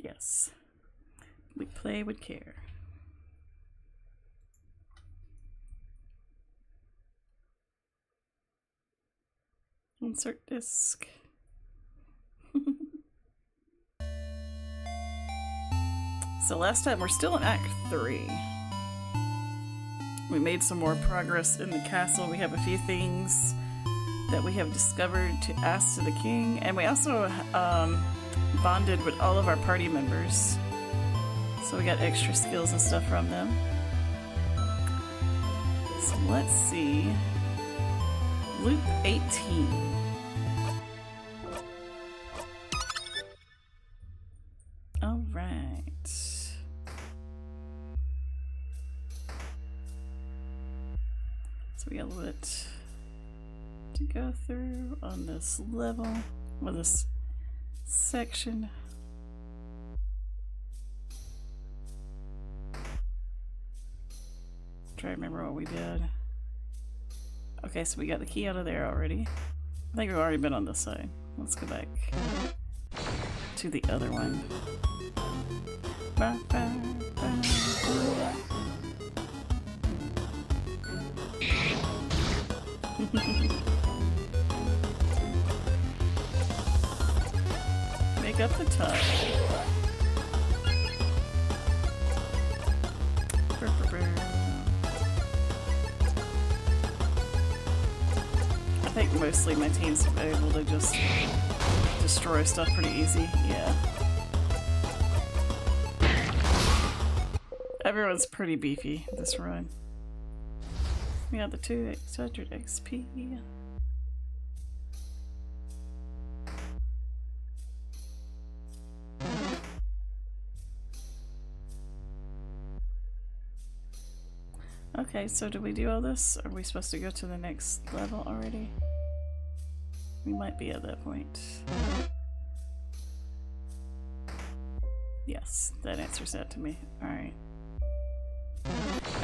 Yes. We play with care. Insert disc. So last time, we're still in Act 3. We made some more progress in the castle. We have a few things that we have discovered to ask to the king, and we also bonded with all of our party members. So we got extra skills and stuff from them. So let's see. Loop 18. All right. So we got a little bit to go through on this level, or this section. Try to remember what we did. Okay, so we got the key out of there already. I think we've already been on this side. Let's go back to the other one. Ba, ba, ba, ba. Make up the tub. I think mostly my team's able to just destroy stuff pretty easy. Yeah. Everyone's pretty beefy this run. We got the 200 XP. Okay, so did we do all this? Are we supposed to go to the next level already? We might be at that point. Yes, that answers that to me. Alright.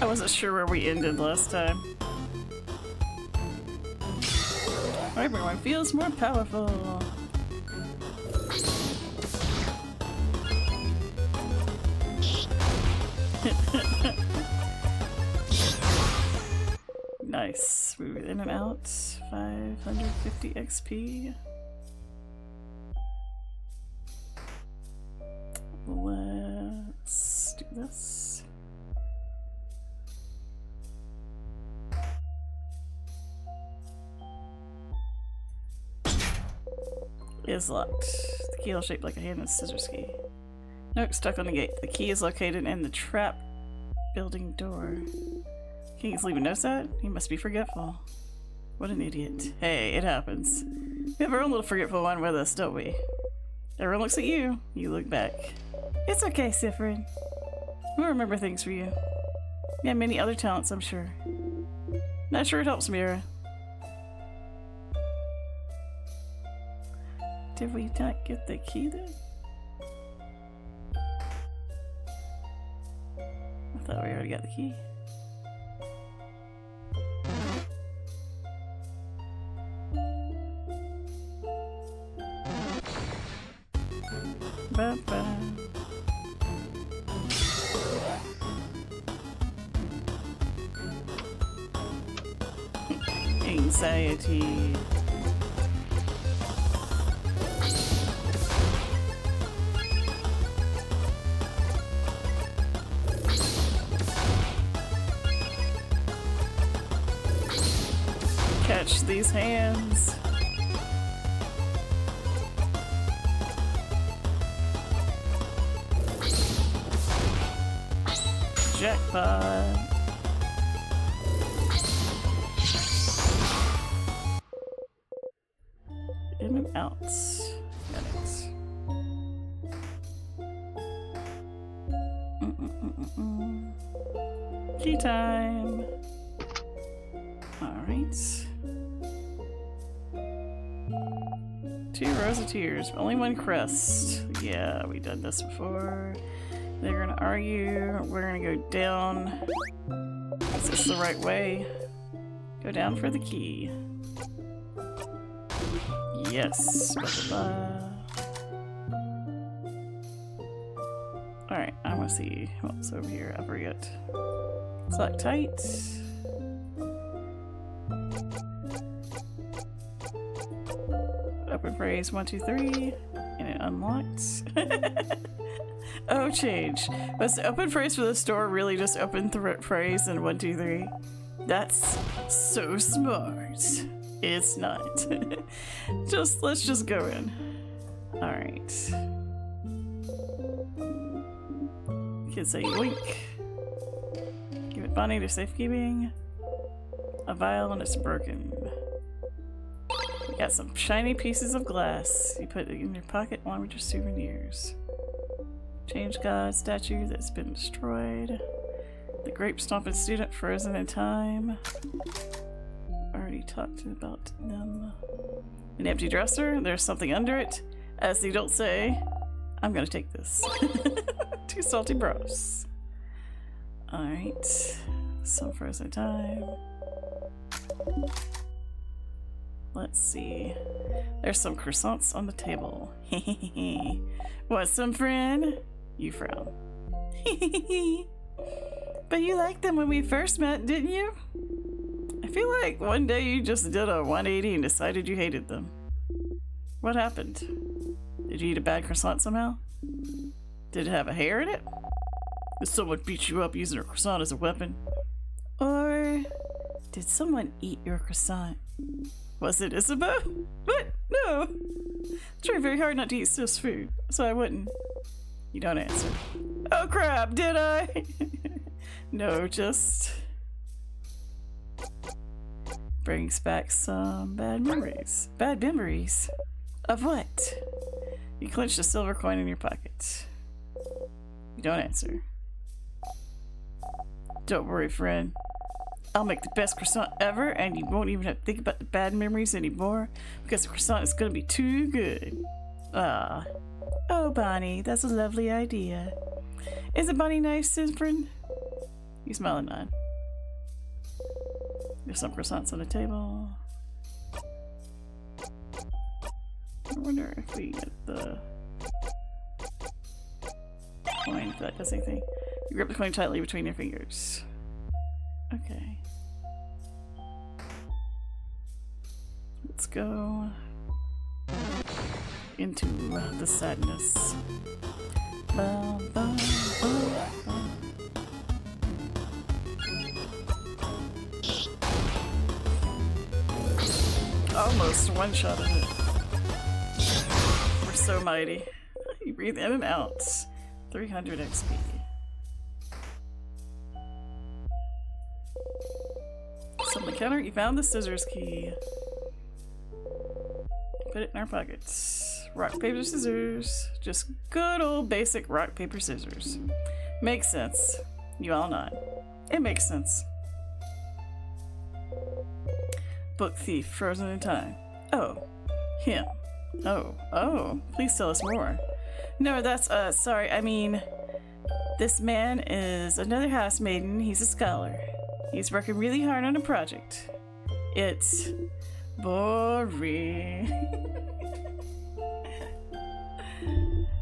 I wasn't sure where we ended last time. Everyone feels more powerful. Nice. We were in and out. 550 XP. Let's do this. Is locked. The key is shaped like a hand and a scissors key. Nope, stuck on the gate. The key is located in the trap building door. King is leaving no side? He must be forgetful. What an idiot. Hey, it happens. We have our own little forgetful one with us, don't we? Everyone looks at you. You look back. It's okay, Sifrin. We'll remember things for you. You have many other talents, I'm sure. Not sure it helps, Mira. Did we not get the key then? I thought we already got the key. Ba-ba. Anxiety. Catch these hands. Jackpot. In and out. Got it. Key time. Alright. 2 rows of tears. Only 1 crest. Yeah, we done this before. They're gonna argue. We're gonna go down. Is this the right way? Go down for the key. Yes. Blah, blah, blah. Alright, I want to see what's over here. I forget. Select tight. Open phrase 1, 2, 3. And it unlocks. Oh, change. Was the open phrase for the store really just open phrase and 1, 2, 3? That's so smart. It's not. Let's just go in. Alright. Kids say yoink. Give it Bonnie to safekeeping. A vial and it's broken. You got some shiny pieces of glass. You put it in your pocket along with your souvenirs. Change God statue that's been destroyed. The grape stomping student frozen in time. Already talked about them. An empty dresser. There's something under it. As the adults say, I'm gonna take this. 2 salty bros. Alright. Some frozen time. Let's see. There's some croissants on the table. Want some, friend? You frown. But you liked them when we first met, didn't you? I feel like one day you just did a 180 and decided you hated them. What happened? Did you eat a bad croissant somehow? Did it have a hair in it? Did someone beat you up using a croissant as a weapon? Or did someone eat your croissant? Was it Isabel? What? No! I tried very hard not to eat Sif's food, so I wouldn't. You don't answer. Oh crap, did I? No, just brings back some bad memories. Bad memories? Of what? You clench a silver coin in your pocket. You don't answer. Don't worry, friend. I'll make the best croissant ever, and you won't even have to think about the bad memories anymore, because the croissant is gonna be too good. Ah. Oh, Bonnie, that's a lovely idea. Isn't Bonnie nice, friend? You smile and nod. There's some croissants on the table. I wonder if we get the coin, if that does anything. You grip the coin tightly between your fingers. Okay. Let's go into the sadness. Bum, bum, bum, bum. Almost one shot of it. We're so mighty. You breathe in and out. 300 XP. So on the counter, you found the scissors key. Put it in our pockets. Rock, paper, scissors. Just good old basic rock, paper, scissors. Makes sense. You all nod. It makes sense. Book thief, frozen in time. Oh, him. Oh, please tell us more. No, that's, sorry, I mean, this man is another housemaiden. He's a scholar. He's working really hard on a project. It's boring.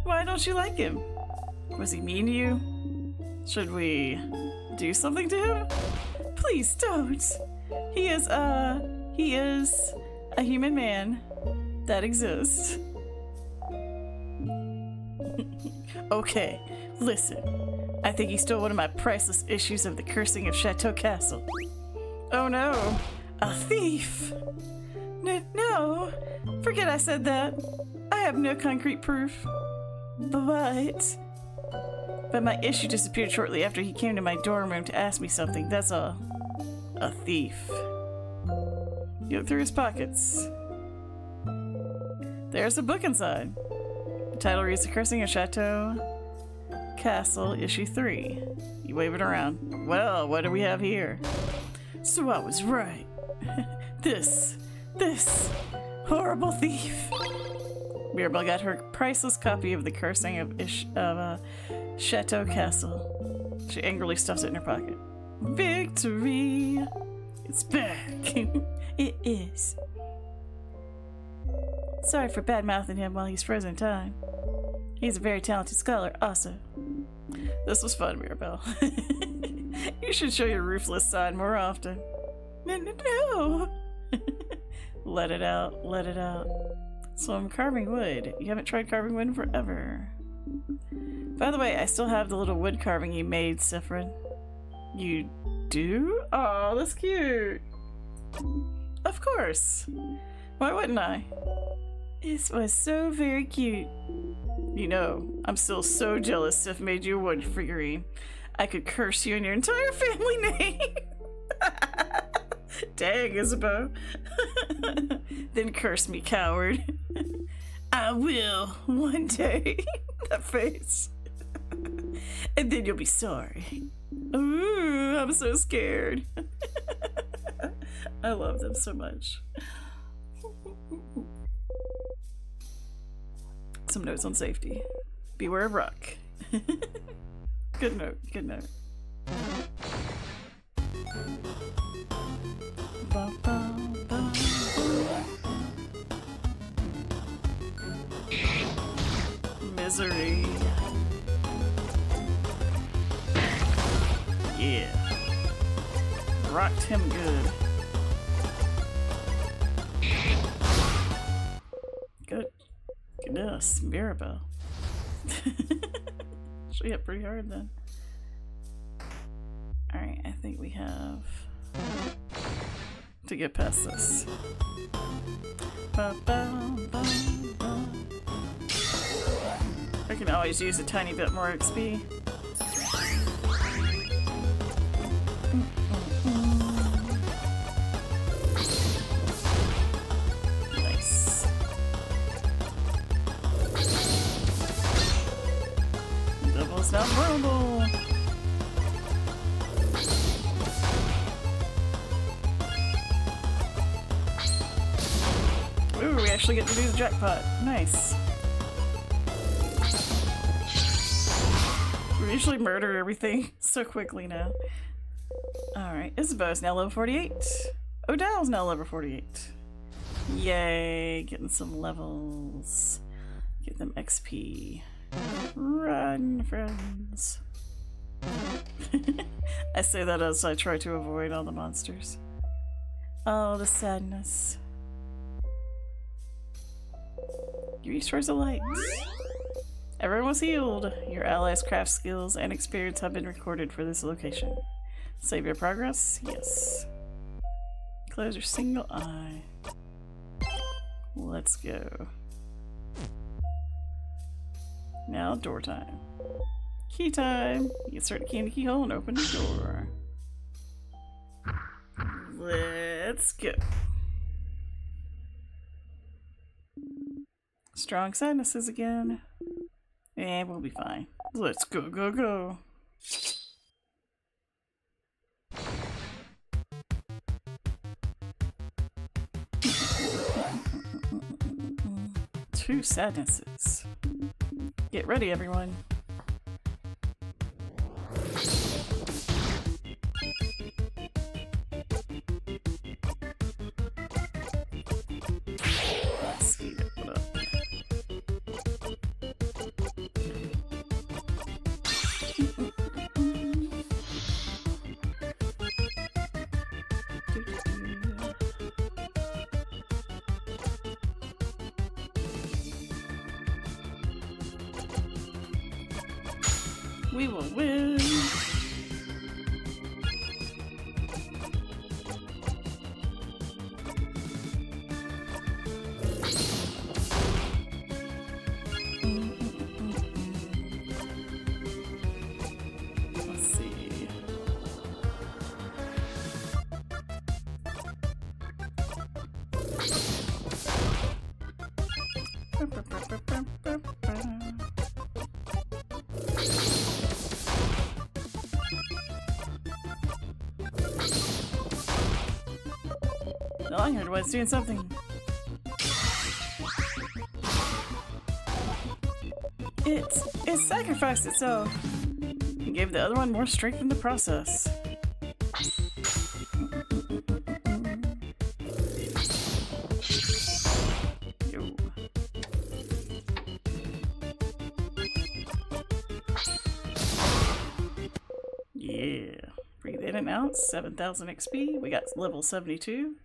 Why don't you like him? Was he mean to you? Should we do something to him? Please don't. He is a human man that exists. Okay, listen. I think he stole one of my priceless issues of The Cursing of Chateau Castle. Oh no, a thief! No, forget I said that. I have no concrete proof. But my issue disappeared shortly after he came to my dorm room to ask me something, that's all. A thief. You look through his pockets. There's a book inside. The title reads The Cursing of Chateau Castle, Issue 3. You wave it around. Well, what do we have here? So I was right. This horrible thief. Mirabelle got her priceless copy of The Cursing of Chateau Castle. She angrily stuffs it in her pocket. Victory! It's back. It is. Sorry for bad-mouthing him while he's frozen in time. He's a very talented scholar, also. This was fun, Mirabelle. You should show your ruthless side more often. No. Let it out, let it out. So I'm carving wood. You haven't tried carving wood in forever. By the way, I still have the little wood carving you made, Sifrin. You do? Oh, that's cute. Of course. Why wouldn't I? This was so very cute. You know, I'm still so jealous Sif made you a wood figurine. I could curse you and your entire family name. Dang, Isabeau. Then curse me, coward. I will, one day. That face. And then you'll be sorry. Ooh, I'm so scared. I love them so much. Some notes on safety. Beware of rock. Good note, good note. Ba, ba, ba, Misery. Yeah. Rocked him good. Good. Goodness, Mirabelle. She hit pretty hard then. Alright, I think we have to get past this. Ba, ba, ba, ba. I can always use a tiny bit more XP. Nice. Double's not vulnerable. Ooh, we actually get to do the jackpot. Nice. We usually murder everything so quickly now. Alright, Isabeau's now level 48. Odell's now level 48. Yay, getting some levels. Get them XP. Run, friends. I say that as I try to avoid all the monsters. Oh, the sadness. You reach towards the light. Everyone was healed. Your allies' craft skills and experience have been recorded for this location. Save your progress? Yes. Close your single eye. Let's go. Now door time. Key time! You insert the key in the keyhole and open the door. Let's go. Strong sinuses again. And we'll be fine. Let's go, go, go. Two sadnesses. Get ready, everyone. Speed it up. We will win! Let's see. The long-haired one's doing something. It sacrificed itself and gave the other one more strength in the process. Yo. in and out, 7,000 XP. We got level 72.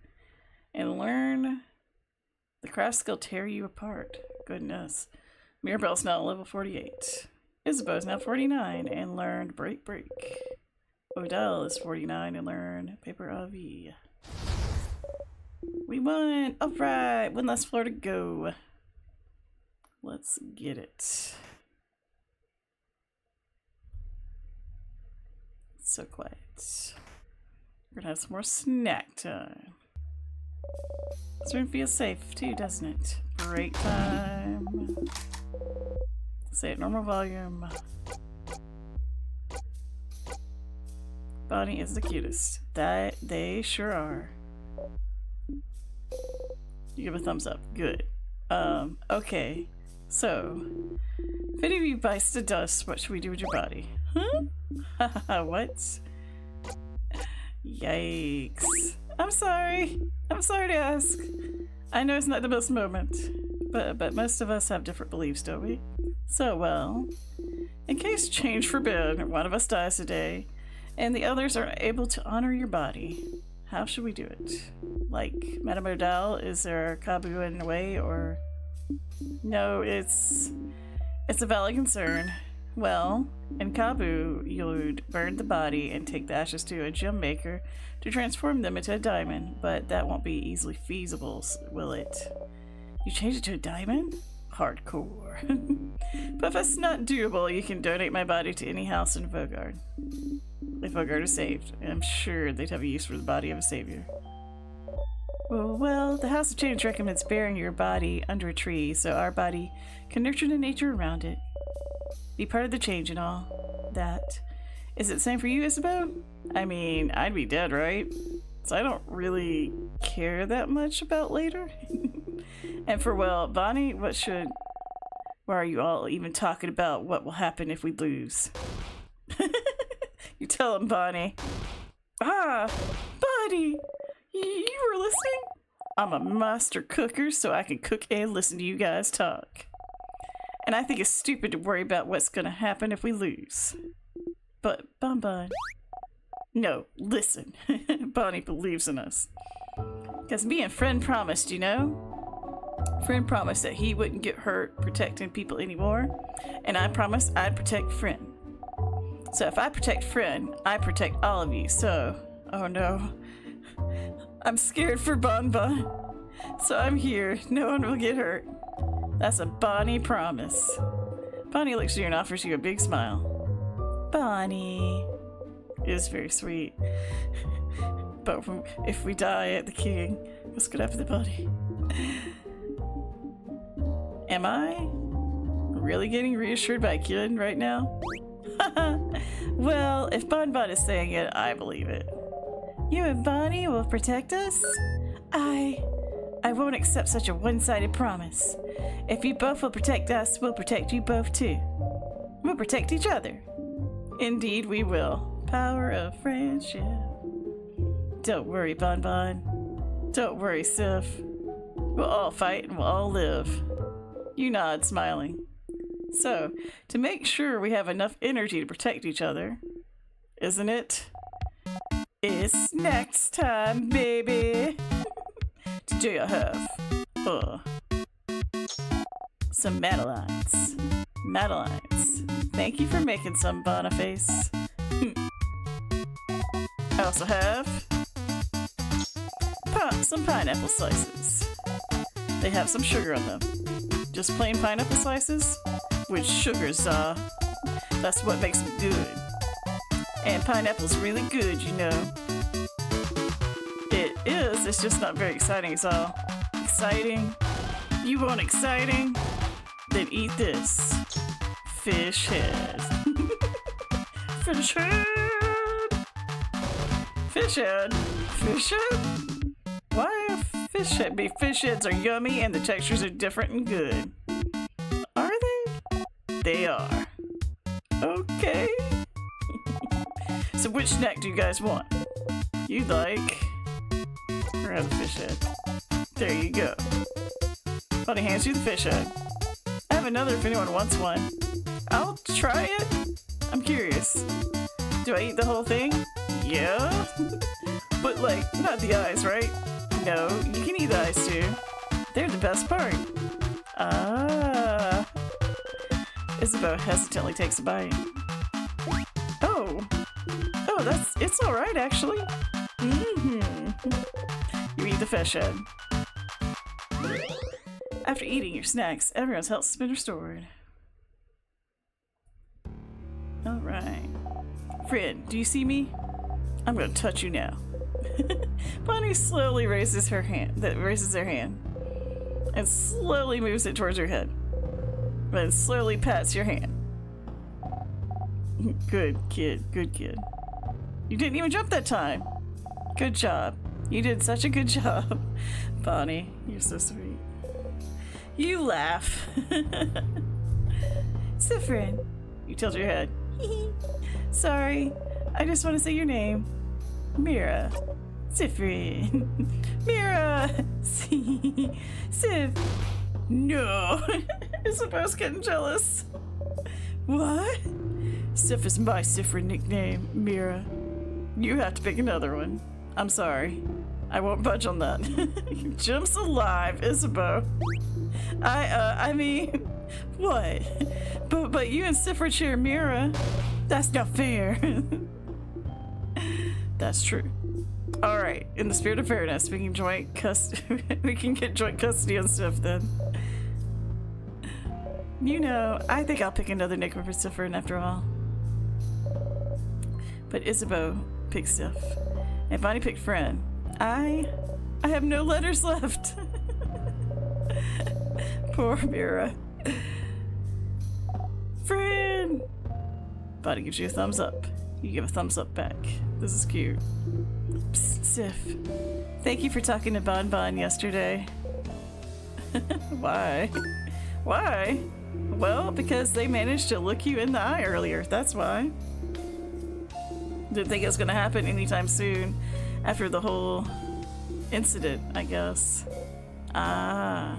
And learn the craft skill tear you apart. Goodness. Mirabelle's now level 48. Isabeau's now 49 and learned break. Odell is 49 and learned paper avi. We won! Alright, one last floor to go. Let's get it. So quiet. We're gonna have some more snack time. This room feels safe too, doesn't it? Break time. Say it normal volume. Bonnie is the cutest. That they sure are. You give a thumbs up. Good. Okay. So, if any of you bites the dust, what should we do with your body? Huh? What? Yikes. I'm sorry. I'm sorry to ask. I know it's not the best moment, but most of us have different beliefs, don't we? So, well, in case change forbid, one of us dies today, and the others are able to honor your body, how should we do it? Like, Madame Odell, is there a Kabu in the way, or... No, it's a valid concern. Well, in Kabu, you'd burn the body and take the ashes to a gem maker to transform them into a diamond, but that won't be easily feasible, will it? You change it to a diamond? Hardcore. But if that's not doable, you can donate my body to any house in Vogard. If Vogard is saved, I'm sure they'd have a use for the body of a savior. Well, the House of Change recommends burying your body under a tree so our body can nurture the nature around it. Be part of the change and all that. Is it the same for you, Isabeau? I mean, I'd be dead, right? So I don't really care that much about later. And for, well, Bonnie, why are you all even talking about what will happen if we lose? You tell him, Bonnie. Ah, Bonnie! You were listening? I'm a master cooker, so I can cook and listen to you guys talk. And I think it's stupid to worry about what's gonna happen if we lose. But, Bonbon... No, listen. Bonnie believes in us. Because me and Friend promised, you know? Friend promised that he wouldn't get hurt protecting people anymore. And I promised I'd protect Friend. So if I protect Friend, I protect all of you, so... Oh no. I'm scared for Bonbon. So I'm here. No one will get hurt. That's a Bonnie promise. Bonnie looks at you and offers you a big smile. Bonnie. It is very sweet. But if we die at the king, what's gonna happen to the body? Am I really getting reassured by a kid right now? Well, if Bonbon is saying it, I believe it. You and Bonnie will protect us? I won't accept such a one-sided promise. If you both will protect us, we'll protect you both too. We'll protect each other. Indeed we will. Power of friendship. Don't worry, Bonbon. Don't worry, Sif. We'll all fight and we'll all live. You nod, smiling. So, to make sure we have enough energy to protect each other, isn't it? It's next time, baby! Today I have, some Madeleines. Madeleines. Thank you for making some, Boniface. I also have some pineapple slices. They have some sugar on them. Just plain pineapple slices with sugar, that's what makes them good. And pineapple's really good, you know. It is, it's just not very exciting, it's all exciting. You want exciting? Then eat this. Fish head. Fish head! Fish head? Fish head? Why are fish head? Fish heads are yummy and the textures are different and good. Are they? They are. Okay. So which snack do you guys want? You'd like... We're gonna have a fish head. There you go. Buddy hands you the fish head. I have another if anyone wants one. I'll try it. I'm curious. Do I eat the whole thing? Yeah. But like, not the eyes, right? No, you can eat the eyes too. They're the best part. Ah. Isabel hesitantly takes a bite. Oh. Oh, it's alright actually. You eat the fish head. After eating your snacks, everyone's health has been restored. Alright. Friend, do you see me? I'm gonna touch you now. Bonnie slowly raises her hand, and slowly moves it towards your head. Then slowly pats your hand. Good kid, good kid. You didn't even jump that time. Good job. You did such a good job. Bonnie, you're so sweet. You laugh. Sifrin. You tilt your head. Sorry, I just want to say your name. Mira. Sifrin. Mira. Sif. No. Isabel's getting jealous. What? Sif is my Sifrin nickname, Mira. You have to pick another one. I'm sorry. I won't budge on that. Jim's alive, Isabeau. I mean, what? But you and Sifrin share Mira. That's not fair. That's true. All right. In the spirit of fairness, we can we can get joint custody on Sif then. You know, I think I'll pick another nickname for Sifrin after all. But Isabeau picked Sif, and Bonnie picked Friend. I have no letters left. Poor Mira. Friend! Bonnie gives you a thumbs up. You give a thumbs up back. This is cute. Psst, Sif. Thank you for talking to Bon Bon yesterday. Why? Why? Well, because they managed to look you in the eye earlier. That's why. Didn't think it was gonna happen anytime soon after the whole incident, I guess. Ah.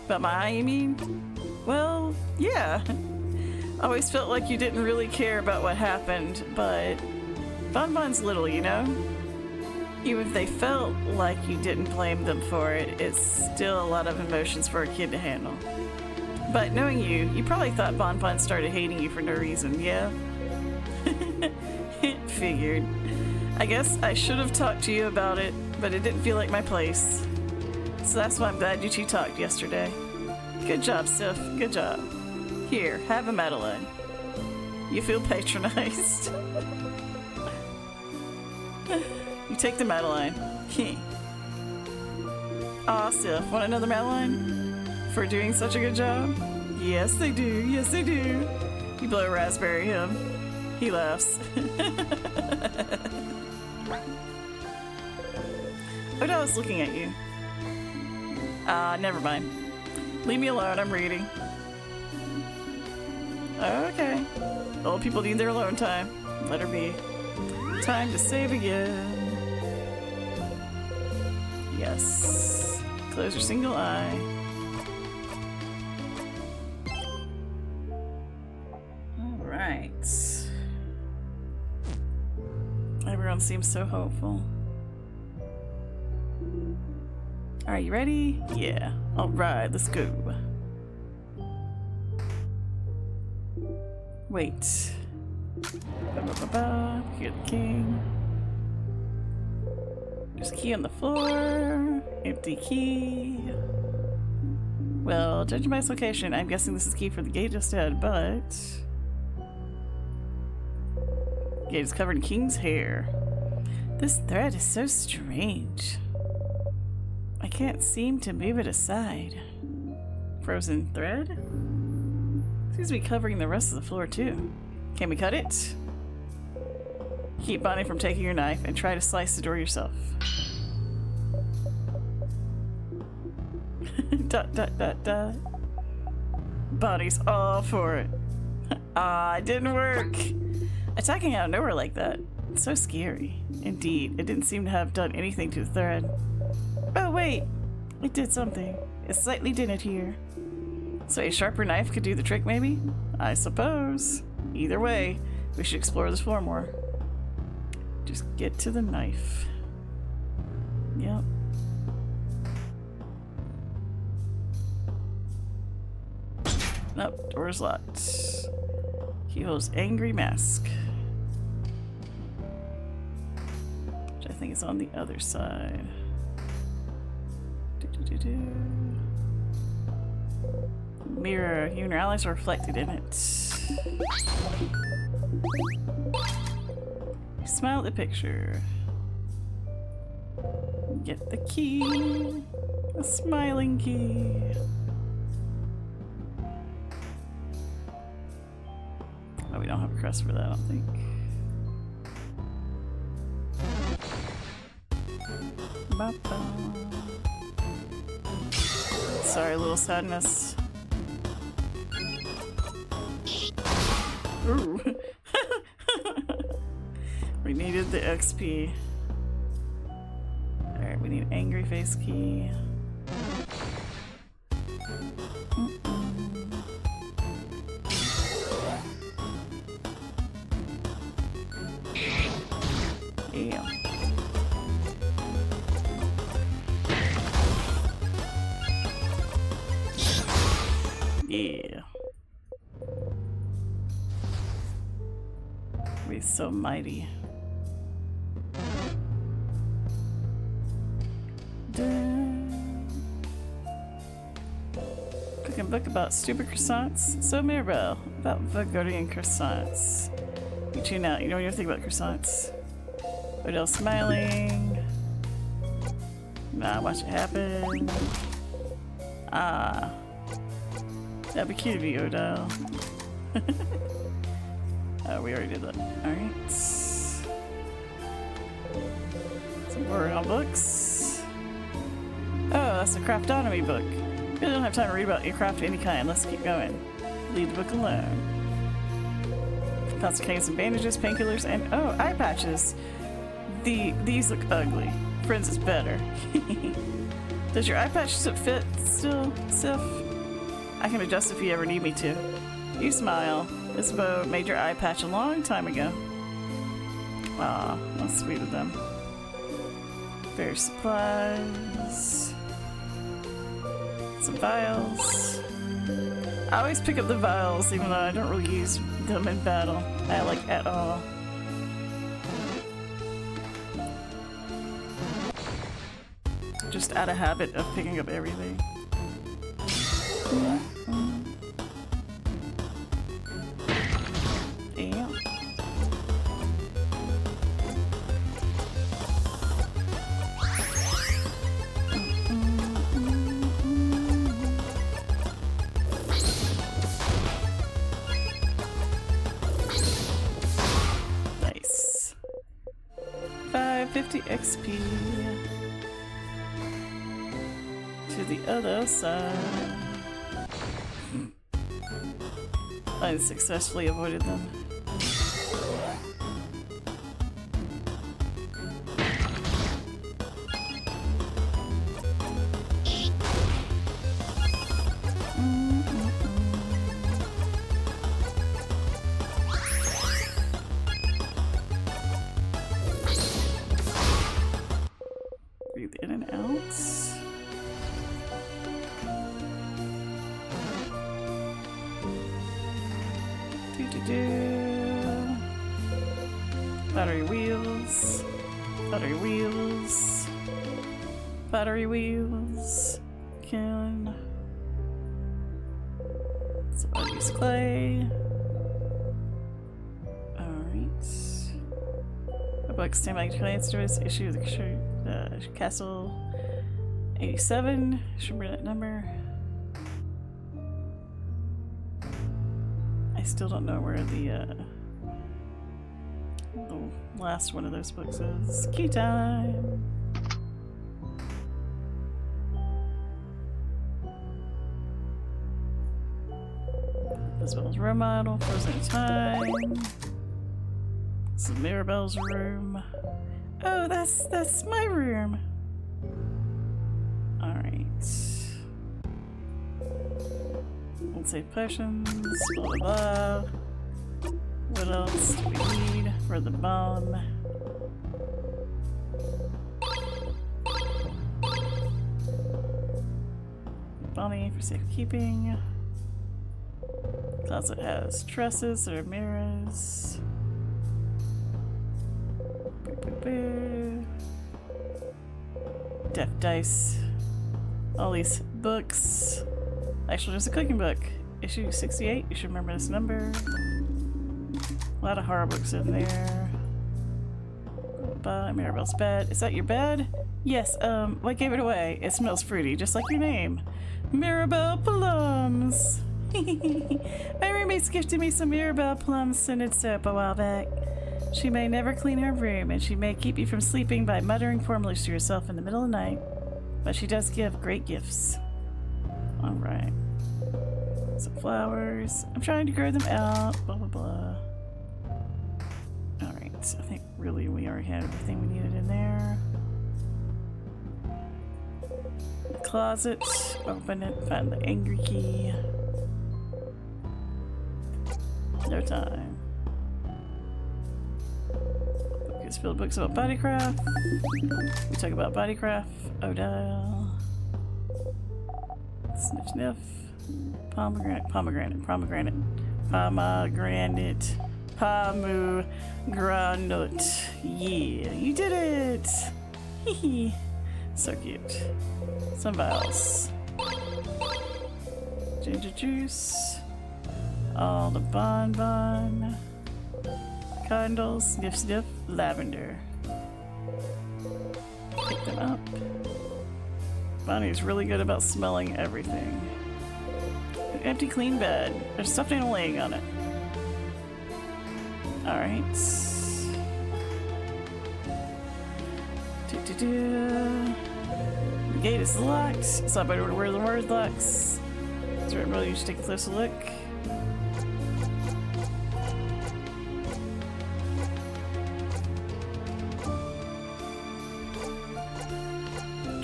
About my eye, you mean? Well, yeah. Always felt like you didn't really care about what happened, but Bon Bon's little, you know? Even if they felt like you didn't blame them for it, it's still a lot of emotions for a kid to handle. But knowing you, you probably thought Bon Bon started hating you for no reason, yeah? Figured. I guess I should have talked to you about it, but it didn't feel like my place. So that's why I'm glad you two talked yesterday. Good job, Sif. Good job. Here, have a Madeline. You feel patronized. You take the Madeline. Aw, Sif, want another Madeline? For doing such a good job? Yes, they do. Yes, they do. You blow a raspberry him. He laughs. Oh, I was looking at you. Never mind. Leave me alone, I'm reading. Okay. Old people need their alone time. Let her be. Time to save again. Yes. Close your single eye. Alright. Everyone seems so hopeful. Are you ready? Yeah. Alright, let's go. Wait. Here's the king. There's a key on the floor. Empty key. Well, judging by its location, I'm guessing this is the key for the gate just ahead, but... The gate is covered in king's hair. This thread is so strange. I can't seem to move it aside. Frozen thread? Seems to be covering the rest of the floor too. Can we cut it? Keep Bonnie from taking your knife and try to slice the door yourself. Dot dot dot dot. Bonnie's all for it. It didn't work. Attacking out of nowhere like that. It's so scary. Indeed, it didn't seem to have done anything to the thread. Oh wait, it did something. It slightly dented here. So a sharper knife could do the trick maybe? I suppose. Either way, We should explore this floor more. Just get to the knife. Yep. Nope, door's locked. Keyhole's angry mask. Which I think is on the other side. Mirror. You and your allies are reflected in it. Smile at the picture. Get the key. A smiling key. Oh, we don't have a crest for that, I don't think. Ba-ba. Sorry, a little sadness. Ooh. We needed the XP. Alright, we need angry face key. Yeah. Yeah. We're so mighty. Cooking book about stupid croissants. So Mirabelle, about Vagodian croissants. You tune out, you don't even think about croissants. Odell smiling. Nah, watch it happen. Ah. That'd be cute of you, Odell. Oh, we already did that. Alright. Some Boreal books. Oh, that's a craftonomy book. Really don't have time to read about a craft of any kind. Let's keep going. Leave the book alone. Pots of cakes and bandages, painkillers, and oh, eye patches. These look ugly. Friends is better. Does your eye patch fit still, Sif? I can adjust if you ever need me to. You smile. This bow made your eye patch a long time ago. Aw, that's sweet of them. Fair supplies. Some vials. I always pick up the vials even though I don't really use them in battle. Like at all. Just out of habit of picking up everything. Yeah. Nice. 550 XP. To the other side. I successfully avoided them. Breathe in and out. Battery wheels. Battery wheels. Battery wheels. Can. So I'll use clay. Alright. A book stand by instruments issue of the castle 87. Should remember that number. I still don't know where the last one of those books is. Key time! As well as room model, frozen time. This is Mirabelle's room. Oh, that's my room! Alright. Let's save potions, blah blah blah. What else do we need for the bomb? Bonnie for safekeeping. Closet has trusses that are mirrors. Boo, boo, boo. Death dice. All these books. Actually, there's a cooking book. Issue 68. You should remember this number. A lot of horror books in there. By Maribel's bed. Is that your bed? Yes, what gave it away? It smells fruity, just like your name. Maribel Plums! My roommate's gifted me some Maribel Plum scented soap a while back. She may never clean her room, and she may keep you from sleeping by muttering formulas to yourself in the middle of the night, but she does give great gifts. Alright. Some flowers. I'm trying to grow them out. Blah, blah, blah. Alright, I think really we already had everything we needed in there. The closet. Open it. Find the angry key. No time. Books filled books about bodycraft. We talk about bodycraft. Odile. Sniff sniff. Pomegranate. Pomegranate. Pomegranate. Pomegranate. Pomegranate. Yeah, you did it! Hee so cute. Some vials. Ginger juice. All the bonbon. Candles. Sniff sniff. Lavender. Pick them up. Bonnie's really good about smelling everything. An empty clean bed. There's stuffed animal laying on it. Alright. The gate is locked. So I better wear the word locks. Is it really you should take a closer look?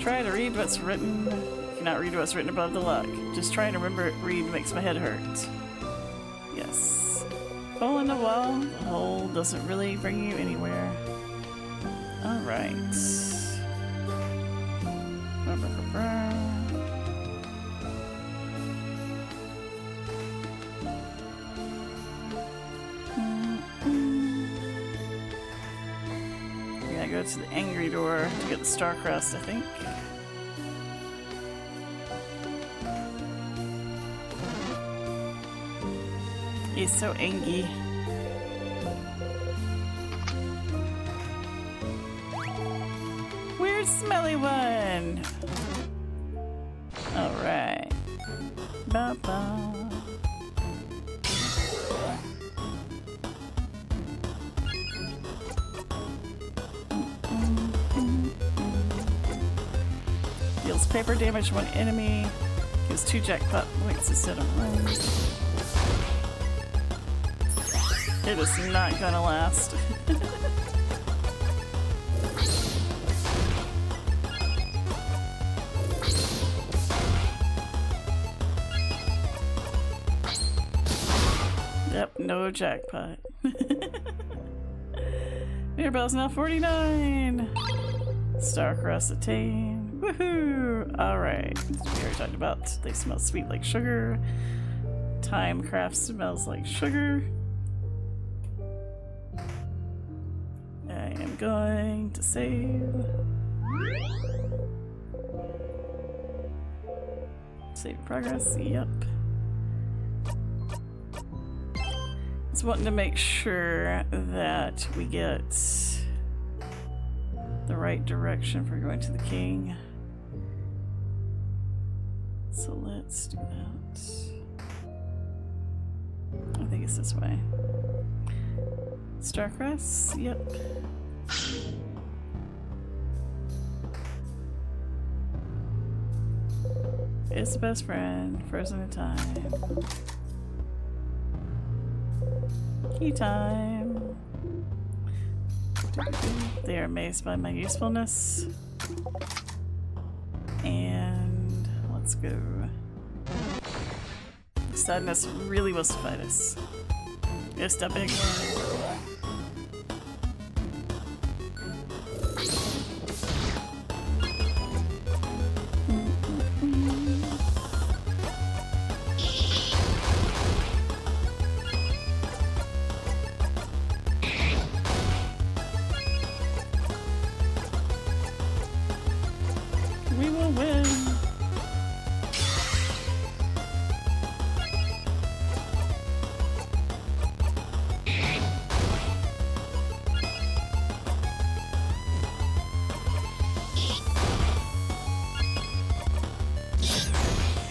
Try to read what's written. You cannot read what's written above the lock. Just trying to remember it read makes my head hurt. Yes. Hole in the wall. The hole doesn't really bring you anywhere. Alright. We gotta go to the angry door to get the star crest, I think. He's so angry. Weird smelly one! Alright. Ba-ba. Deals paper damage to one enemy. Gives 2 jackpot points instead of 1. It is not gonna last. Yep, no jackpot. Mirabelle's now 49! Starcrest attained. Woohoo! Alright. We already talked about they smell sweet like sugar. Timecraft smells like sugar. I am going to save. Save progress, yep. Just wanting to make sure that we get the right direction for going to the king. So let's do that. I think it's this way. Starcrest, yep. It's the best friend, frozen in time. Key time. They are amazed by my usefulness. And let's go. Sadness really wants to fight us. It's the big one. We will win.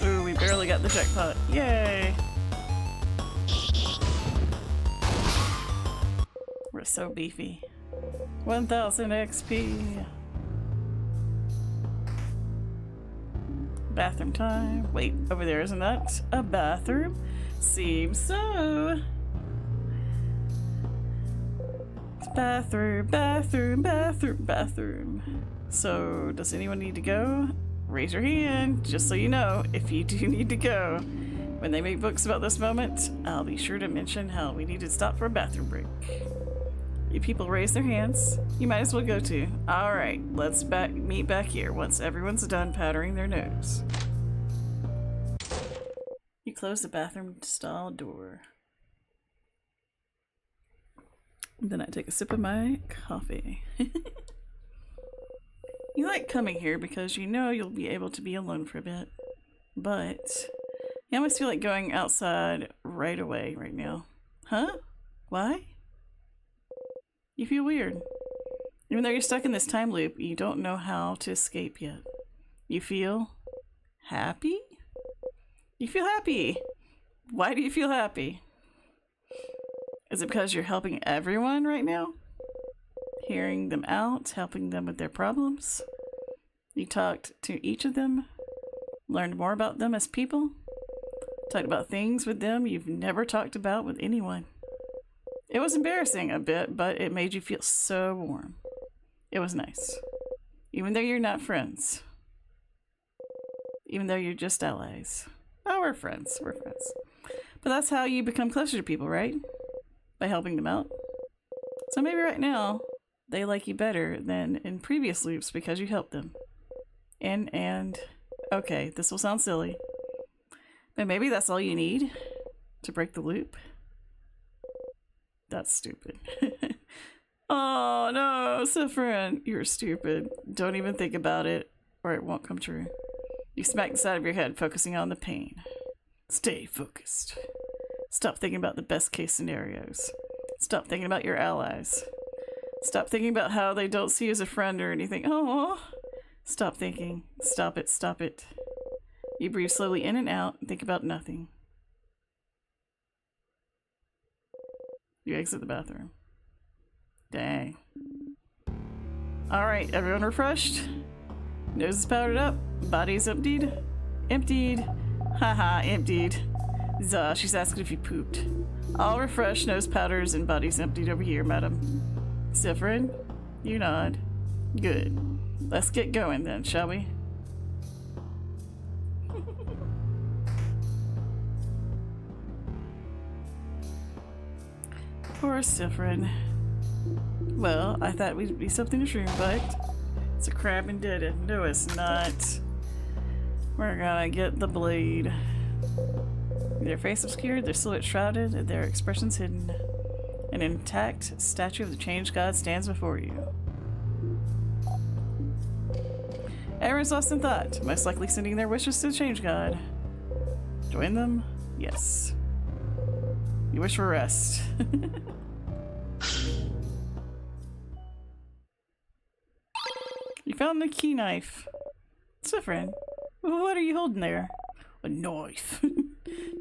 Ooh, we barely got the jackpot. Yay! We're so beefy. 1000 XP. Bathroom time. Wait, over there, isn't that a bathroom? Seems so. Bathroom, bathroom, bathroom, bathroom. So, does anyone need to go? Raise your hand, just so you know, if you do need to go. When they make books about this moment, I'll be sure to mention how we need to stop for a bathroom break. If people raise their hands, you might as well go too. Alright, let's meet back here once everyone's done powdering their nose. You close the bathroom stall door. Then I take a sip of my coffee. You like coming here because you know you'll be able to be alone for a bit. But you almost feel like going outside right away right now. Huh? Why? You feel weird. Even though you're stuck in this time loop, you don't know how to escape yet. You feel happy? You feel happy. Why do you feel happy? Is it because you're helping everyone right now? Hearing them out, helping them with their problems? You talked to each of them, learned more about them as people, talked about things with them you've never talked about with anyone. It was embarrassing a bit, but it made you feel so warm. It was nice. Even though you're not friends. Even though you're just allies. Oh, we're friends. We're friends. But that's how you become closer to people, right? By helping them out. So maybe right now, they like you better than in previous loops because you helped them. And, okay, this will sound silly. But maybe that's all you need to break the loop. That's stupid. Oh no, Sifrin, you're stupid. Don't even think about it, or it won't come true. You smack the side of your head, focusing on the pain. Stay focused. Stop thinking about the best case scenarios. Stop thinking about your allies. Stop thinking about how they don't see you as a friend or anything. Oh, stop thinking. Stop it, stop it. You breathe slowly in and out and think about nothing. You exit the bathroom. Dang. Alright, everyone refreshed? Nose is powdered up. Body's emptied. Emptied. Haha, emptied. Zah, she's asking if you pooped. All refreshed, nose powders, and body's emptied over here, madam. Sifrin, you nod. Good. Let's get going then, shall we? Poor Sifrin. Well, I thought we'd be something to shroom, but it's a crab and did it. No, it's not. We're gonna get the blade. Their face obscured, their silhouette shrouded, and their expressions hidden. An intact statue of the Change God stands before you. Everyone's lost in thought, most likely sending their wishes to the Change God. Join them? Yes. You wish for rest. You found a key knife. Sifrin, what are you holding there? A knife.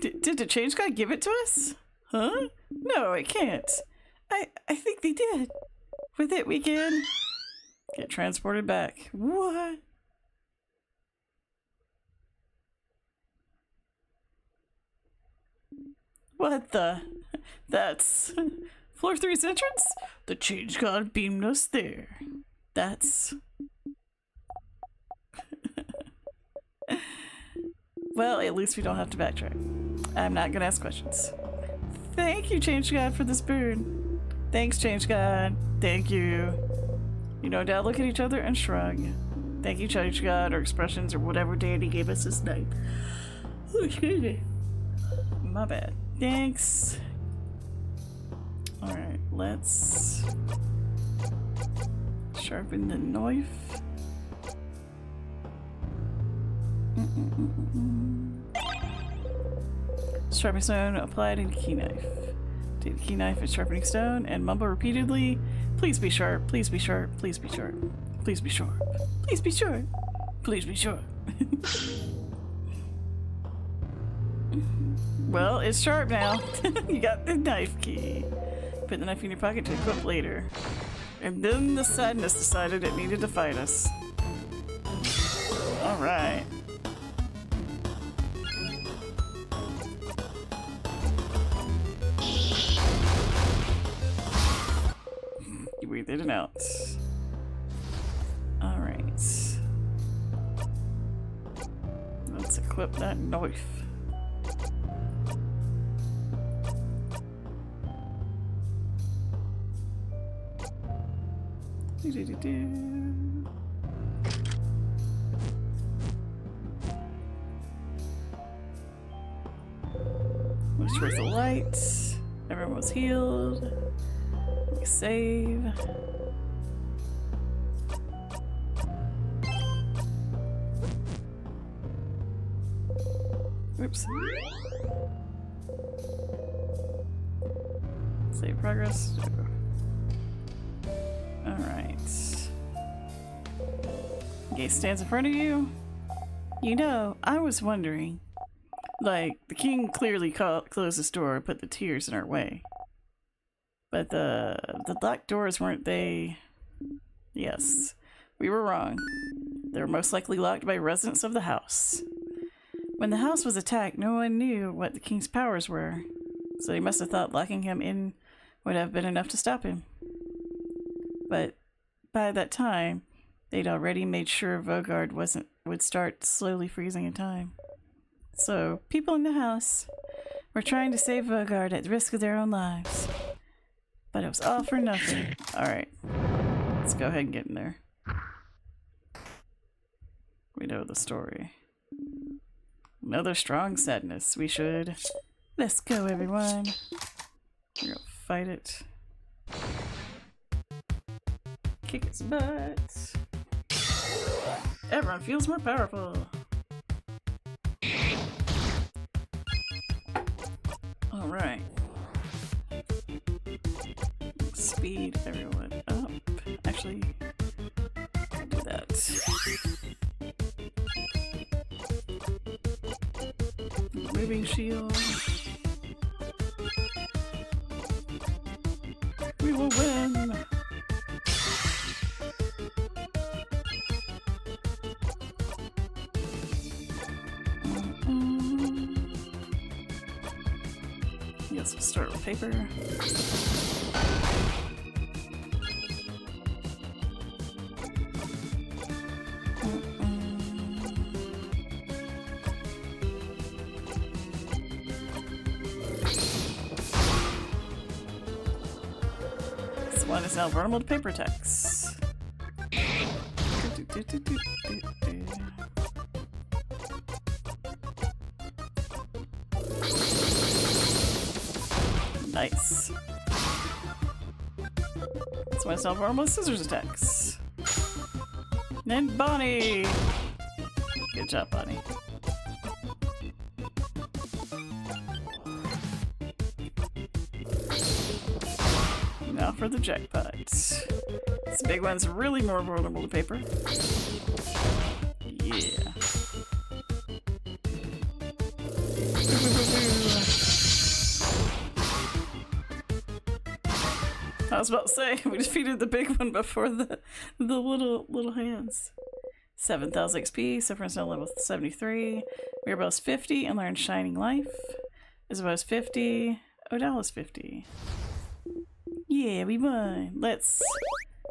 Did the Change God give it to us? Huh? No, it can't. I think they did. With it we can get transported back. What? What the? That's floor 3's entrance? The Change God beamed us there. That's... Well, at least we don't have to backtrack. I'm not gonna ask questions. Thank you, Change God, for this boon. Thanks, Change God. Thank you. You no doubt look at each other and shrug. Thank you, Change God, or expressions, or whatever deity gave us this name. Oh, excuse me. My bad. Thanks. Alright, let's sharpen the knife. Sharpening stone applied in key knife. Take the key knife and sharpening stone and mumble repeatedly, please be sharp, please be sharp, please be sharp, please be sharp, please be sharp, please be sharp. Well, it's sharp now. You got the knife key. Put the knife in your pocket to equip later. And then the sadness decided it needed to fight us. Alright. You breathe in and out. Alright. Let's equip that knife. Let's trace the light. Everyone was healed. We save. Oops. Save progress. Alright. Gate stands in front of you. You know, I was wondering. Like, the king clearly closed this door and put the tears in our way. But the locked doors, weren't they? Yes, we were wrong. They were most likely locked by residents of the house. When the house was attacked, no one knew what the king's powers were. So they must have thought locking him in would have been enough to stop him. But by that time, they'd already made sure Vogard would start slowly freezing in time. So, people in the house were trying to save Vogard at the risk of their own lives. But it was all for nothing. Alright. Let's go ahead and get in there. We know the story. Another strong sadness. We should... Let's go, everyone. We're gonna fight it. Kick its butt. Everyone feels more powerful. Alright. Speed everyone up. Actually, do that. Moving shield. We will win! Yes, we'll start with paper. This one is now vulnerable to paper attacks. Nice. That's why it's not vulnerable to scissors attacks. And Bonnie! Good job, Bonnie. Now for the jackpot. This big one's really more vulnerable to paper. Yeah. I was about to say, we defeated the big one before the little hands. 7,000 XP, Sephiroth's now level 73. Mirabelle's 50 and learned Shining Life. Isabella's 50. Odell is 50. Yeah, we won. Let's...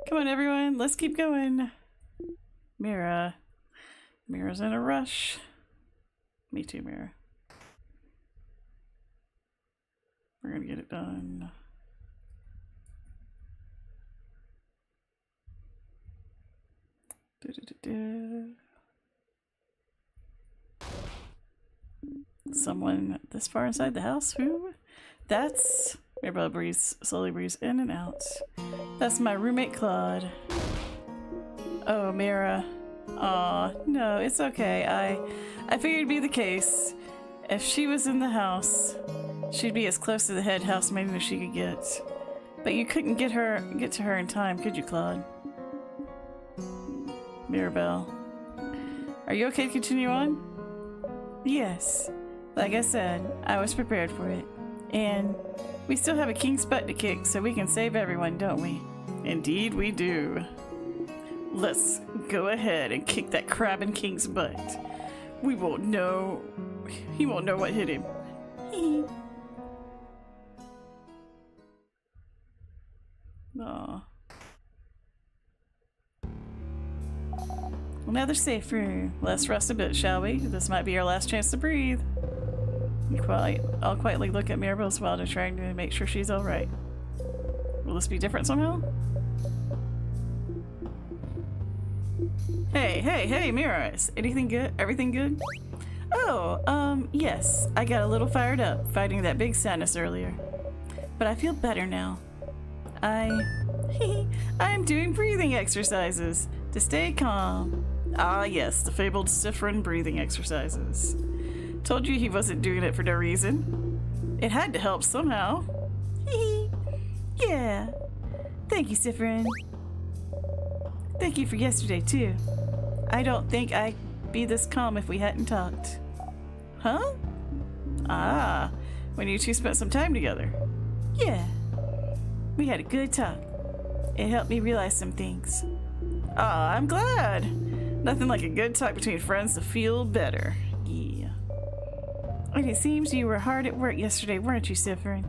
Come on, everyone. Let's keep going. Mira's in a rush. Me too, Mira. We're gonna get it done. Someone this far inside the house? Who? That's... Mirabelle slowly breathes in and out. That's my roommate Claude. Oh, Mira. Aw, no, it's okay. I figured it'd be the case. If she was in the house, she'd be as close to the head housemaid as she could get. But you couldn't get to her in time, could you, Claude? Mirabelle. Are you okay to continue on? Yes. Like I said, I was prepared for it. And we still have a king's butt to kick, so we can save everyone, don't we? Indeed we do. Let's go ahead and kick that crabbing king's butt. We won't know... He won't know what hit him. Aw. Another safe room. Let's rest a bit, shall we? This might be our last chance to breathe. I'll quietly look at Mirabelle's while they're trying to make sure she's alright. Will this be different somehow? Hey, Mira, is anything good? Everything good? Oh, yes. I got a little fired up fighting that big sadness earlier. But I feel better now. I'm doing breathing exercises to stay calm. Ah, yes, the fabled Sifrin breathing exercises. Told you he wasn't doing it for no reason. It had to help somehow. Yeah. Thank you, Sifrin. Thank you for yesterday, too. I don't think I'd be this calm if we hadn't talked. Huh? Ah, when you two spent some time together. Yeah. We had a good talk. It helped me realize some things. Ah, I'm glad. Nothing like a good talk between friends to feel better. Yeah. And it seems you were hard at work yesterday, weren't you, Sifrin?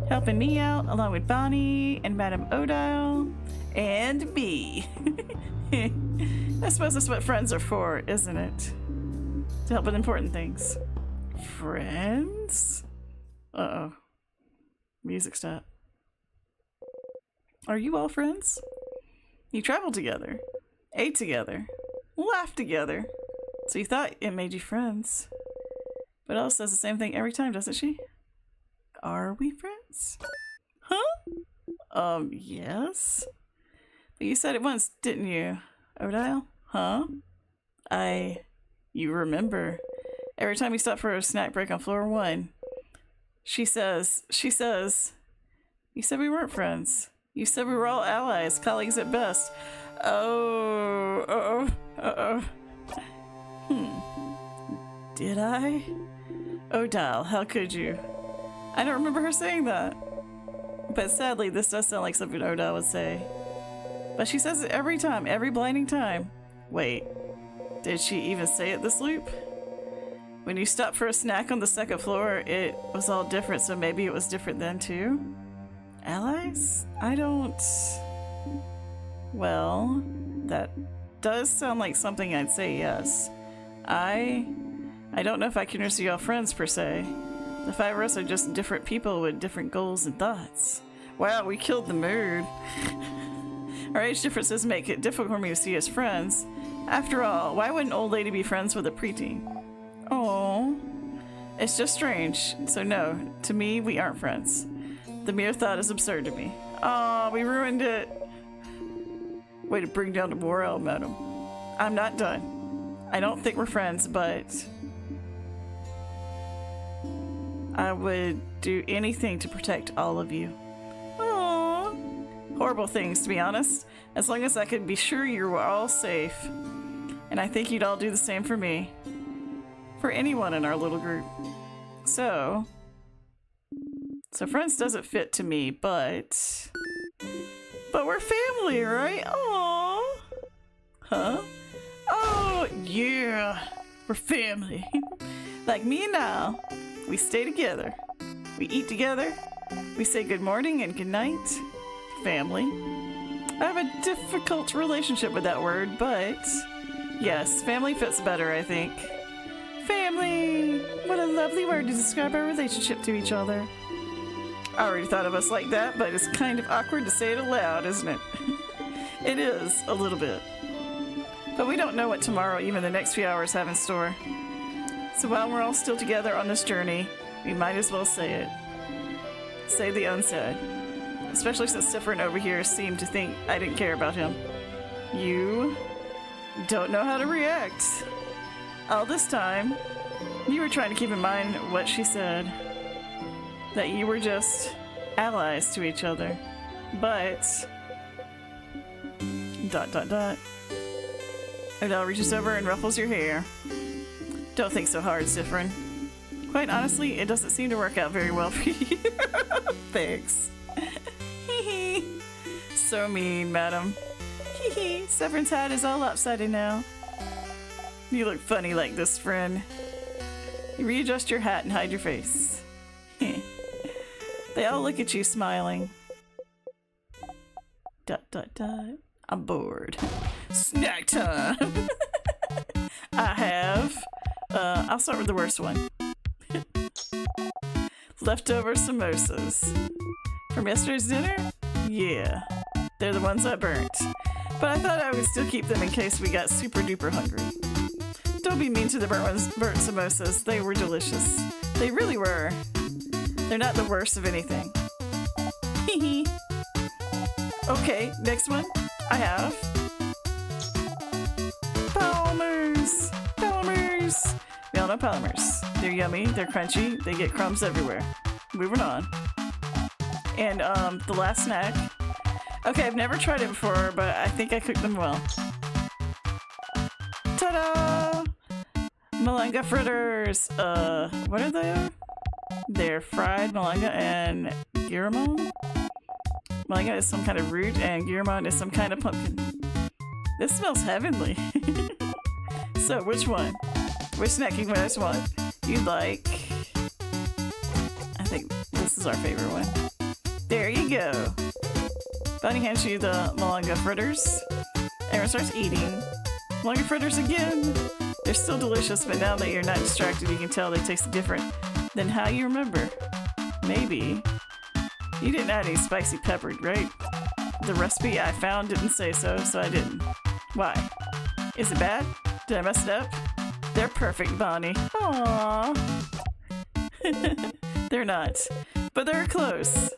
Helping me out, along with Bonnie and Madame Odile, and me. I suppose that's what friends are for, isn't it? To help with important things. Friends? Uh-oh. Music stop. Are you all friends? You traveled together, ate together, laughed together, so you thought it made you friends. But Elle says the same thing every time, doesn't she? Are we friends? Huh? Yes? But you said it once, didn't you, Odile? Huh? You remember. Every time we stopped for a snack break on floor 1, she says, you said we weren't friends. You said we were all allies, colleagues at best. Oh. Did I? Odile, how could you? I don't remember her saying that. But sadly, this does sound like something Odile would say. But she says it every time, every blinding time. Wait, did she even say it this loop? When you stopped for a snack on the second floor, it was all different, so maybe it was different then too? Allies? Well, that does sound like something I'd say yes. I don't know if I consider y'all friends per se. The 5 of us are just different people with different goals and thoughts. Wow, we killed the mood. Our age differences make it difficult for me to see as friends. After all, why would an old lady be friends with a preteen? Oh, it's just strange. So no, to me, we aren't friends. The mere thought is absurd to me. Aw, we ruined it. Way to bring down the morale, madam. I'm not done. I don't think we're friends, but I would do anything to protect all of you. Aw. Horrible things, to be honest. As long as I could be sure you were all safe. And I think you'd all do the same for me. For anyone in our little group. So friends doesn't fit to me, but we're family, right? Aww. Huh? Oh, yeah. We're family. Like me and Al. We stay together. We eat together. We say good morning and good night. Family. I have a difficult relationship with that word, but yes, family fits better, I think. Family! What a lovely word to describe our relationship to each other. I already thought of us like that, but it's kind of awkward to say it aloud, isn't it? It is, a little bit. But we don't know what tomorrow, even the next few hours, have in store. So while we're all still together on this journey, we might as well say it. Say the unsaid. Especially since Sifrin over here seemed to think I didn't care about him. You don't know how to react. All this time, you were trying to keep in mind what she said. That you were just allies to each other. But... ... Odell reaches over and ruffles your hair. Don't think so hard, Sifrin. Quite honestly, it doesn't seem to work out very well for you. Thanks. So mean, madam. Sifrin's hat is all lopsided now. You look funny like this, friend. You readjust your hat and hide your face. They all look at you smiling. ... I'm bored. Snack time! I have... I'll start with the worst one. Leftover samosas. From yesterday's dinner? Yeah. They're the ones I burnt. But I thought I would still keep them in case we got super duper hungry. Don't be mean to the burnt samosas. They were delicious. They really were. They're not the worst of anything. Hee. Okay, next one. I have... Palmers! Palmers! We all know Palmers. They're yummy, they're crunchy, they get crumbs everywhere. Moving on. And, the last snack. Okay, I've never tried it before, but I think I cooked them well. Ta-da! Malanga fritters! What are they? They're fried malanga and guillemot? Malanga is some kind of root and guillemot is some kind of pumpkin. This smells heavenly. So, which one? Which snacking most one you'd like? I think this is our favorite one. There you go. Bunny hands you the malanga fritters. Aaron starts eating. Malanga fritters again. They're still delicious, but now that you're not distracted, you can tell they taste different than how you remember. Maybe. You didn't add any spicy pepper, right? The recipe I found didn't say so, so I didn't. Why? Is it bad? Did I mess it up? They're perfect, Bonnie. Aww. They're not, but they're close.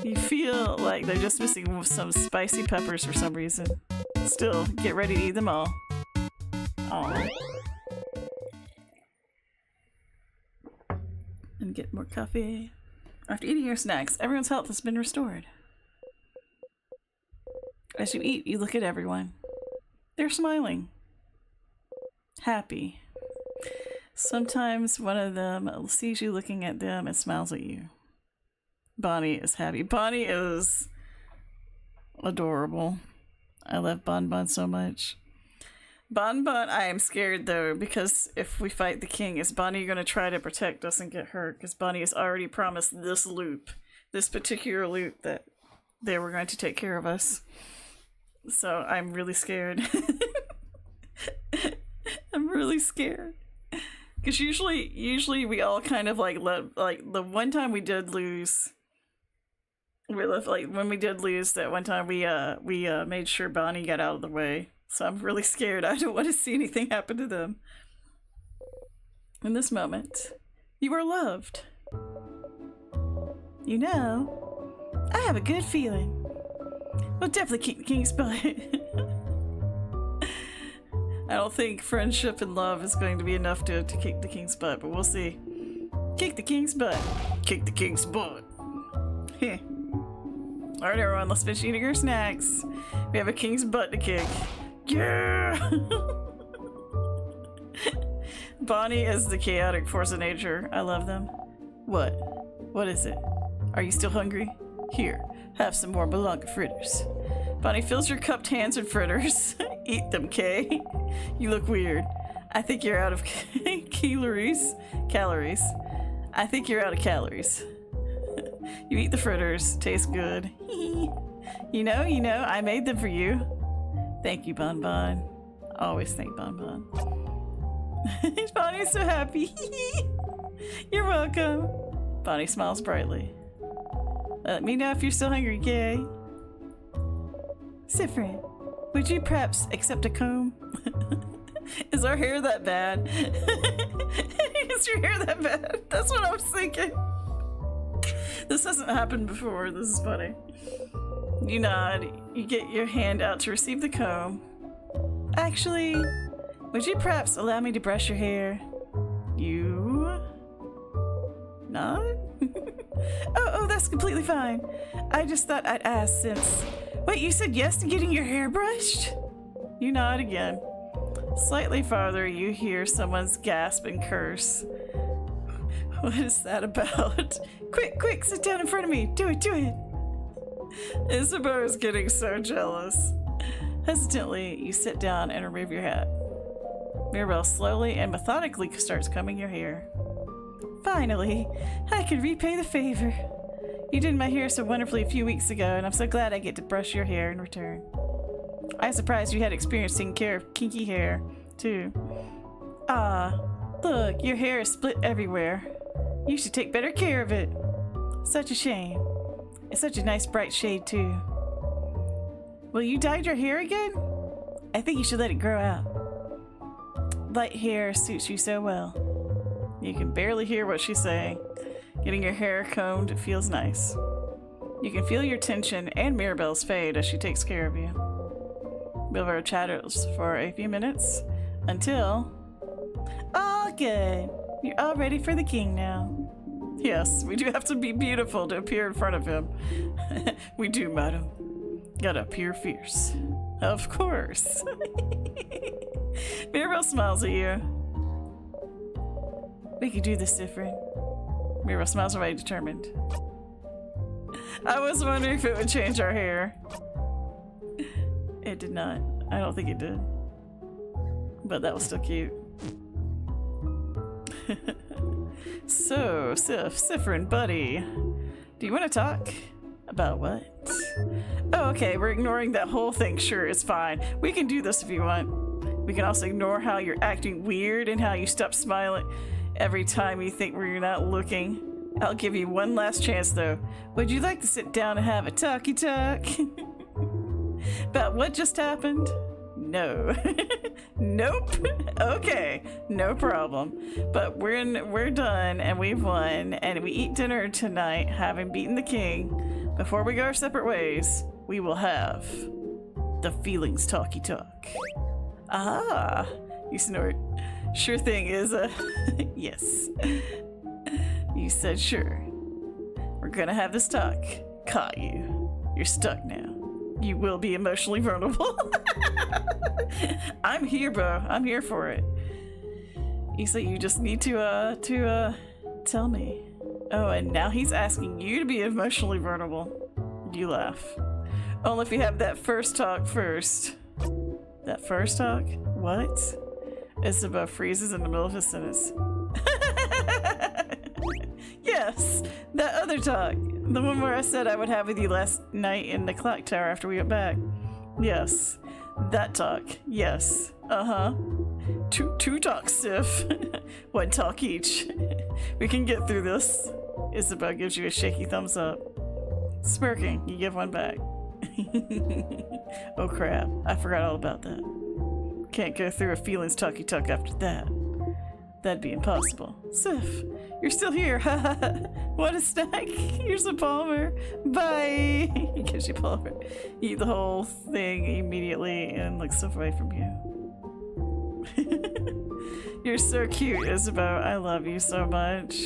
You feel like they're just missing some spicy peppers for some reason. Still, get ready to eat them all. Aww. And get more coffee. After eating your snacks, everyone's health has been restored. As you eat, you look at everyone. They're smiling. Happy. Sometimes one of them sees you looking at them and smiles at you. Bonnie is happy. Bonnie is adorable. I love Bonbon so much. Bonbon, I am scared though, because if we fight the king, is Bonnie going to try to protect us and get hurt? Because Bonnie has already promised this loop, this particular loop, that they were going to take care of us. So I'm really scared. I'm really scared. Because usually we all kind of like the one time we did lose. When we did lose that one time, we made sure Bonnie got out of the way. So I'm really scared. I don't want to see anything happen to them. In this moment, you are loved. You know, I have a good feeling. We'll definitely keep the king's butt. I don't think friendship and love is going to be enough to kick the king's butt, but we'll see. Kick the king's butt. Kick the king's butt. Heh. Alright everyone, let's finish eating our snacks. We have a king's butt to kick. Yeah! Bonnie is the chaotic force of nature. I love them. What? What is it? Are you still hungry? Here, have some more malanga fritters. Bonnie fills your cupped hands with fritters. Eat them, Kay. You look weird. I think you're out of calories. I think you're out of calories. You eat the fritters. Taste good. You know, I made them for you. Thank you, Bonbon. Always thank Bonbon. Bonnie's so happy. You're welcome. Bonnie smiles brightly. Let me know if you're still hungry, yay. Sifrin, would you perhaps accept a comb? Is our hair that bad? Is your hair that bad? That's what I was thinking. This hasn't happened before. This is funny. You nod. You get your hand out to receive the comb. Actually, would you perhaps allow me to brush your hair? You nod? Oh, that's completely fine. I just thought I'd ask since... Wait, you said yes to getting your hair brushed? You nod again. Slightly farther, you hear someone's gasp and curse. What is that about? Quick, sit down in front of me. Do it. Isabeau is getting so jealous. Hesitantly, you sit down and remove your hat. Mirabelle slowly and methodically starts combing your hair. Finally, I can repay the favor. You did my hair so wonderfully a few weeks ago, and I'm so glad I get to brush your hair in return. I was surprised you had experience taking care of kinky hair, too. Ah, look, your hair is split everywhere. You should take better care of it. Such a shame. It's such a nice bright shade, too. Well, you dyed your hair again? I think you should let it grow out. Light hair suits you so well. You can barely hear what she's saying. Getting your hair combed feels nice. You can feel your tension and Mirabelle's fade as she takes care of you. Bilbo chatters for a few minutes until... All good. You're all ready for the king now. Yes, we do have to be beautiful to appear in front of him. We do, madam. Gotta appear fierce. Of course. Mirabelle smiles at you. We could do this, Sifrin. Mirabelle smiles away, determined. I was wondering if it would change our hair. It did not. I don't think it did. But that was still cute. So, Sifrin, buddy. Do you want to talk? About what? Oh, okay, we're ignoring that whole thing. Sure, it's fine. We can do this if you want. We can also ignore how you're acting weird and how you stop smiling every time you think we're not looking. I'll give you one last chance, though. Would you like to sit down and have a talkie-talk? About what just happened? No. Nope. Okay, no problem. But we're done and we've won and we eat dinner tonight, having beaten the king. Before we go our separate ways, we will have the feelings talkie-talk. Ah, you snort. Sure thing is yes. You said sure. We're gonna have this talk. Caught you. You're stuck now. You will be emotionally vulnerable. I'm here, bro. I'm here for it. You say you just need to tell me. Oh, and now he's asking you to be emotionally vulnerable. You laugh. Only if you have that first talk first. That first talk? What? Isabeau freezes in the middle of his sentence. Yes, that other talk. The one where I said I would have with you last night in the clock tower after we went back. Yes, that talk. Yes. Uh-huh. Two talks, Sif. One talk each. We can get through this. Isabeau gives you a shaky thumbs up. Smirking, you give one back. Oh crap, I forgot all about that. Can't go through a feelings talkie-talk after that. That'd be impossible. Sif, you're still here. What a snack. Here's a Palmer. Bye. He gives you Palmer. You eat the whole thing immediately and looks away from you. You're so cute, Isabeau. I love you so much.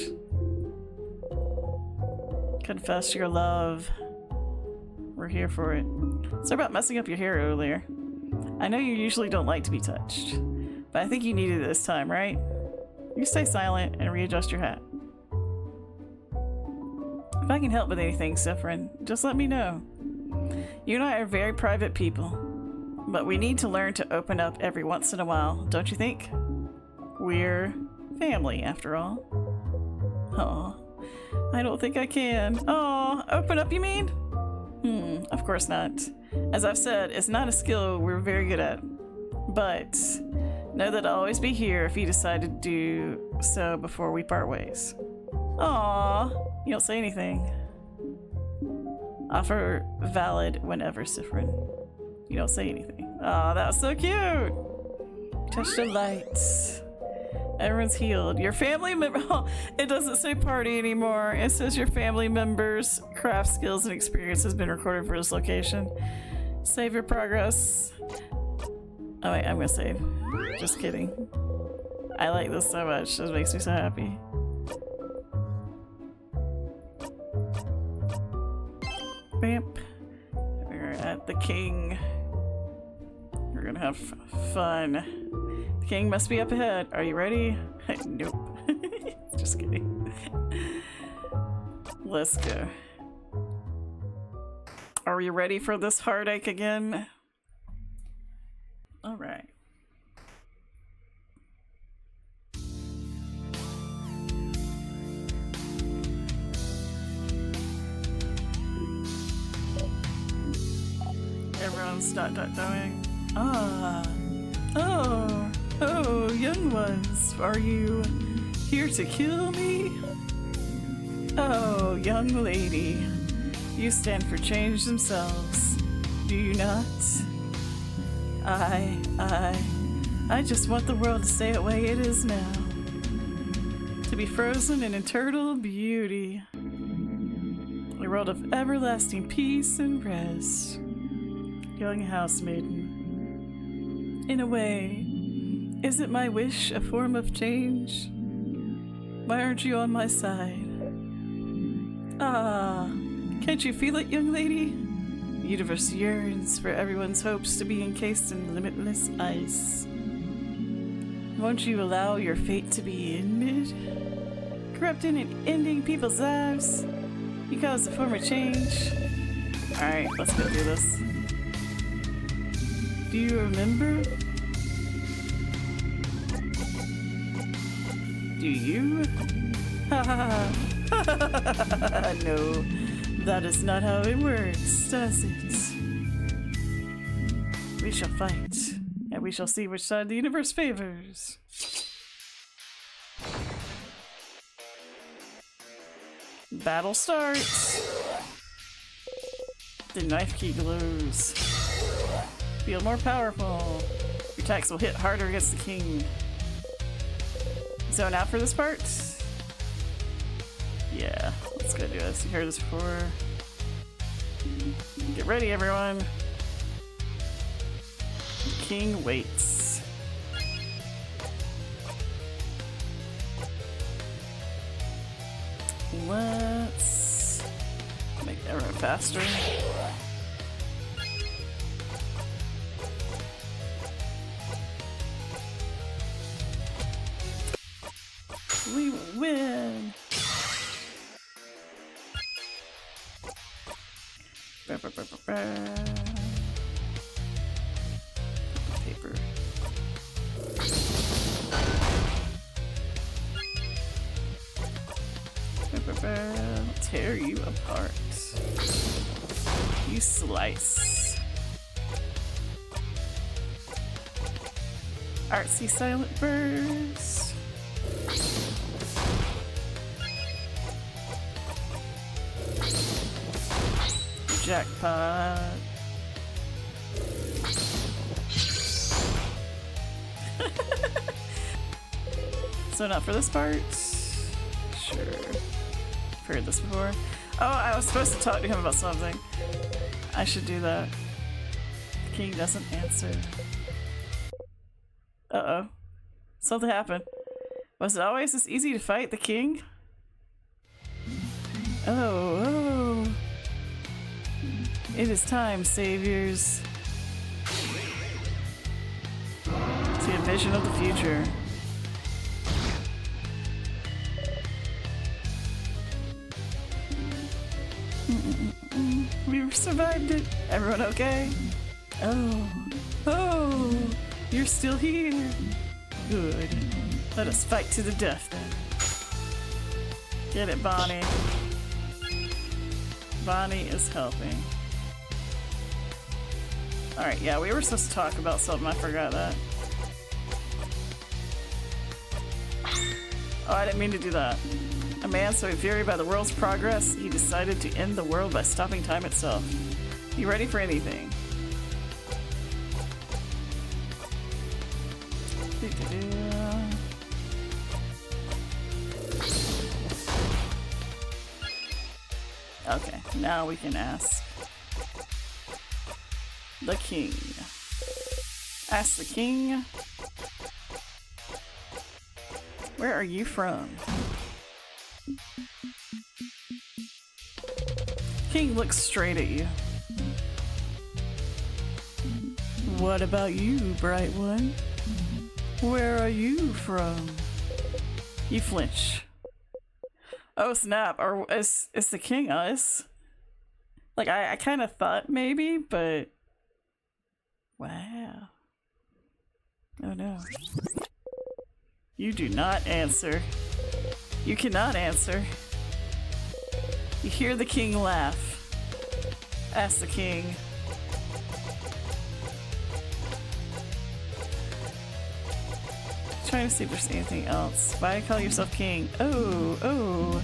Confess your love. We're here for it. Sorry about messing up your hair earlier. I know you usually don't like to be touched, but I think you needed it this time, right? You stay silent and readjust your hat. If I can help with anything, Sifrin, just let me know. You and I are very private people, but we need to learn to open up every once in a while, don't you think? We're family, after all. Aw, I don't think I can. Aw, open up, you mean? Of course not. As I've said, it's not a skill we're very good at. But know that I'll always be here if you decide to do so before we part ways. Aww, you don't say anything. Offer valid whenever, Sifrin. You don't say anything. Oh, that was so cute! Touch the lights. Everyone's healed. Your family member. Oh, it doesn't say party anymore. It says your family members' craft skills and experience has been recorded for this location. Save your progress. Oh wait, I'm gonna save. Just kidding. I like this so much. This makes me so happy. Bamp. We're at the king. We're gonna have fun. The king must be up ahead. Are you ready? Nope. Just kidding. Let's go. Are we ready for this heartache again? All right. Everyone's doing. Ah. Oh, young ones, are you here to kill me? Oh, young lady, you stand for change themselves, do you not? I just want the world to stay the way it is now. To be frozen in eternal beauty. A world of everlasting peace and rest. Young housemaiden. In a way, isn't my wish a form of change? Why aren't you on my side? Ah, can't you feel it, young lady? The universe yearns for everyone's hopes to be encased in limitless ice. Won't you allow your fate to be ended? Corrupting and ending people's lives because a form of change? Alright, let's go do this. Do you remember? Do you? Ha ha ha. No, that is not how it works, does it? We shall fight, and we shall see which side the universe favors. Battle starts. The knife key glows. Feel more powerful. Your attacks will hit harder against the king. Zone out for this part? Yeah, let's go do this. You heard this before. Get ready, everyone. The king waits. Let's make that run faster. We win! Paper. Tear you apart. You slice. Artsy silent burst. Jackpot. So not for this part? Sure. I've heard this before. Oh, I was supposed to talk to him about something. I should do that. The king doesn't answer. Uh-oh. Something happened. Was it always this easy to fight the king? Oh. It is time, saviors. See a vision of the future. We survived it. Everyone okay? Oh, you're still here. Good. Let us fight to the death then. Get it, Bonnie. Bonnie is helping. Alright, yeah, we were supposed to talk about something. I forgot that. Oh, I didn't mean to do that. A man so infuriated by the world's progress, he decided to end the world by stopping time itself. You ready for anything? Okay, now we can ask the king. Ask the king, where are you from? King looks straight at you. What about you, bright one? Where are you from? You flinch. Oh snap, is the king us? Like, I kind of thought maybe, but... Wow. Oh no. You do not answer. You cannot answer. You hear the king laugh. Ask the king. Trying to see if there's anything else. Why call yourself king? Oh,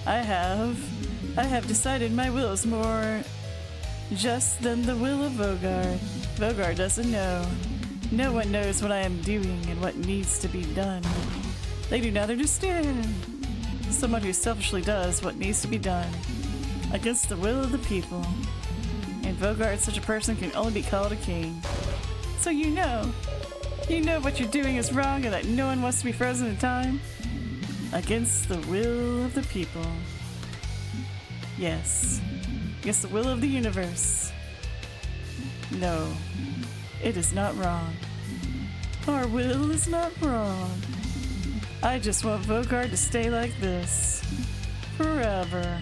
I have decided my will is more just than the will of Vogard. Vogard doesn't know. No one knows what I am doing and what needs to be done. They do not understand. Someone who selfishly does what needs to be done against the will of the people. In Vogard, such a person can only be called a king. So you know what you're doing is wrong and that no one wants to be frozen in time? Against the will of the people. Yes. Against the will of the universe. No. It is not wrong. Our will is not wrong. I just want Vogard to stay like this. Forever.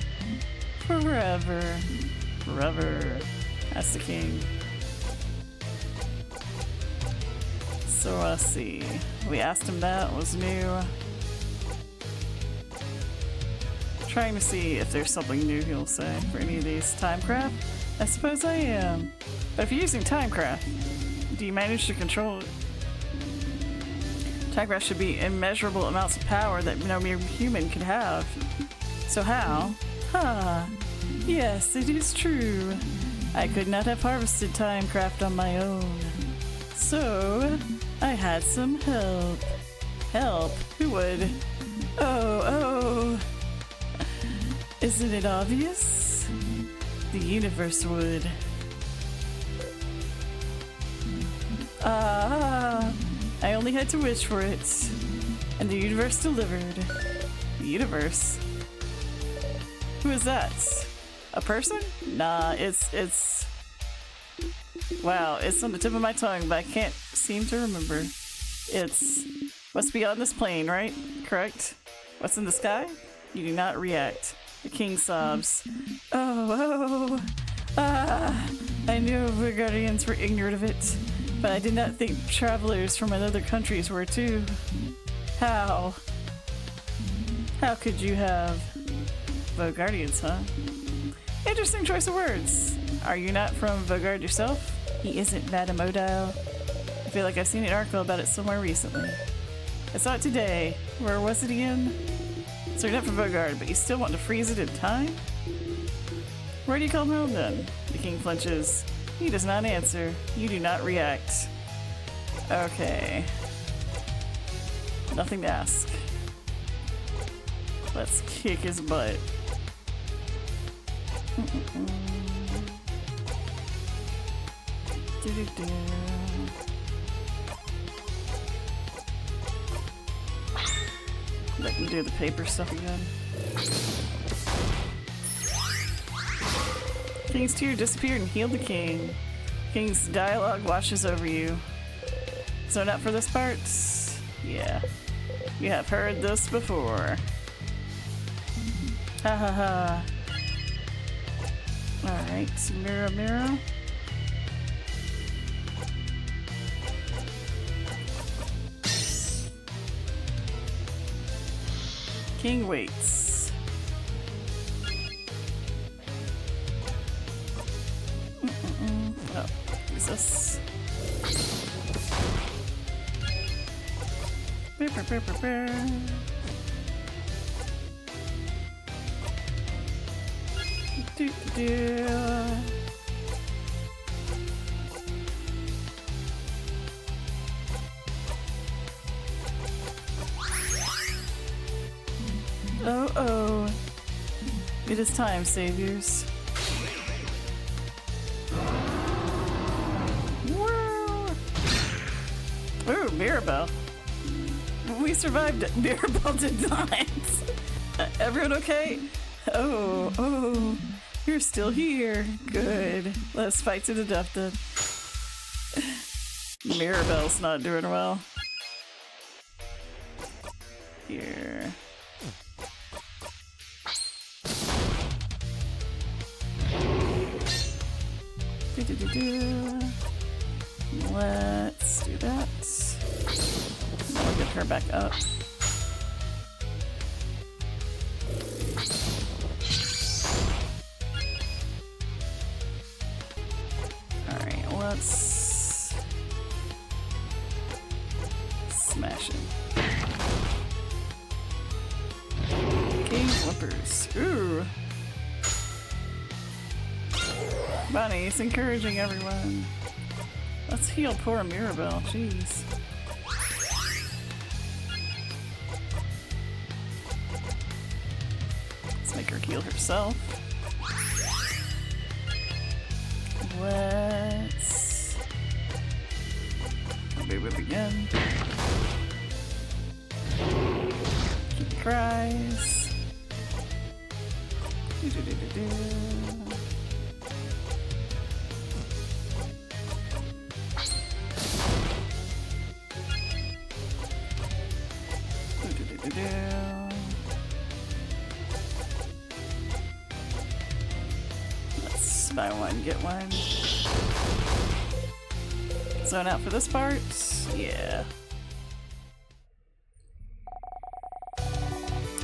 Forever. Forever. That's the king. So let's see. We asked him that, was new. Trying to see if there's something new he'll say for any of these. Timecraft? I suppose I am. But if you're using Timecraft, do you manage to control it? Timecraft should be immeasurable amounts of power that no mere human could have. So how? Yes, it is true. I could not have harvested Timecraft on my own. So, I had some help. Help? Who would? Oh. Isn't it obvious? The universe would. I only had to wish for it. And the universe delivered. The universe? Who is that? A person? Nah, it's... Wow, it's on the tip of my tongue, but I can't seem to remember. It's what's beyond this plane, right? Correct? What's in the sky? You do not react. The king sobs. I knew the guardians were ignorant of it, but I did not think travelers from other countries were too. How? How could you have Vogardians, huh? Interesting choice of words. Are you not from Vogard yourself? He isn't Madamodile. I feel like I've seen an article about it somewhere recently. I saw it today. Where was it again? So you're not from Vogard, but you still want to freeze it in time? Where do you come home then? The king flinches. He does not answer. You do not react. Okay. Nothing to ask. Let's kick his butt. Let me do the paper stuff again. King's tear disappeared and healed the king. King's dialogue washes over you. So not for this part? Yeah. You have heard this before. Ha ha ha. Alright, mirror. King waits. Oh, Jesus. Do do. Oh oh. It is time, saviors. Woo! Ooh, Mirabelle. We survived it. Mirabelle did not. Everyone okay? Oh, oh. You're still here. Good. Let's fight to the death then. Mirabelle's not doing well. Here. Let's do that. Now we'll get her back up. Alright, let's smash him. King Flippers. Ooh! Bunny's encouraging everyone. Let's heal poor Mirabelle, jeez. Let's make her heal herself. Let's do it again. She cries. Do-do-do-do-do. Let's buy one, get one. Zone out for this part? Yeah.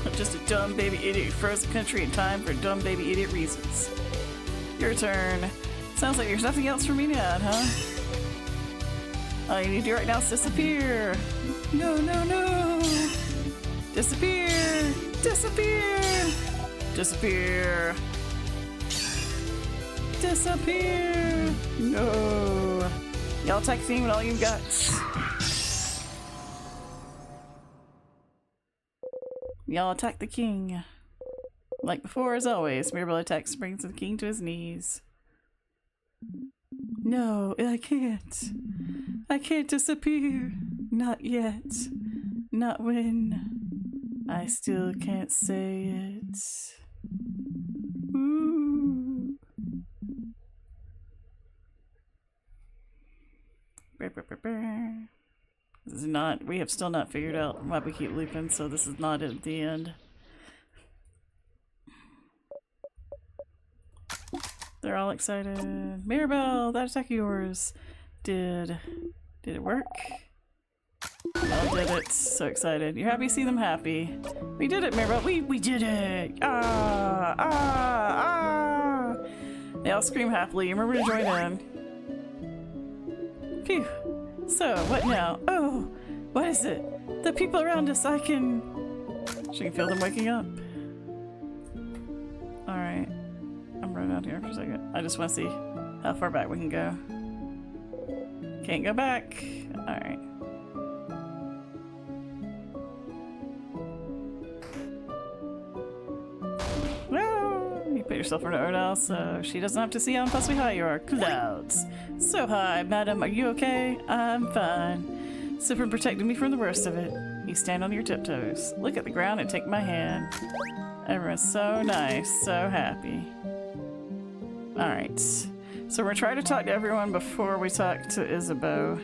I'm just a dumb baby idiot who froze the country in time for dumb baby idiot reasons. Your turn. Sounds like there's nothing else for me to add, huh? All you need to do right now is disappear. No, no, no. Disappear! Disappear! Disappear! Disappear! No! Y'all attack the team with all you've got. Y'all attack the king. Like before, as always, Mirabelle attacks brings the king to his knees. No, I can't. I can't disappear. Not yet. Not when. I still can't say it. Ooh. This is not, we have still not figured out why we keep looping, so this is not at the end. They're all excited. Mirabelle, that attack of yours. Did it work? Oh, did it. So excited. You're happy to see them happy. We did it, Mirabelle. We did it! Ah! Ah! Ah! They all scream happily. Remember to join in. Phew. So, what now? Oh! What is it? The people around us, I can... She can feel them waking up. Alright. I'm running out here for a second. I just want to see how far back we can go. Can't go back. Alright. You put yourself in her now, so she doesn't have to see how impossibly high you are. Clouds. So high, madam. Are you okay? I'm fine. Sifrin protected me from the worst of it. You stand on your tiptoes. Look at the ground and take my hand. Everyone's so nice, so happy. Alright. So we're trying to talk to everyone before we talk to Isabeau.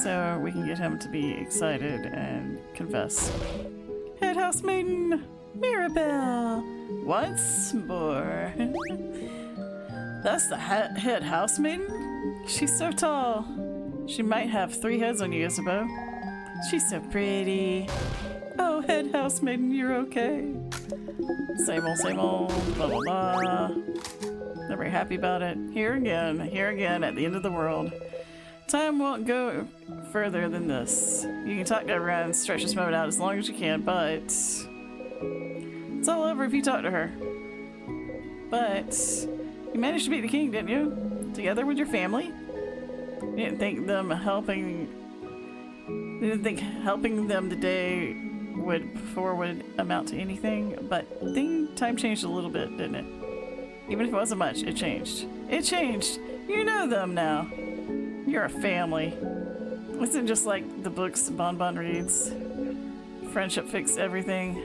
So we can get him to be excited and confess. Head house maiden! Mirabelle! Once more. That's the head house maiden? She's so tall. She might have 3 heads on you, Isabeau. She's so pretty. Oh, head house maiden, you're okay. Same old, blah blah blah. They're very happy about it. Here again, at the end of the world. Time won't go further than this. You can talk to everyone and stretch this moment out as long as you can, but... it's all over if you talk to her. But you managed to beat the king, didn't you? Together with your family? You didn't think helping them today would amount to anything, but time changed a little bit, didn't it? Even if it wasn't much, it changed. It changed! You know them now! You're a family. Isn't just like the books Bon Bon reads? Friendship fixed everything.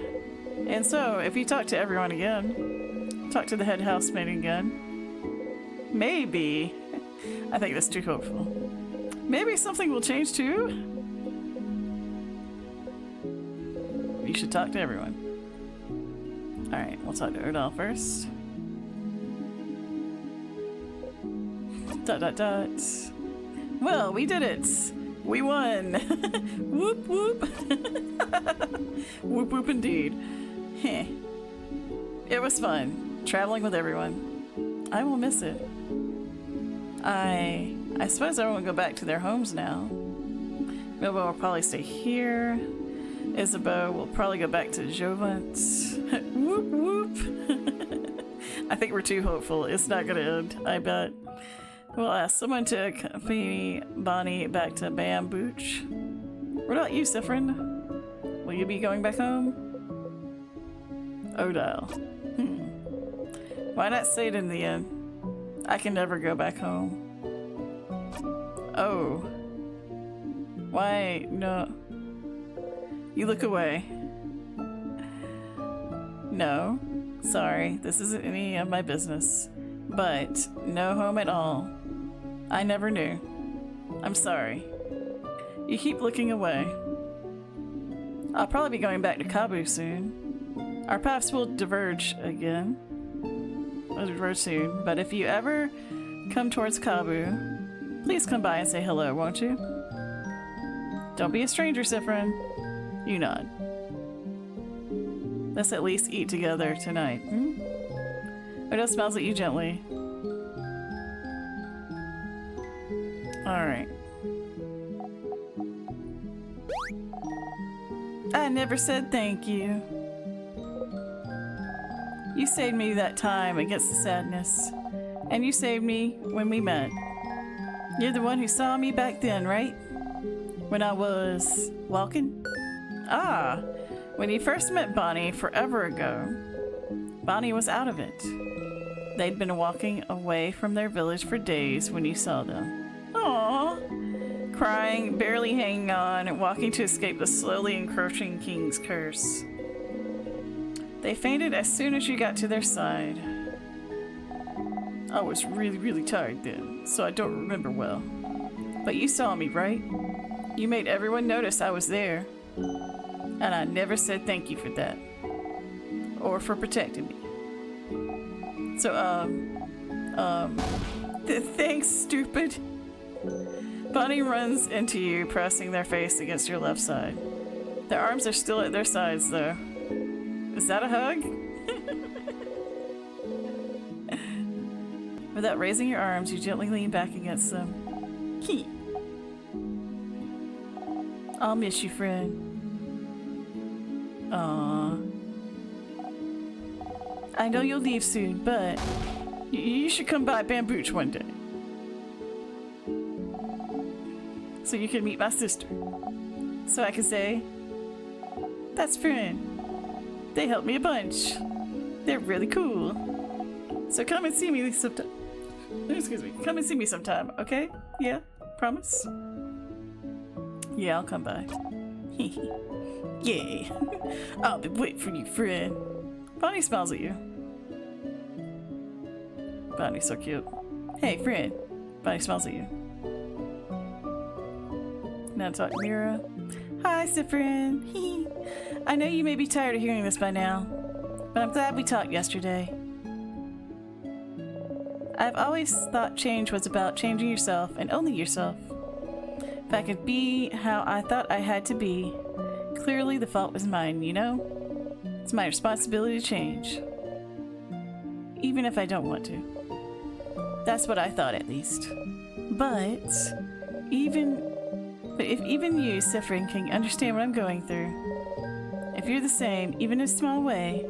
And so, if you talk to everyone again, talk to the head housemaid again, maybe, I think that's too hopeful, maybe something will change too? You should talk to everyone. Alright, we'll talk to Erdal first. Dot. Well, we did it! We won! Whoop whoop! Whoop whoop indeed. Heh. It was fun, traveling with everyone. I will miss it. I suppose everyone will go back to their homes now. Milbo will probably stay here. Isabeau will probably go back to Jovant. Whoop whoop! I think we're too hopeful. It's not gonna end, I bet. We'll ask someone to accompany Bonnie back to Bambooch. What about you, Siffrin? Will you be going back home? Odile. Why not say it in the end? I can never go back home. Oh. Why? No. You look away. No. Sorry, this isn't any of my business. But no home at all. I never knew. I'm sorry. You keep looking away. I'll probably be going back to Kabu soon. Our paths will diverge again. Soon. But if you ever come towards Kabu, please come by and say hello, won't you? Don't be a stranger, Siffrin. You nod. Let's at least eat together tonight. Odo smiles at you gently. Alright. I never said thank you. You saved me that time against the sadness. And you saved me when we met. You're the one who saw me back then, right? When I was walking? Ah, when you first met Bonnie forever ago. Bonnie was out of it. They'd been walking away from their village for days when you saw them. Aww. Crying, barely hanging on, and walking to escape the slowly encroaching king's curse. They fainted as soon as you got to their side. I was really tired then, so I don't remember well. But you saw me, right? You made everyone notice I was there. And I never said thank you for that. Or for protecting me. So, thanks, stupid. Bonnie runs into you, pressing their face against your left side. Their arms are still at their sides, though. Is that a hug? Without raising your arms, you gently lean back against them. Hee. I'll miss you, friend. Aww. I know you'll leave soon, but you should come by Bambooch one day. So you can meet my sister. So I can say, that's friend. They helped me a bunch. They're really cool. So come and see me sometime. Excuse me. Come and see me sometime, okay? Yeah? Promise? Yeah, I'll come by. Yay. I'll be waiting for you, friend. Bonnie smiles at you. Bonnie's so cute. Hey, friend. Bonnie smiles at you. Now talk to Mira. Hi, Siffrin. I know you may be tired of hearing this by now, but I'm glad we talked yesterday. I've always thought change was about changing yourself and only yourself. If I could be how I thought I had to be, clearly the fault was mine, you know? It's my responsibility to change. Even if I don't want to. That's what I thought, at least. But if even you, Siffrin, can understand what I'm going through, if you're the same, even in a small way,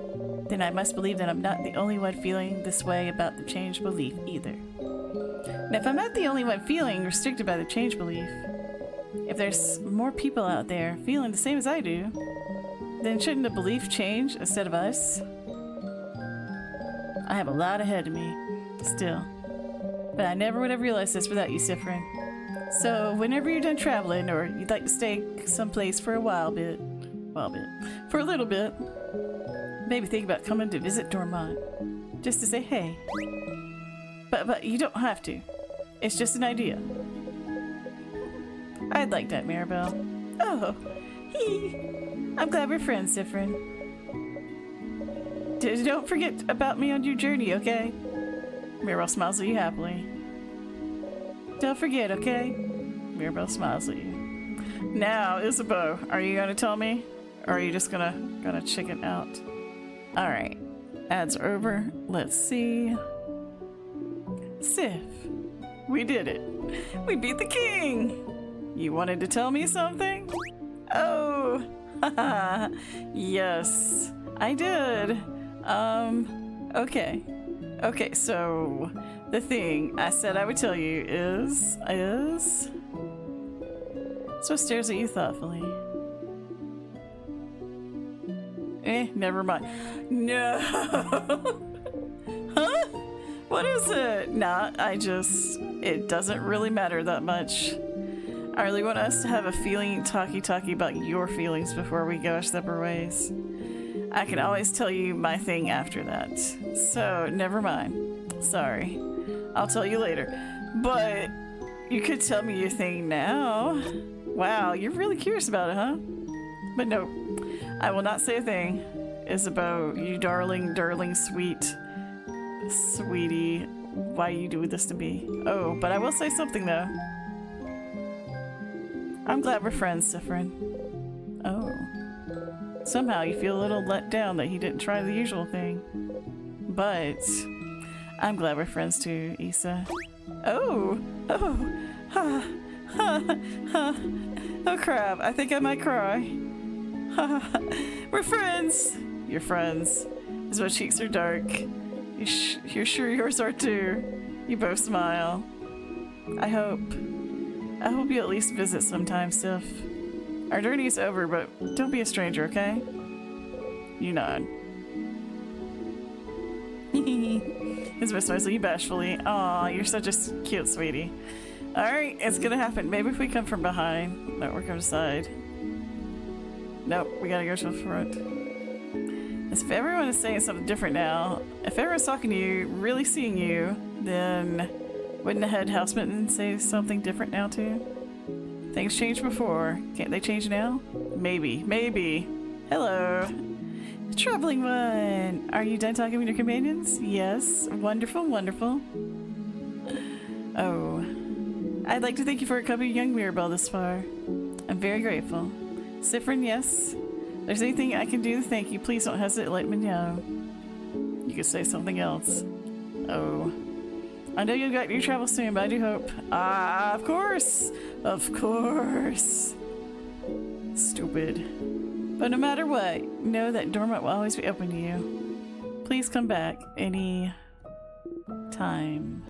then I must believe that I'm not the only one feeling this way about the changed belief either. And if I'm not the only one feeling restricted by the changed belief, if there's more people out there feeling the same as I do, then shouldn't the belief change instead of us? I have a lot ahead of me, still. But I never would have realized this without you, Sifrin. So whenever you're done traveling, or you'd like to stay someplace for a for a little bit, maybe think about coming to visit Dormont, just to say hey. But you don't have to. It's just an idea. I'd like that, Mirabelle. Oh, I'm glad we're friends, Sifrin. Don't forget about me on your journey, okay? Mirabelle smiles at you happily. Don't forget, okay? Mirabelle smiles at you. Now, Isabeau, are you gonna tell me? Or are you just gonna chicken out? Alright. Ads are over. Let's see. Sif, we did it. We beat the king! You wanted to tell me something? Oh, haha. Yes, I did. Okay. Okay, so the thing I said I would tell you is... So stares at you thoughtfully. Never mind. No! Huh? What is it? Nah, it doesn't really matter that much. I really want us to have a feeling talkie about your feelings before we go our separate ways. I can always tell you my thing after that. So, never mind. Sorry. I'll tell you later. But you could tell me your thing now. Wow, you're really curious about it, huh? But no, I will not say a thing. Isabeau, you darling, sweetie, why you do this to me? Oh, but I will say something though. I'm glad we're friends, Sifrin. Oh. Somehow you feel a little let down that he didn't try the usual thing. But I'm glad we're friends too, Issa. Oh crap, I think I might cry. We're friends! You're friends. His cheeks are dark. You're sure yours are too. You both smile. I hope you'll at least visit sometime, Sif. Our journey's over, but don't be a stranger, okay? You nod. His smiles at you bashfully. Aw, you're such a cute sweetie. Alright, it's gonna happen. Maybe if we come from behind. No, we're coming side. Nope, we gotta go to the front. As if everyone is saying something different now, if everyone's talking to you, really seeing you, then wouldn't the head houseman say something different now too? Things changed before. Can't they change now? Maybe. Hello. Troubling one. Are you done talking with your companions? Yes. Wonderful. Oh. I'd like to thank you for accompanying young Mirabelle this far. I'm very grateful. Sifrin, yes. If there's anything I can do to thank you, please don't hesitate to let me know. You could say something else. Oh. I know you'll get your travel soon, but I do hope. Ah, of course! Of course! Stupid. But no matter what, know that Dormont will always be open to you. Please come back any time.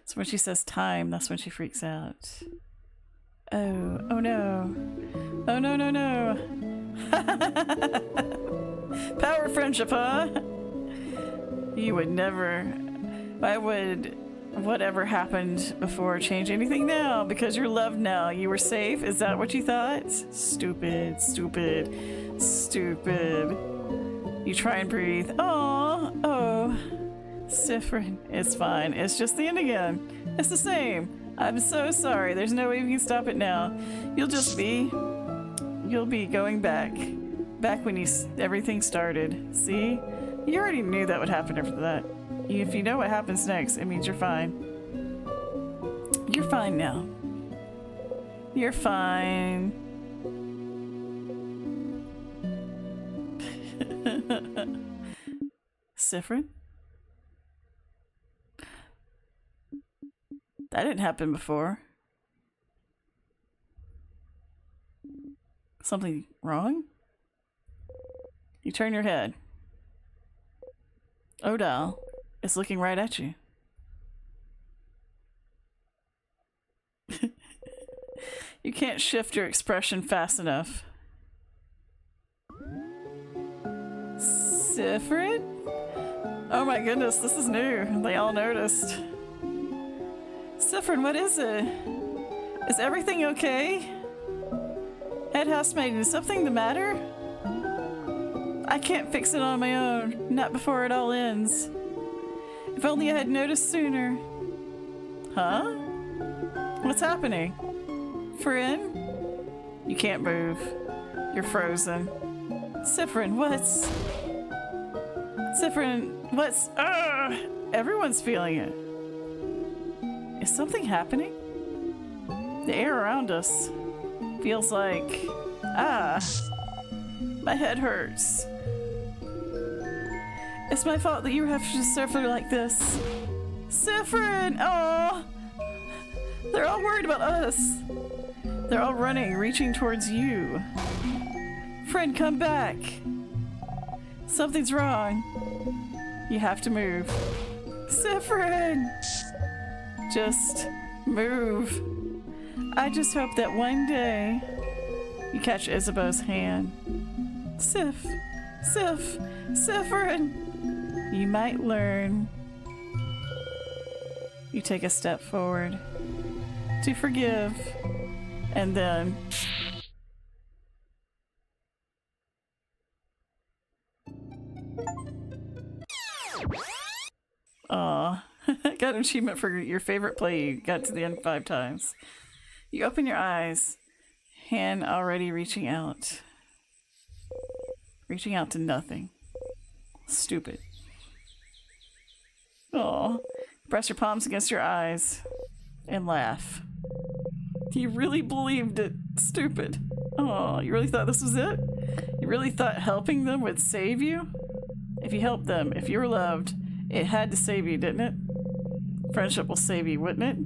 So when she says time, that's when she freaks out. Oh no. Oh no. Power friendship, huh? You would never... Why would whatever happened before change anything now? Because you're loved now. You were safe? Is that what you thought? Stupid. You try and breathe. Oh. Sifrin, it's fine. It's just the end again. It's the same. I'm so sorry. There's no way we can stop it now. You'll be going back when everything started. See? You already knew that would happen after that. If you know what happens next, it means you're fine. You're fine now. You're fine. Sifrin? That didn't happen before. Something wrong? You turn your head. Odal is looking right at you. You can't shift your expression fast enough. Sifrid? Oh my goodness, this is new. They all noticed. Sifrid, what is it? Is everything okay? Head housemaid, is something the matter? I can't fix it on my own. Not before it all ends. If only I had noticed sooner. Huh? What's happening? Friend? You can't move. You're frozen. Sifrin, what's... Sifrin, what's... Everyone's feeling it. Is something happening? The air around us feels like... My head hurts. It's my fault that you have to suffer like this. Sifrin! Oh! They're all worried about us. They're all running, reaching towards you. Friend, come back. Something's wrong. You have to move. Sifrin! Just move. I just hope that one day you catch Isabeau's hand. Sifrin! You might learn. You take a step forward to forgive, and then aw. Got an achievement for your favorite play. You got to the end 5 times. You open your eyes, hand already reaching out. Reaching out to nothing. Stupid. Aw. Press your palms against your eyes and laugh. You really believed it. Stupid. Aw, you really thought this was it? You really thought helping them would save you? If you helped them, if you were loved, it had to save you, didn't it? Friendship will save you, wouldn't it?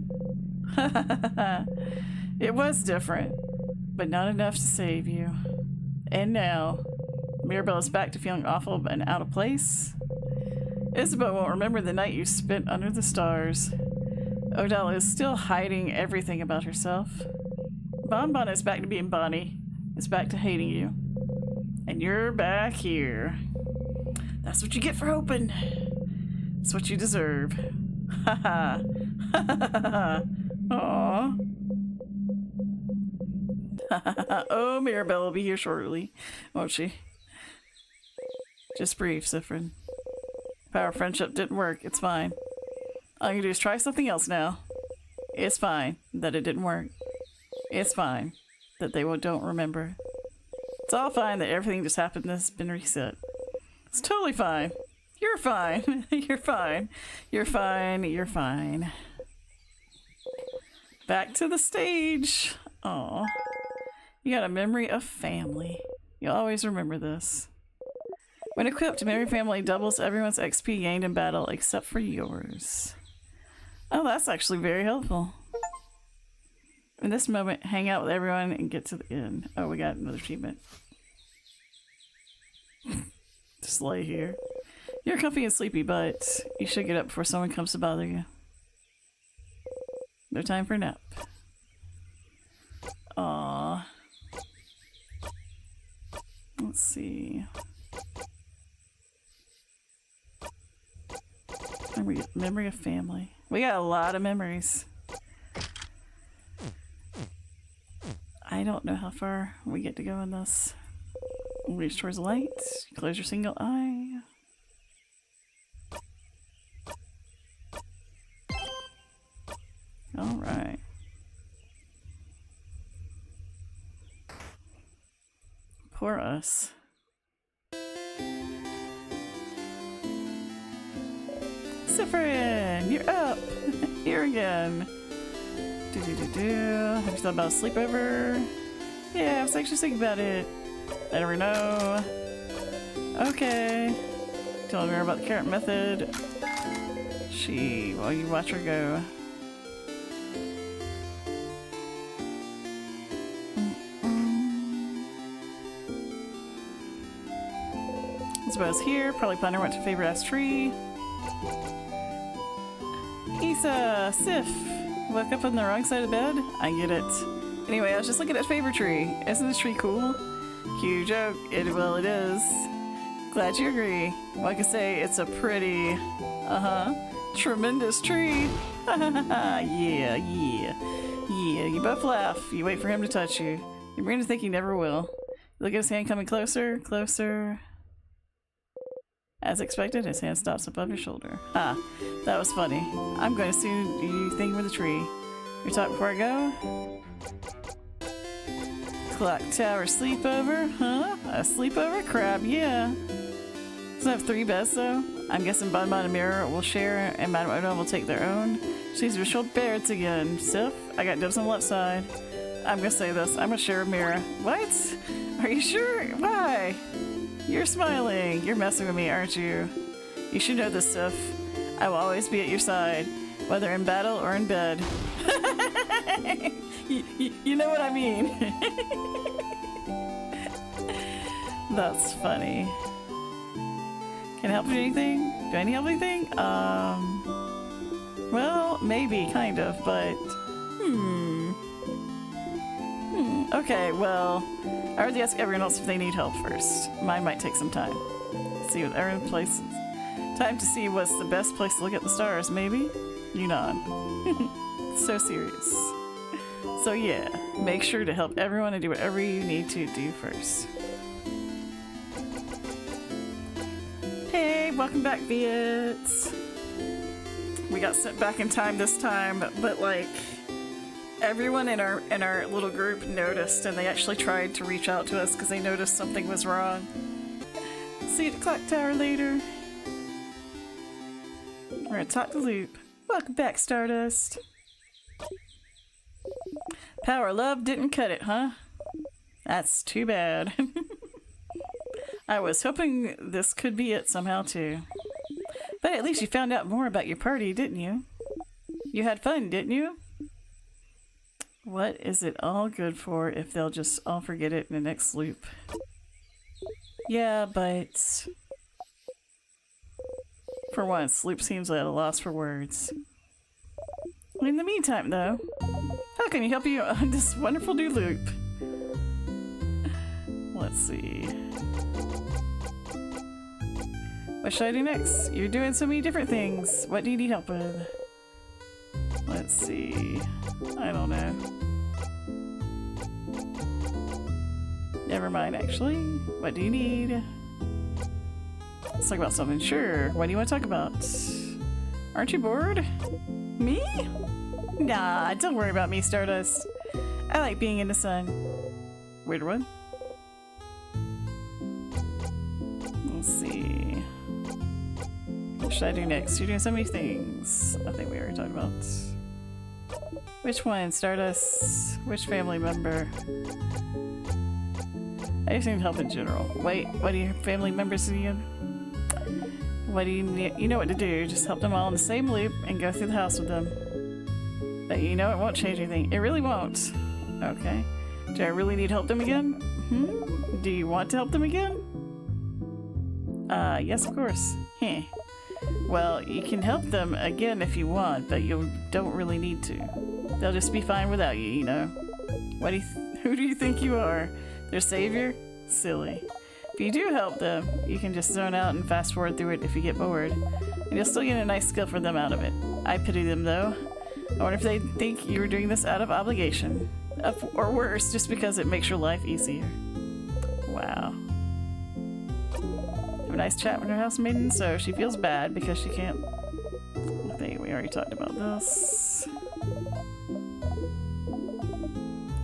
It was different, but not enough to save you. And now, Mirabelle is back to feeling awful and out of place. Isabeau won't remember the night you spent under the stars. Odell is still hiding everything about herself. Bonbon is back to being Bonnie. Is back to hating you. And you're back here. That's what you get for hoping. It's what you deserve. Ha ha. Ha ha ha. Aww. Oh, Mirabelle will be here shortly, won't she? Just brief, Sifrin. Power friendship didn't work. It's fine. All you can do is try something else now. It's fine that it didn't work. It's fine that they don't remember. It's all fine that everything just happened and has been reset. It's totally fine. You're fine. You're fine. You're fine. You're fine. Back to the stage. Aw. You got a memory of family. You'll always remember this. When equipped, Memory Family doubles everyone's XP gained in battle except for yours. Oh, that's actually very helpful. In this moment, hang out with everyone and get to the end. Oh, we got another achievement. Just lay here. You're comfy and sleepy, but you should get up before someone comes to bother you. No time for a nap. Aww. Let's see. Memory of family. We got a lot of memories. I don't know how far we get to go in this. Reach towards the light. Close your single eye. Alright. Poor us. Sifrin, you're up! Here again. Have you thought about a sleepover? Yeah, I was actually thinking about it. I never know. Okay. Telling her about the carrot method. While you watch her go. suppose here, probably ponder what to favorite ass tree. Isa, Sif, woke up on the wrong side of the bed? I get it. Anyway, I was just looking at favorite tree. Isn't this tree cool? Cue joke. Well, it is. Glad you agree. Like I say, it's a pretty, tremendous tree. Yeah. You both laugh. You wait for him to touch you. You're beginning to think he never will. Look at his hand coming closer, closer. As expected, his hand stops above your shoulder. Ah, that was funny. I'm going to soon do you think with the tree. You talk before I go? Clock tower sleepover? Huh? A sleepover? Crap, yeah. Does it have 3 beds though? I'm guessing Bon Bon and Mirror will share and Mademoiselle will take their own. She's visual parrots again. Sif, I got dibs on the left side. I'm gonna say this. I'm gonna share a mirror. What? Are you sure? Why? You're smiling. You're messing with me, aren't you? You should know this, Sif. I will always be at your side, whether in battle or in bed. You know what I mean. That's funny. Can I help with anything? Do I need help with anything? Well, maybe, kind of, but... Okay, well, I already asked everyone else if they need help first. Mine might take some time. See what everyone places. Time to see what's the best place to look at the stars, maybe? You nod. So serious. So yeah, make sure to help everyone and do whatever you need to do first. Hey, welcome back, Viets. We got sent back in time this time, but like everyone in our little group noticed, and they actually tried to reach out to us because they noticed something was wrong. See you at the clock tower later. We're gonna talk to Loop. Welcome back, Stardust. Power love didn't cut it, huh? That's too bad. I was hoping this could be it somehow too. But at least you found out more about your party, didn't you? You had fun, didn't you? What is it all good for if they'll just all forget it in the next loop? Yeah, but... For once, Loop seems at a loss for words. In the meantime, though, how can you help you on this wonderful new loop? Let's see. What should I do next? You're doing so many different things. What do you need help with? Let's see. I don't know. Never mind, actually. What do you need? Let's talk about something. Sure. What do you want to talk about? Aren't you bored? Me? Nah, don't worry about me, Stardust. I like being in the sun. Weird one. Let's see. What should I do next? You're doing so many things. I think we already talked about. Which one? Stardust? Which family member? I just need help in general. Wait, what do your family members need? What do you need? You know what to do. Just help them all in the same loop and go through the house with them. But you know it won't change anything. It really won't. Okay. Do I really need to help them again? Do you want to help them again? Yes, of course. Heh. Well, you can help them again if you want, but you don't really need to. They'll just be fine without you, you know. What do who do you think you are? Their savior? Silly. If you do help them, you can just zone out and fast forward through it if you get bored. And you'll still get a nice skill for them out of it. I pity them though. I wonder if they think you were doing this out of obligation. Or worse, just because it makes your life easier. Wow. Have a nice chat with her housemaiden, so she feels bad because she can't... I think we already talked about this.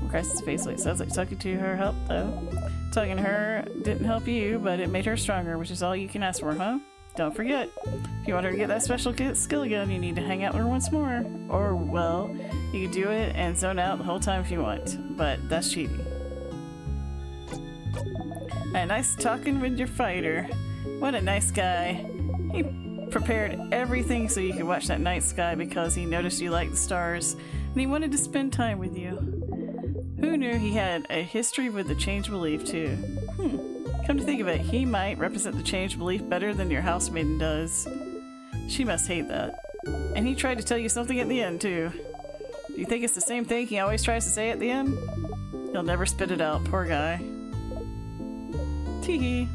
Crisis facely. Sounds like talking to her helped though. Talking to her didn't help you, but it made her stronger, which is all you can ask for, huh? Don't forget, if you want her to get that special skill again, you need to hang out with her once more. Or, well, you can do it and zone out the whole time if you want, but that's cheating. Alright, nice talking with your fighter. What a nice guy. He prepared everything so you could watch that night sky because he noticed you liked the stars, and he wanted to spend time with you. Who knew he had a history with the change belief too? Come to think of it, he might represent the change belief better than your housemaiden does. She must hate that. And he tried to tell you something at the end too. Do you think it's the same thing he always tries to say at the end? He'll never spit it out, poor guy. Teehee.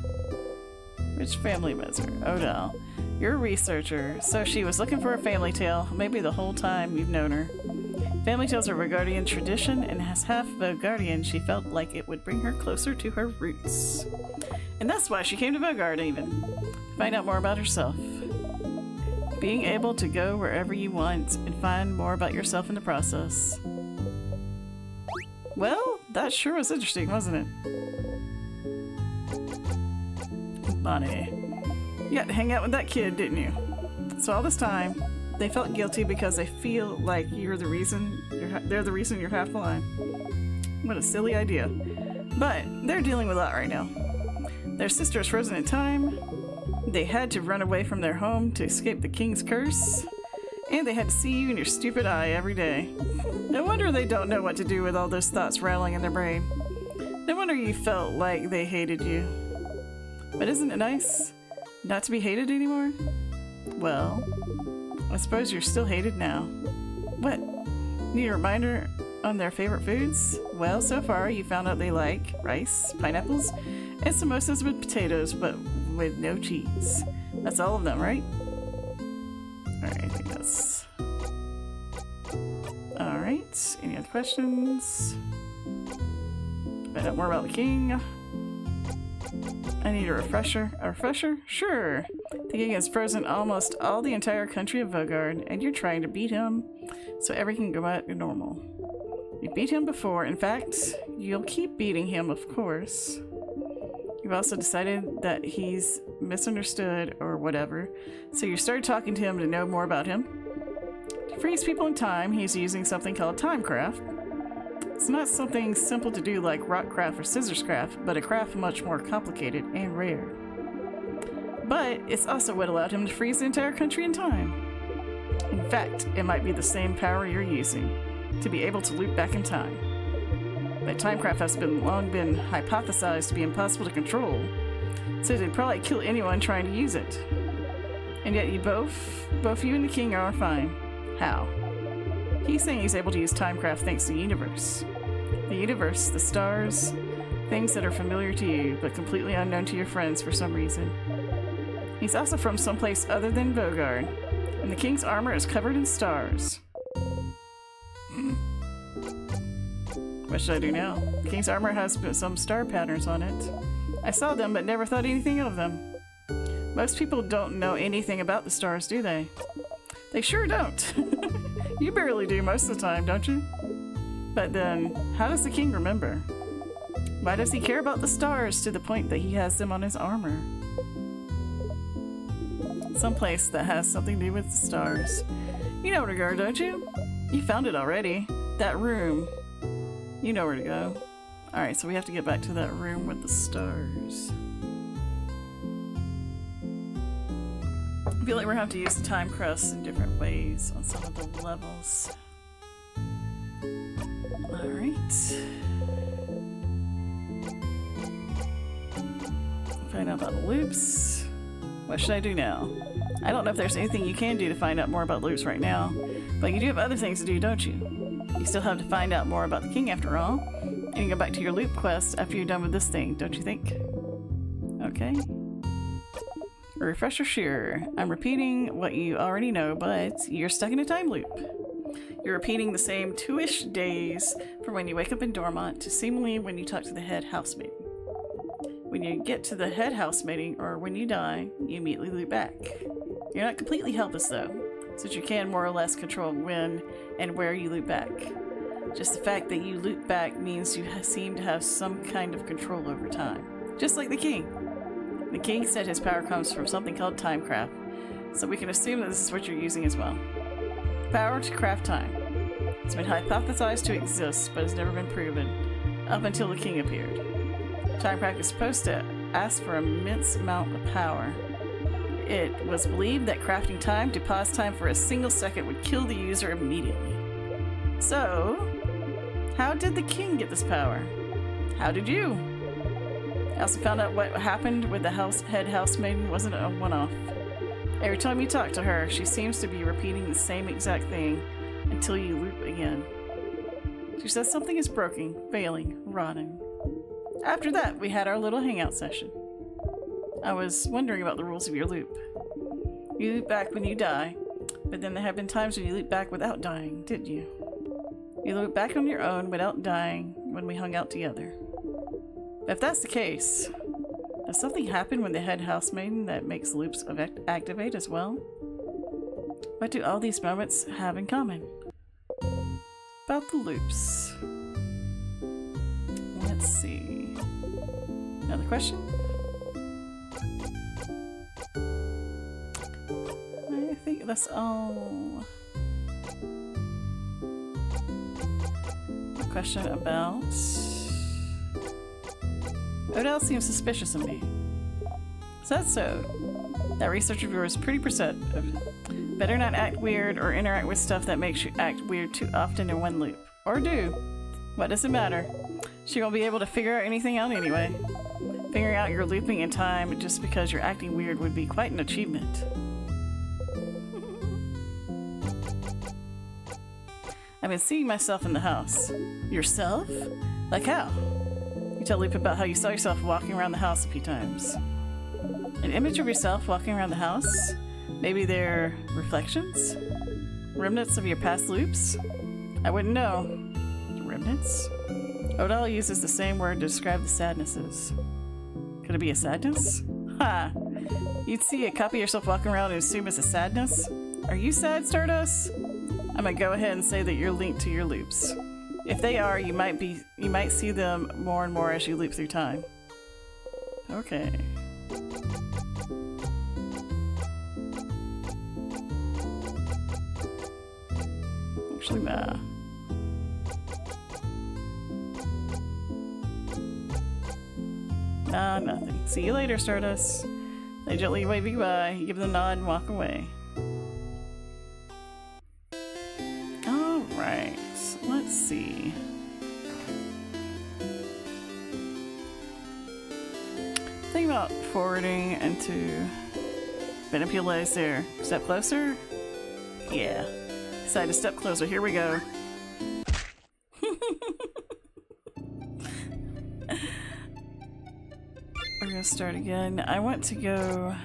Which family measure? Odell. You're a researcher, so she was looking for a family tale, maybe the whole time you've known her. Family tales are Vaugardian tradition, and as half Vaugardian, she felt like it would bring her closer to her roots. And that's why she came to Vaugard even. To find out more about herself. Being able to go wherever you want and find more about yourself in the process. Well, that sure was interesting, wasn't it? Bonnie. You got to hang out with that kid, didn't you? So all this time, they felt guilty because they feel like they're the reason you're half blind. What a silly idea. But they're dealing with that right now. Their sister is frozen in time. They had to run away from their home to escape the king's curse. And they had to see you in your stupid eye every day. No wonder they don't know what to do with all those thoughts rattling in their brain. No wonder you felt like they hated you. But isn't it nice not to be hated anymore? Well, I suppose you're still hated now. What? Need a reminder on their favorite foods? Well, so far you found out they like rice, pineapples, and samosas with potatoes, but with no cheese. That's all of them, right? Alright, I think that's... Alright, any other questions? Find out more about the king. I need a refresher. A refresher? Sure. The king has frozen almost all the entire country of Vaugard, and you're trying to beat him so everything can go back to normal. You beat him before. In fact, you'll keep beating him, of course. You've also decided that he's misunderstood or whatever, so you started talking to him to know more about him. To freeze people in time, he's using something called timecraft. It's not something simple to do like rock craft or scissors craft, but a craft much more complicated and rare. But it's also what allowed him to freeze the entire country in time. In fact, it might be the same power you're using, to be able to loop back in time. But timecraft has long been hypothesized to be impossible to control, so it'd probably kill anyone trying to use it. And yet you both you and the king are fine. How? He's saying he's able to use timecraft thanks to the universe. The universe, the stars, things that are familiar to you, but completely unknown to your friends for some reason. He's also from someplace other than Vaugard, and the king's armor is covered in stars. What should I do now? The king's armor has some star patterns on it. I saw them, but never thought anything of them. Most people don't know anything about the stars, do they? They sure don't. You barely do most of the time, don't you? But then, how does the king remember? Why does he care about the stars to the point that he has them on his armor? Someplace that has something to do with the stars. You know where to go, don't you? You found it already. That room. You know where to go. Alright, so we have to get back to that room with the stars. I feel like we're going to have to use the time crest in different ways on some of the levels. Alright. Find out about loops. What should I do now? I don't know if there's anything you can do to find out more about loops right now, but you do have other things to do, don't you? You still have to find out more about the king after all, and you go back to your loop quest after you're done with this thing, don't you think? Okay. A refresher, sure. I'm repeating what you already know, but you're stuck in a time loop. You're repeating the same 2-ish days from when you wake up in Dormont to seemingly when you talk to the head housemaid. When you get to the head housemaiding, or when you die, you immediately loop back. You're not completely helpless though, since you can more or less control when and where you loop back. Just the fact that you loop back means you seem to have some kind of control over time. Just like the king. The king said his power comes from something called timecraft, so we can assume that this is what you're using as well. Power to craft time. It's been hypothesized to exist, but has never been proven, up until the king appeared. Timecraft is supposed to ask for an immense amount of power. It was believed that crafting time to pause time for a single second would kill the user immediately. So, How did the king get this power? How did you? I also found out what happened with the head housemaiden wasn't a one-off. Every time you talk to her, she seems to be repeating the same exact thing until you loop again. She says something is broken, failing, rotting. After that, we had our little hangout session. I was wondering about the rules of your loop. You loop back when you die, but then there have been times when you loop back without dying, didn't you? You loop back on your own without dying when we hung out together. But if that's the case, does something happen when the head housemaiden that makes loops activate as well? What do all these moments have in common? About the loops. Let's see. Another question? I think that's all. A question about... Odell seems suspicious of me. Is that so? That research reviewer is pretty perceptive. Better not act weird or interact with stuff that makes you act weird too often in one loop. Or do. What does it matter? She won't be able to figure out anything out anyway. Figuring out your looping in time just because you're acting weird would be quite an achievement. I've been seeing myself in the house. Yourself? Like how? You tell Loop about how you saw yourself walking around the house a few times. An image of yourself walking around the house? Maybe they're reflections? Remnants of your past loops? I wouldn't know. Remnants? Odell uses the same word to describe the sadnesses. Could it be a sadness? Ha! You'd see a copy of yourself walking around and assume it's a sadness? Are you sad, Stardust? I'm gonna go ahead and say that you're linked to your loops. If they are, you might see them more and more as you loop through time. Okay. Actually, nah. Nah, nothing. See you later, Stardust. They gently wave you by, you give them a nod and walk away. Alright, let's see. Think about forwarding into manipulate there. Step closer? Yeah. Decide to step closer. Here we go. We're gonna start again. I want to go...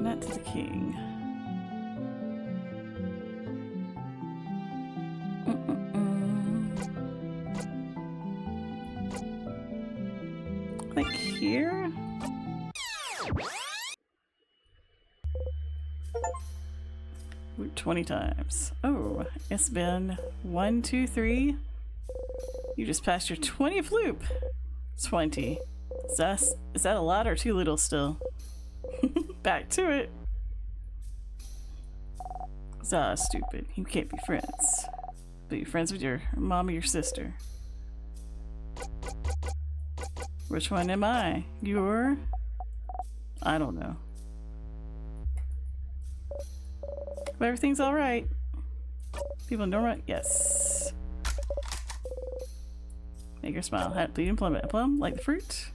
not to the king. Like here? Loop 20 times. Oh, it's been 1, 2, 3. You just passed your 20th loop. 20. Is that a lot or too little still? Back to it. Ah, stupid. You can't be friends. Be friends with your mom or your sister. Which one am I? You're... I don't know. But everything's alright. People normal? Yes. Make her smile. Had bleeding plum. A plum? Like the fruit?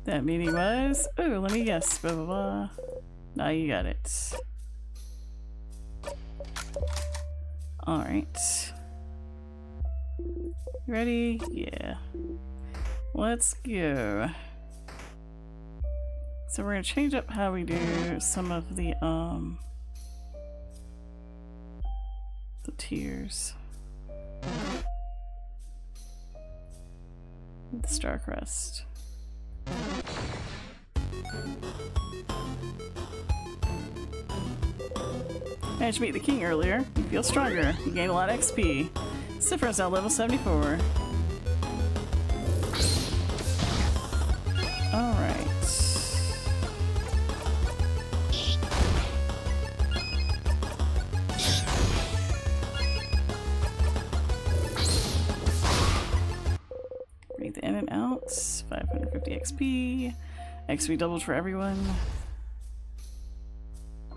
That meaning was... oh, let me guess. Blah, blah, blah. Now you got it. Alright. Ready? Yeah. Let's go. So we're gonna change up how we do some of the tiers. The Star Crest. Managed to meet the king earlier. You feel stronger. You gain a lot of XP. Cypher's now level 74. Alright. Read the in and outs. 550 XP. XP doubled for everyone.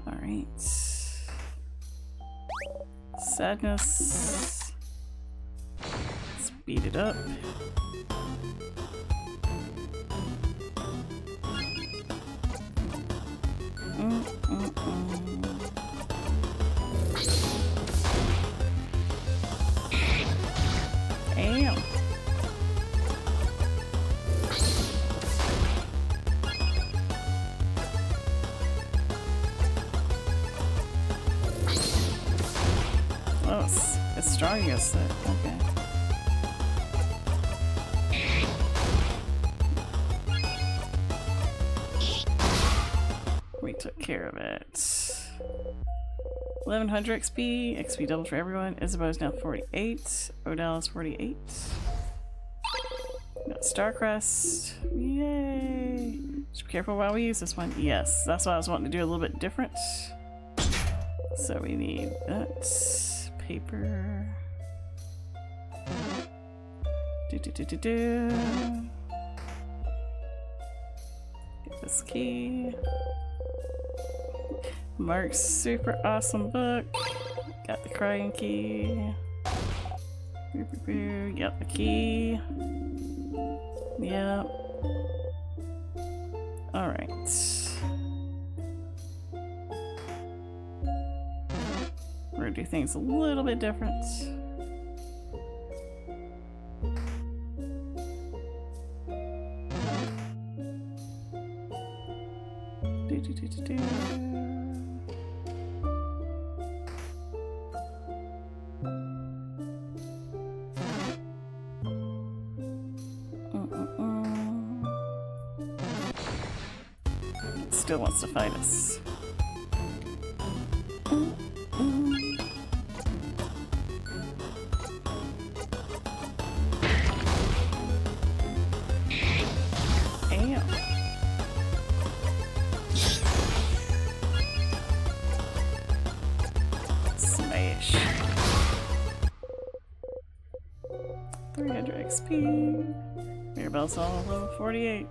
Alright. sadness. Speed it up. Damn. Oh, it's strong against it. Okay. We took care of it. 1100 XP. XP double for everyone. Isabeau's now 48. Odell is 48. Got Starcrest. Yay! Just be careful while we use this one. Yes, that's what I was wanting to do a little bit different. So we need that. Paper. Get this key. Mark's super awesome book. Got the crying key. Got the key. Yep. Alright. We're gonna do things a little bit different. Still wants to fight us. Smash. 300 XP. Mirabelle's all level 48.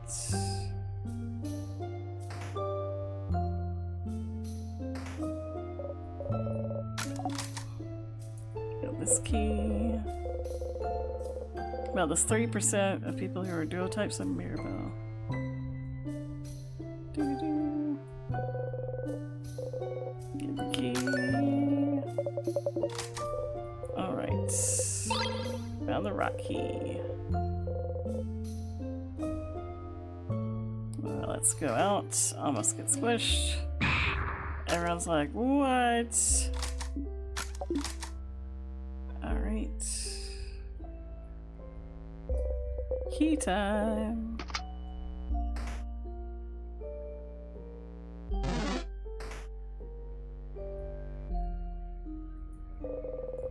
Got this key. Well, there's 3% of people who are dual types of Mirabelle. Get the key. Alright. Found the rock key. Well, let's go out. Almost get squished. Everyone's like, what? Alright. Key time.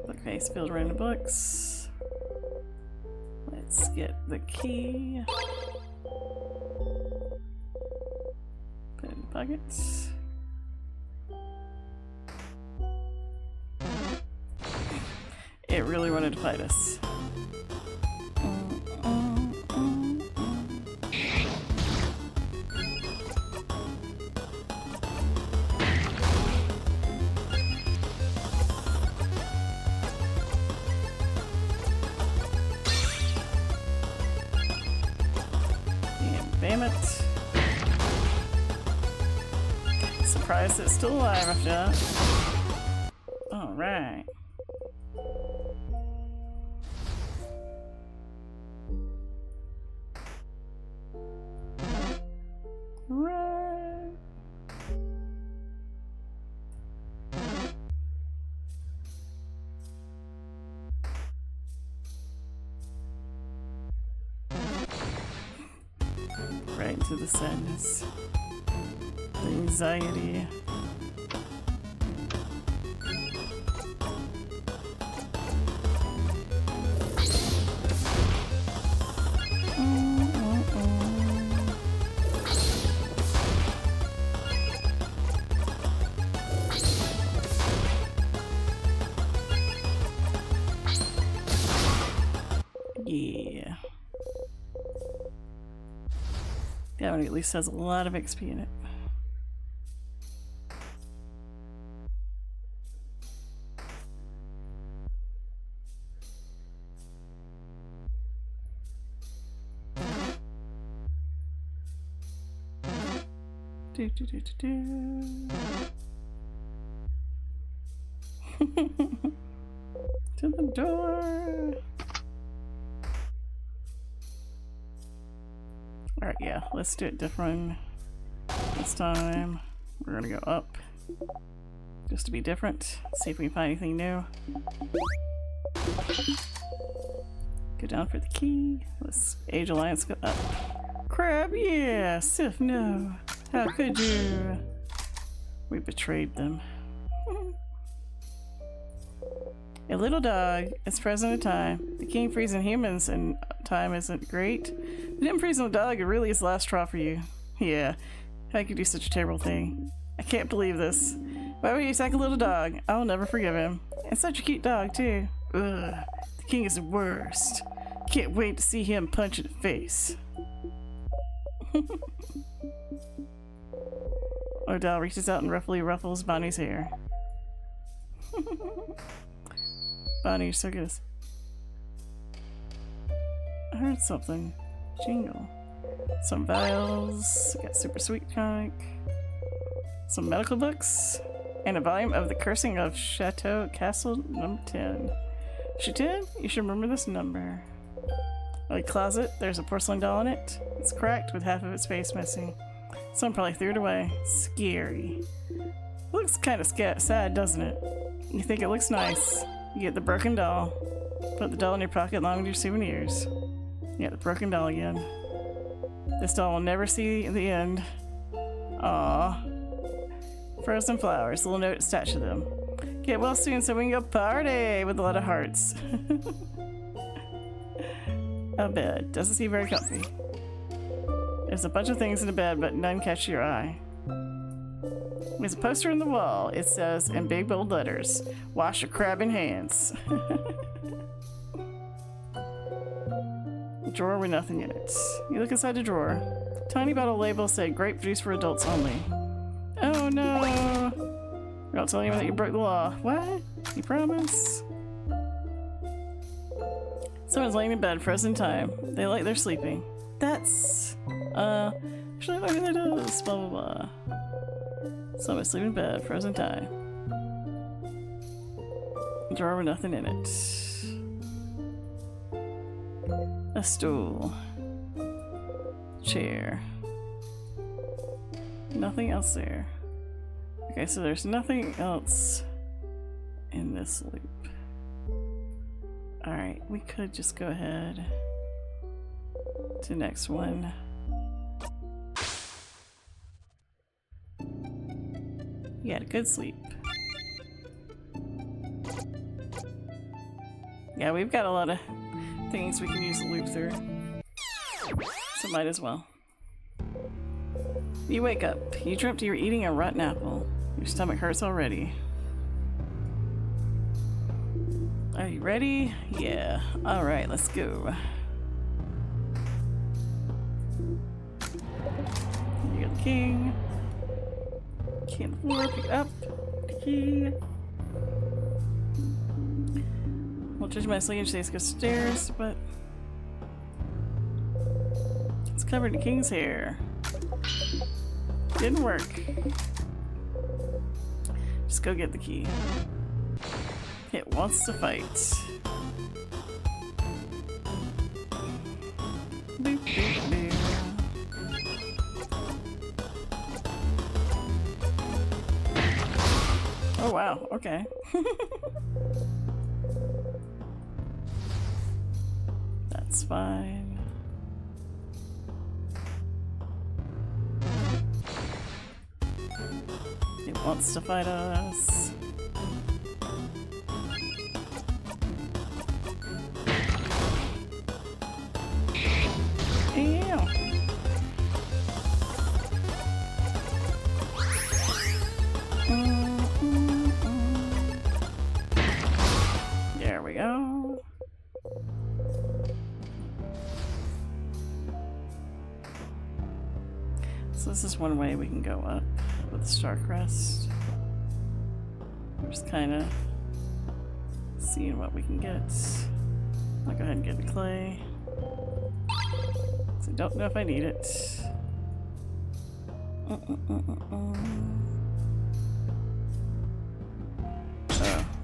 Bookcase filled random books. Let's get the key. Put it in the pockets. It really wanted to fight us. Damn it. Surprised it's still alive after that. Alright. Right. Right into the sadness, the anxiety. Yeah. That one at least has a lot of XP in it. Do, do, do, do, do. To the door. Alright, yeah, let's do it different this time. We're gonna go up just to be different. See if we can find anything new. Go down for the key. Let's Age Alliance go up. Crab, yeah! Sif, no! How could you? We betrayed them. A little dog is frozen in time. The king freezing humans in time isn't great. But him freezing a dog, it really is the last straw for you. Yeah, how could you do such a terrible thing? I can't believe this. Why would you attack a little dog? I'll never forgive him. And such a cute dog, too. Ugh, the king is the worst. Can't wait to see him punch in the face. Odell reaches out and roughly ruffles Bonnie's hair. Bonnie, you're so good. I heard something. Jingle. Some vials. Got super sweet tonic. Some medical books. And a volume of The Cursing of Chateau Castle number 10. Chateau? You should remember this number. A closet. There's a porcelain doll in it. It's cracked with half of its face missing. Someone probably threw it away. Scary. Looks kind of sad, doesn't it? You think it looks nice. You get the broken doll. Put the doll in your pocket along with your souvenirs. You got the broken doll again. This doll will never see the end. Aww. Frozen flowers. A little note attached to them. Get well soon so we can go party with a lot of hearts. A bed. Doesn't seem very comfy. There's a bunch of things in the bed, but none catch your eye. There's a poster on the wall. It says, in big bold letters, wash your crabbing hands. A drawer with nothing in it. You look inside the drawer. Tiny bottle label said grape juice for adults only. Oh no! Don't tell anyone that you broke the law. What? You promise? Someone's laying in bed, frozen time. They like they're sleeping. That's... actually, maybe that is. Blah, blah, blah. Someone's sleeping in bed, frozen time. Drawer with nothing in it. A stool. Chair. Nothing else there. Okay, so there's nothing else in this loop. Alright, we could just go ahead to the next one. You had a good sleep. Yeah, we've got a lot of things we can use the loop through. So might as well. You wake up. You dreamt you were eating a rotten apple. Your stomach hurts already. Are you ready? Yeah. Alright, let's go. You're the king. Key on the floor, pick up. The key. I'll judge my sleeve and say let's go stairs, but it's covered in king's hair. Didn't work. Just go get the key. It wants to fight. Boop, boop, boop. Oh wow, okay. That's fine. It wants to fight us. Ew. There we go. So this is one way we can go up with the Starcrest. We're just kind of seeing what we can get. I'll go ahead and get the clay. So I don't know if I need it. Oh,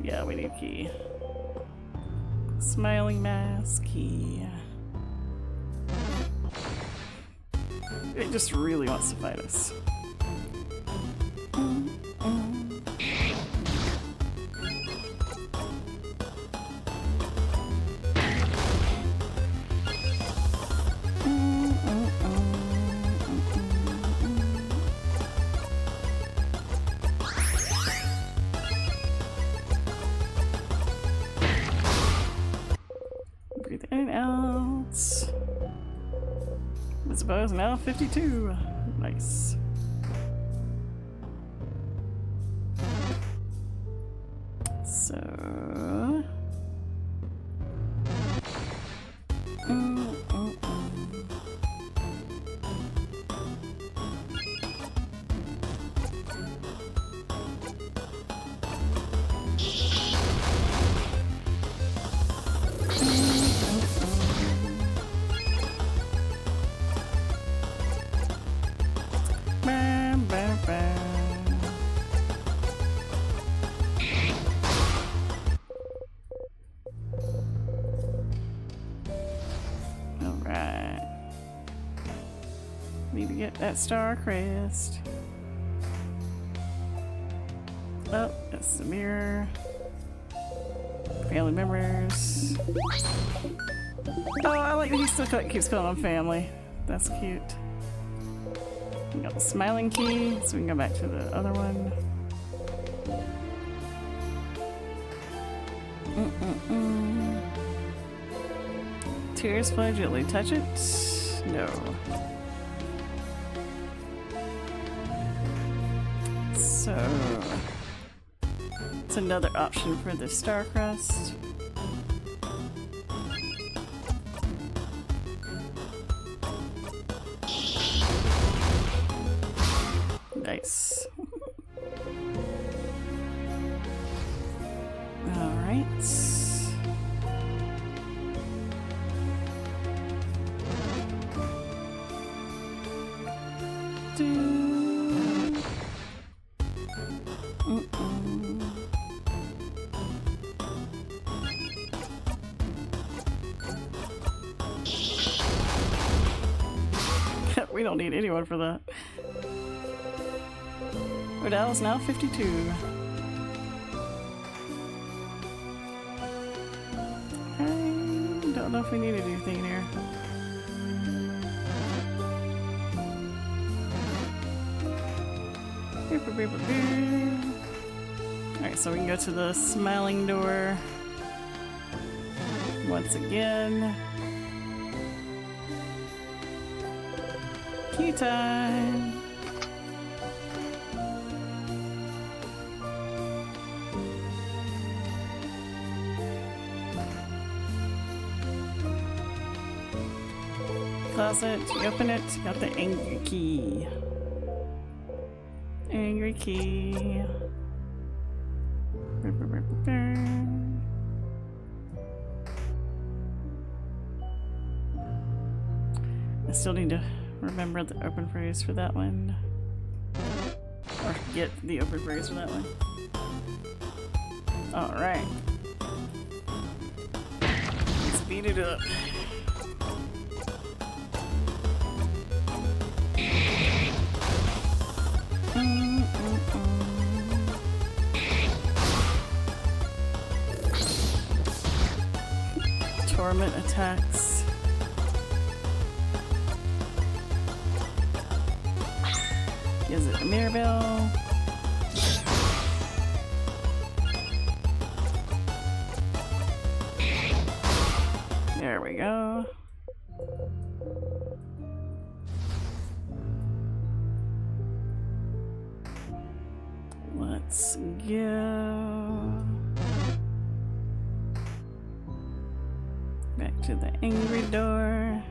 yeah, we need key. Smiling mask, key. It just really wants to fight us. Breathe in and out. This bow is now 52. Nice. So... Alright. Need to get that star crest. Oh, that's the mirror. Family members. Oh, I like that he still keeps calling them family. That's cute. We got the smiling key, so we can go back to the other one. Tears flow gently. Touch it? No. So it's another option for the star crust. Nice. All right. We don't need anyone for that. Odell is now 52. I don't know if we needed anything here. Alright, so we can go to the smiling door once again. Key time! Closet, you open it, you got the angry key. Angry key. I still need to remember the open phrase for that one. Or get the open phrase for that one. Alright. Speed it up. Torment attacks. Is it a Mirabelle? There we go. Let's go back to the angry door.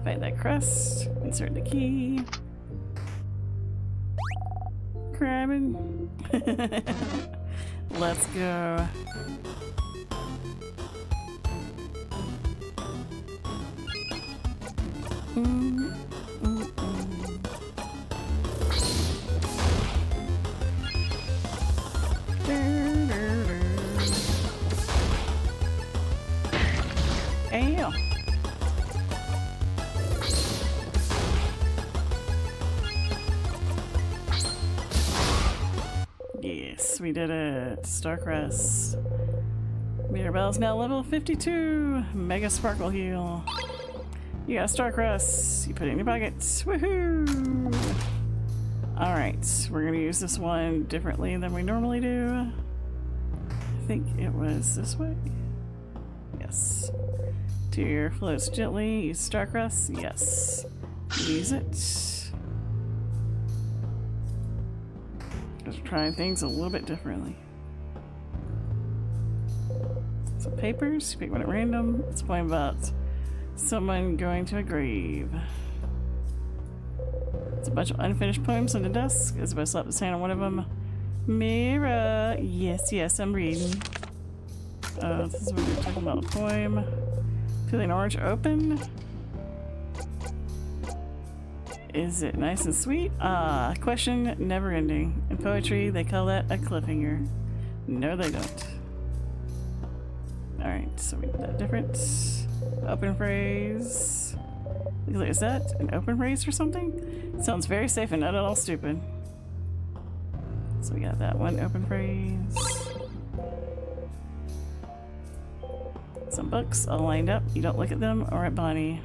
Find that crust, insert the key. Crabbing. Let's go. Ow! Yes, we did it. Starcrest. Mirabelle's now level 52. Mega Sparkle Heal. You got Starcrest. You put it in your pocket. Woohoo! Alright, we're gonna use this one differently than we normally do. I think it was this way. Yes. Tear floats gently. Use Starcrest. Yes. Use it. Just trying things a little bit differently. Some papers. You pick one at random. It's a poem about someone going to a grave. It's a bunch of unfinished poems on the desk. Isabel slapped his hand on one of them. Mira! Yes, yes, I'm reading. This is what we're talking about. A poem. Feeling orange open. Is it nice and sweet? Ah, question never ending. In poetry, they call that a cliffhanger. No, they don't. Alright, so we did that different. Open phrase. Is that an open phrase or something? It sounds very safe and not at all stupid. So we got that one open phrase. Some books all lined up. You don't look at them or at Bonnie.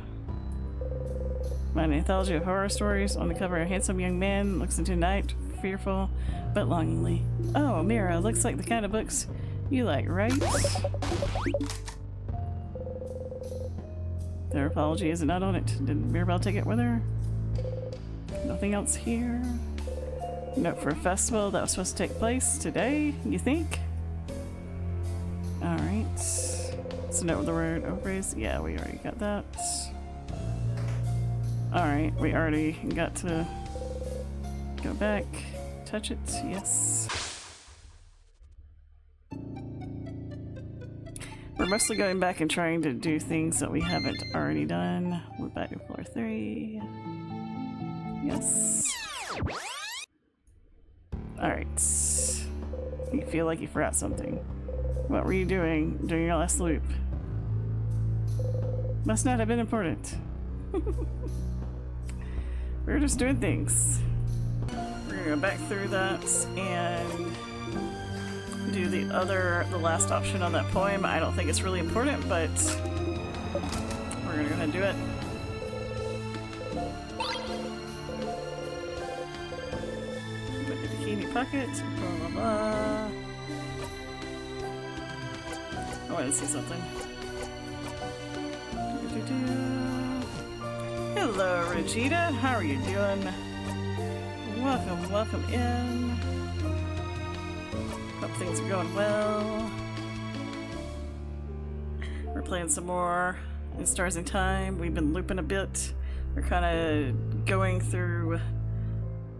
My anthology of horror stories. On the cover, a handsome young man looks into night, fearful but longingly. Oh, Mira, looks like the kind of books you like, right? Their apology is not on it. Did Mirabelle take it with her? Nothing else here. Note for a festival that was supposed to take place today, you think? Alright. So note with the word overpraise. Yeah, we already got that. Alright, we already got to go back, touch it, yes. We're mostly going back and trying to do things that we haven't already done. We're back to floor 3. Yes. Alright. You feel like you forgot something. What were you doing during your last loop? Must not have been important. We're just doing things. We're gonna go back through that and do the last option on that poem. I don't think it's really important, but we're gonna go ahead and do it. Put the key in your pocket, blah blah blah. I want to see something. Hello, Regita. How are you doing? Welcome, welcome in. Hope things are going well. We're playing some more in Stars in Time. We've been looping a bit. We're kind of going through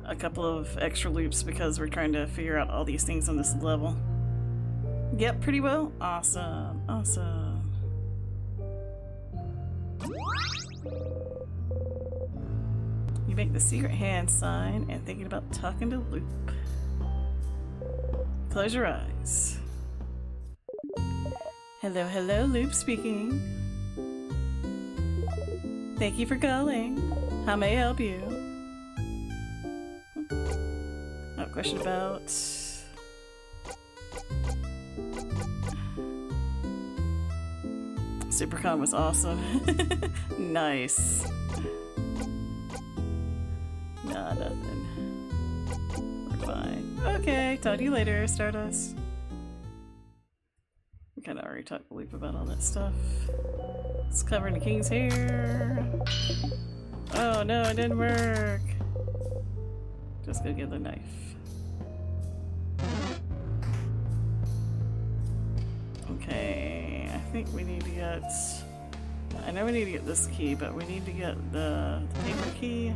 a couple of extra loops because we're trying to figure out all these things on this level. Yep, pretty well. Awesome, awesome. You make the secret hand sign and thinking about talking to Loop. Close your eyes. Hello, hello, Loop speaking. Thank you for calling. How may I help you? Oh, question about... Supercon was awesome. Nice. Nah, nothing. We're fine. Okay, talk to you later, Stardust. We kinda already talked to Loop about all that stuff. It's covering the king's hair. Oh no, it didn't work. Just go get the knife. Okay, I think we need to get... I know we need to get this key, but we need to get the paper key.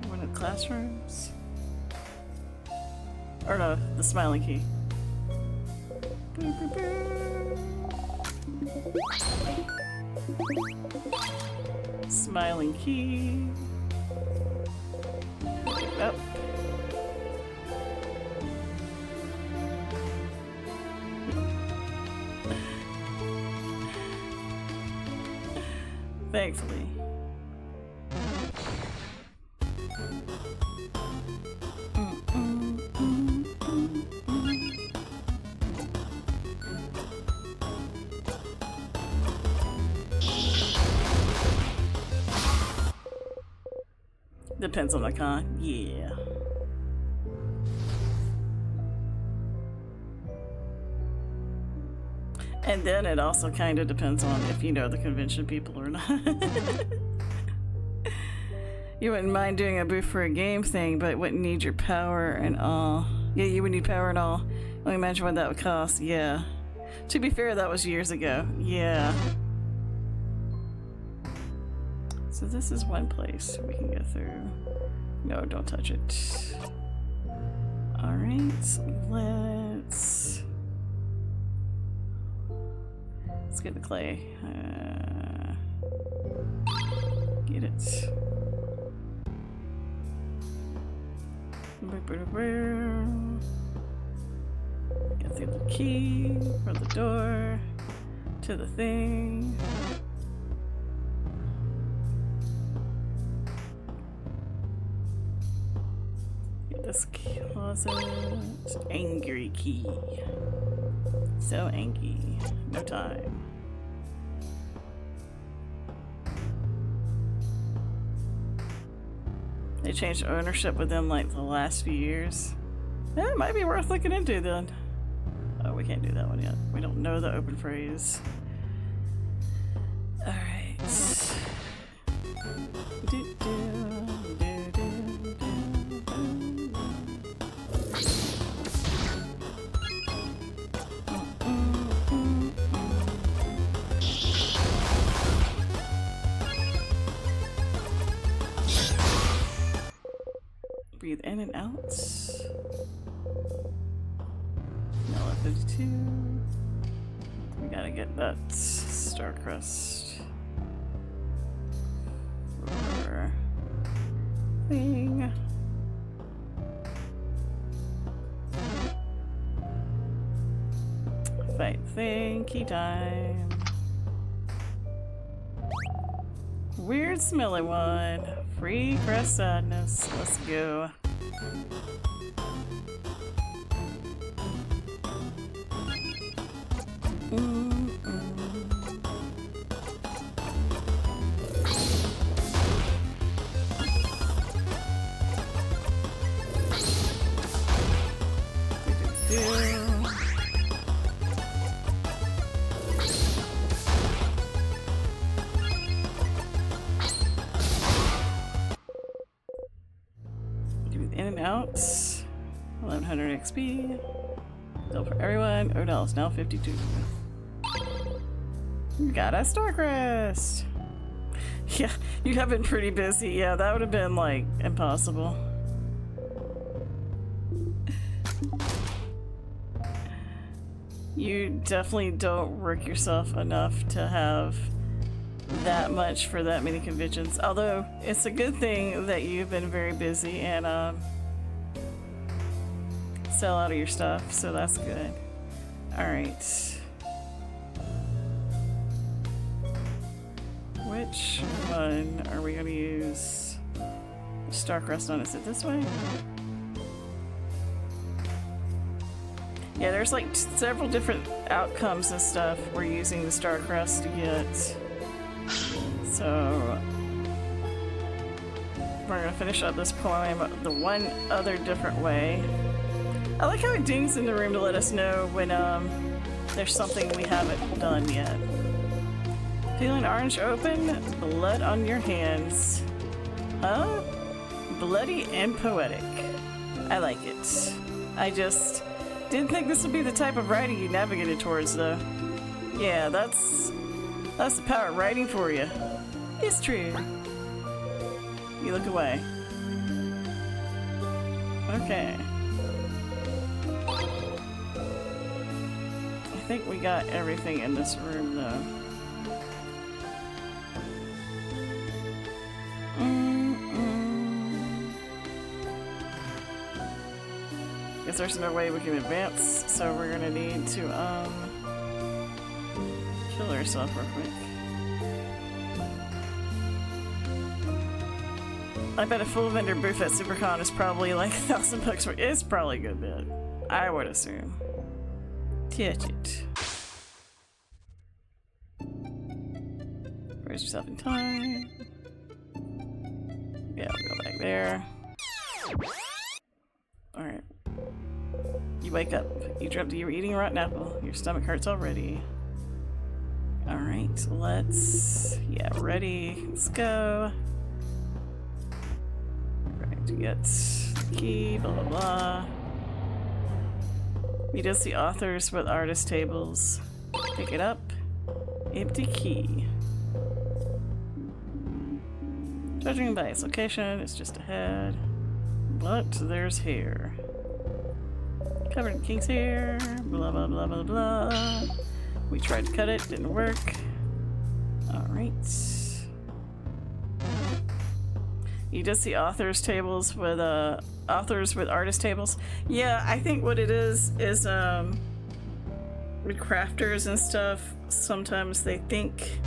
One of the classrooms. Or no, the smiling key. Boo, boo, boo. Smiling key. Oh. Thankfully. Depends on the con. Yeah. And then it also kind of depends on if you know the convention people or not. You wouldn't mind doing a booth for a game thing, but wouldn't need your power and all. Yeah, you would need power and all. Only imagine what that would cost. Yeah. To be fair, that was years ago. Yeah. So this is one place we can go through. No, don't touch it. Alright, let's get the clay. Get it. Get the key for the door to the thing. Get this closet. Angry key. So angry. No time. They changed ownership within like the last few years. It might be worth looking into then. Oh, we can't do that one yet. We don't know the open phrase. Alright. Breathe in and out. Now at 52. We gotta get that star crust. For thing. Fight thing. Key time. Weird smelly one. Free crest sadness. Let's go. In and out. 1100 XP. Still for everyone. Odell is now 52. You got a star crest. Yeah, you have been pretty busy. Yeah, that would have been like impossible. You definitely don't work yourself enough to have that much for that many conventions. Although it's a good thing that you've been very busy and sell out of your stuff, so that's good. Alright. Which one are we gonna use Starcrest on? Is it this way? Yeah, there's like several different outcomes and stuff we're using the Starcrest to get. So we're gonna finish up this poem the one other different way. I like how it dings in the room to let us know when there's something we haven't done yet. Feeling orange open? Blood on your hands. Huh? Bloody and poetic. I like it. I just didn't think this would be the type of writing you navigated towards though. Yeah, that's the power of writing for you. It's true. You look away. Okay. I think we got everything in this room though. Guess there's no way we can advance, so we're gonna need to kill ourselves real quick. I bet a full vendor booth at SuperCon is probably like $1,000 for it's probably a good bit. I would assume. Touch it. Brace yourself in time. Yeah, we'll go back there. Alright. You wake up. You dreamt you were eating a rotten apple. Your stomach hurts already. Alright, let's... Yeah, ready. Let's go. Right, to get the key, blah blah blah. We just see authors with artist tables. Pick it up. Empty key. Judging by its location, it's just ahead. But there's hair. Covered in king's hair. Blah blah blah blah blah. We tried to cut it, didn't work. Alright. You just see authors tables with authors with artist tables. Yeah, I think what it is with crafters and stuff, sometimes they think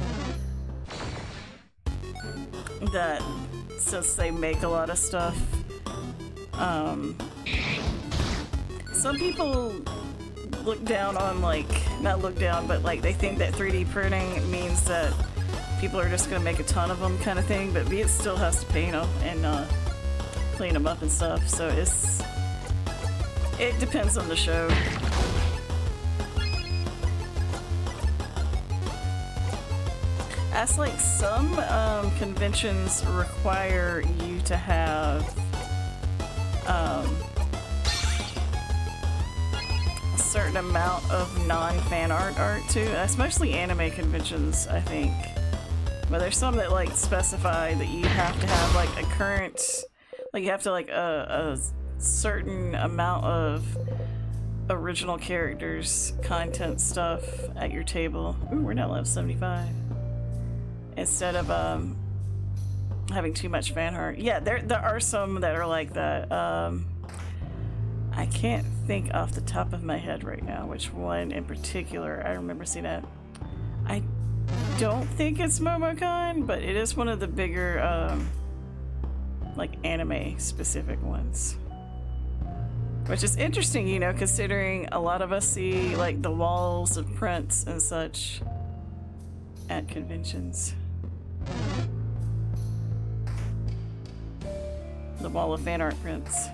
that since they make a lot of stuff, some people look down on, like, not look down, but like they think that 3D printing means that people are just gonna make a ton of them kind of thing, but it still has to paint them and clean them up and stuff, so it depends on the show. As like some conventions require you to have a certain amount of non-fan art too, especially anime conventions, I think. But there's some that like specify that you have to have like a current, like you have to like a certain amount of original characters, content stuff at your table. Ooh, we're now level 75. Instead of having too much fan art. Yeah, there are some that are like that. I can't think off the top of my head right now which one in particular. I remember seeing that. I don't think it's Momocon, but it is one of the bigger like anime specific ones. Which is interesting, you know, considering a lot of us see like the walls of prints and such at conventions. The wall of fan art prints.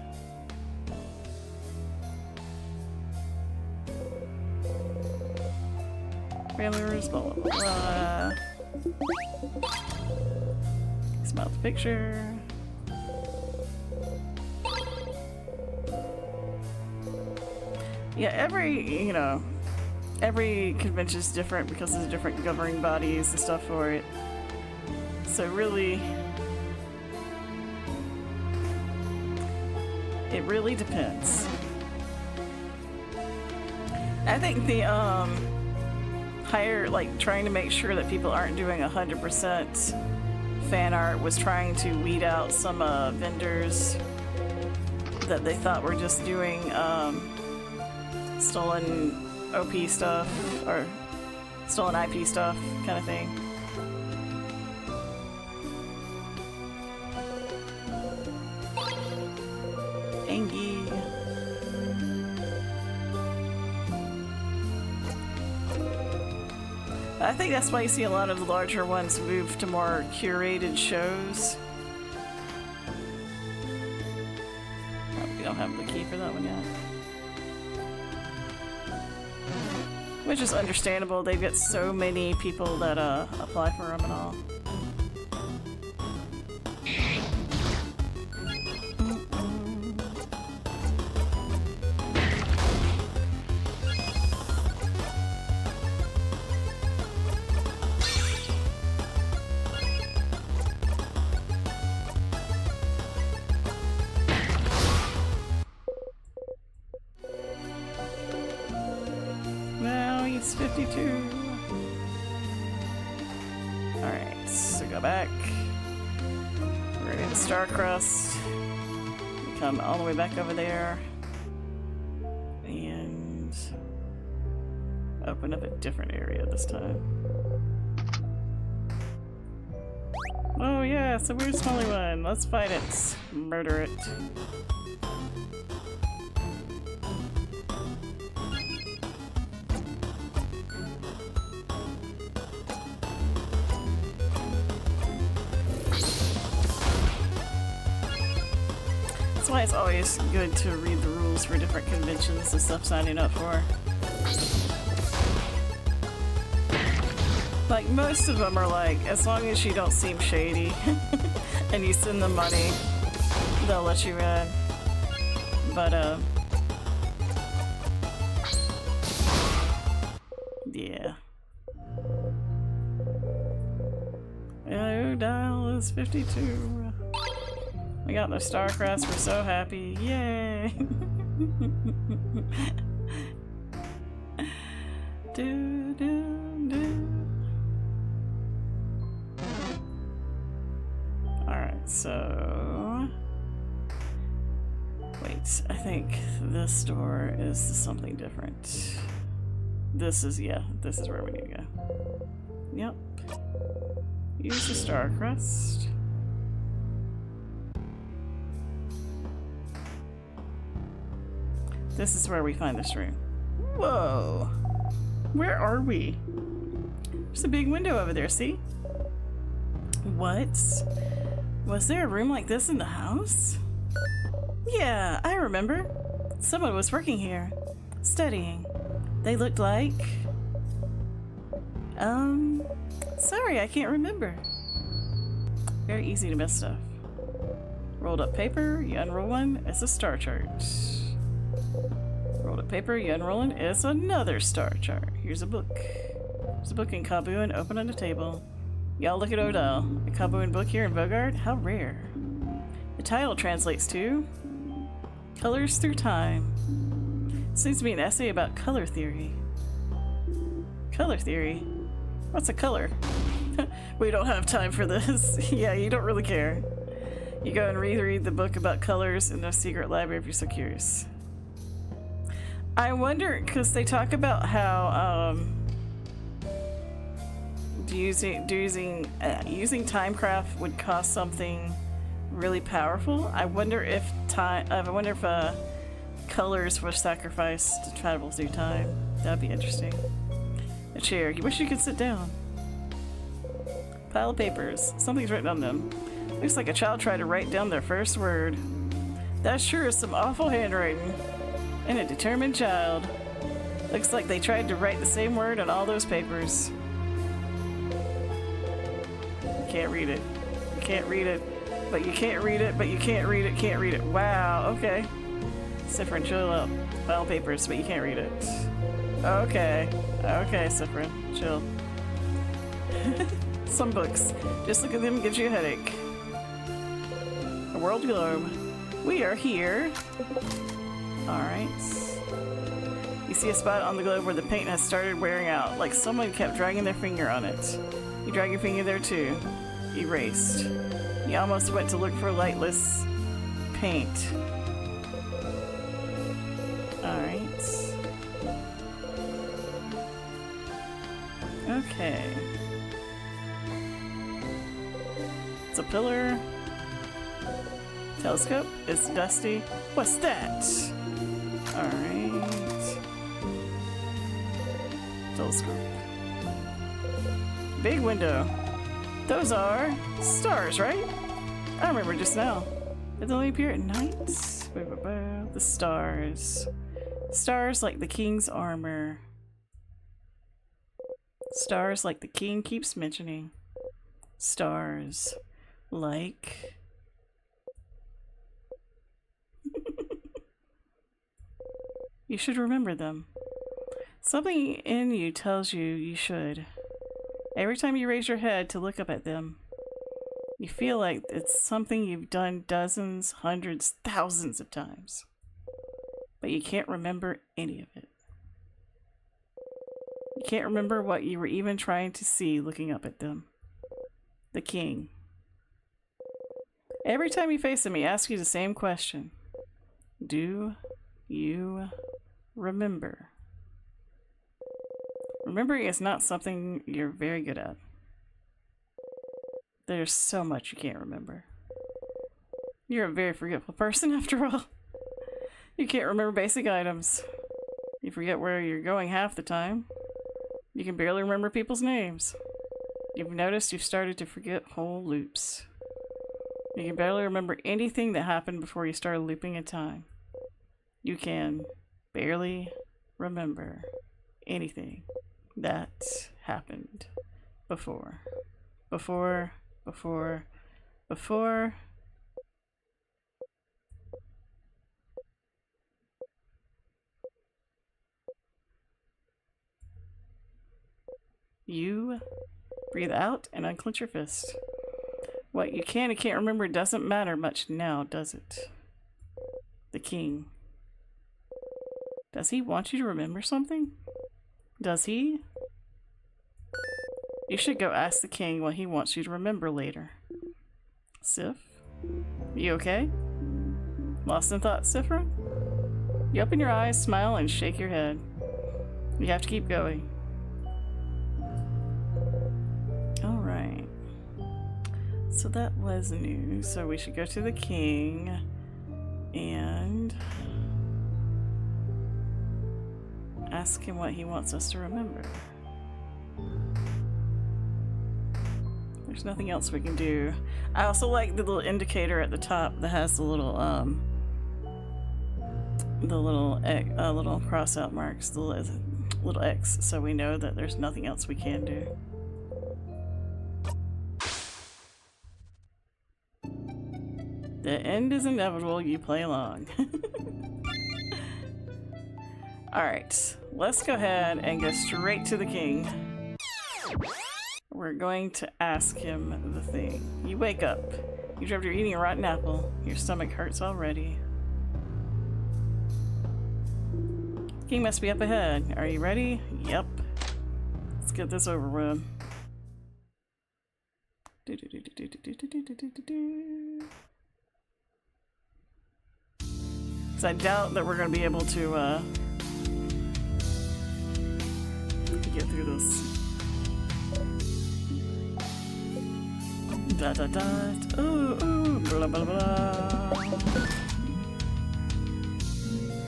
Family rooms, blah blah blah. Smile the picture. Yeah, every convention is different because there's different governing bodies and stuff for it. So really, it really depends. I think the trying to make sure that people aren't doing 100% fan art was trying to weed out some vendors that they thought were just doing stolen OP stuff or stolen IP stuff kind of thing. Angie. I think that's why you see a lot of the larger ones move to more curated shows. Oh, we don't have the key for that one yet. Which is understandable, they get so many people that apply for them and all. Now he's 52. Alright, so go back. We're in Starcrust. We come all the way back over there. And open up a different area this time. Oh yeah, it's a weird smelly one. Let's fight it. Murder it. That's why it's always good to read the rules for different conventions and stuff signing up for. Like, most of them are like, as long as you don't seem shady and you send them money, they'll let you in. But, yeah. Oh, dial is 52. We got the Starcrest, we're so happy. Yay! do, do, do. Alright, so... Wait, I think this door is something different. This is, yeah, this is where we need to go. Yep. Use the Starcrest. This is where we find this room. Whoa! Where are we? There's a big window over there, see? What? Was there a room like this in the house? Yeah, I remember. Someone was working here, studying. They looked like... Sorry, I can't remember. Very easy to miss stuff. Rolled up paper, you unroll one, it's a star chart. Rolled up paper, you unroll one, it's another star chart. Here's a book. There's a book in Kabuin, open on the table. Y'all look at Odell. A Kabuin book here in Bogard? How rare. The title translates to Colors Through Time. Seems to be an essay about color theory. Color theory? What's a color? We don't have time for this. Yeah, you don't really care. You go and reread the book about colors in the secret library if you're so curious. I wonder, because they talk about how using timecraft would cost something really powerful. I wonder if colors were sacrificed to travel through time. That'd be interesting. A chair. You wish you could sit down. Pile of papers. Something's written on them. Looks like a child tried to write down their first word. That sure is some awful handwriting. And a determined child. Looks like they tried to write the same word on all those papers. You can't read it. You can't read it. But you can't read it, but you can't read it, can't read it. Wow, okay. Sifrin, chill out. Pile of papers, but you can't read it. Okay. Okay, Sifrin, chill. Some books. Just look at them, gives you a headache. A world globe. We are here. Alright. You see a spot on the globe where the paint has started wearing out, like someone kept dragging their finger on it. You drag your finger there too. Erased. You almost went to look for lightless paint. Alright. Okay. It's a pillar. Telescope. It's dusty. What's that? Alright. Telescope. Big window. Those are stars, right? I remember just now. Did they only appear at night? The stars. Stars like the king's armor. Stars like the king keeps mentioning. Stars like... You should remember them. Something in you tells you you should. Every time you raise your head to look up at them, you feel like it's something you've done dozens, hundreds, thousands of times. But you can't remember any of it. You can't remember what you were even trying to see looking up at them. The king. Every time you face him, he asks you the same question. Do you remember? Remembering is not something you're very good at. There's so much you can't remember. You're a very forgetful person after all. You can't remember basic items. You forget where you're going half the time. You can barely remember people's names. You've noticed you've started to forget whole loops. You can barely remember anything that happened before you started looping in time. You can barely remember anything that happened before. Before. You breathe out and unclench your fist. What you can and can't remember doesn't matter much now, does it? The king. Does he want you to remember something? Does he? You should go ask the king what he wants you to remember later. Sif? You okay? Lost in thought, Sifra? You open your eyes, smile, and shake your head. You have to keep going. Alright. So that was new. So we should go to the king and ask him what he wants us to remember. There's nothing else we can do. I also like the little indicator at the top that has the little little cross out marks, the little X, so we know that there's nothing else we can do. The end is inevitable, you play along. Alright, let's go ahead and go straight to the king. We're going to ask him the thing. You wake up. You dreamt you're eating a rotten apple. Your stomach hurts already. King must be up ahead. Are you ready? Yep. Let's get this over with. So I doubt that we're going to be able to get through this. Da da da. Ooh, ooh, blah blah blah.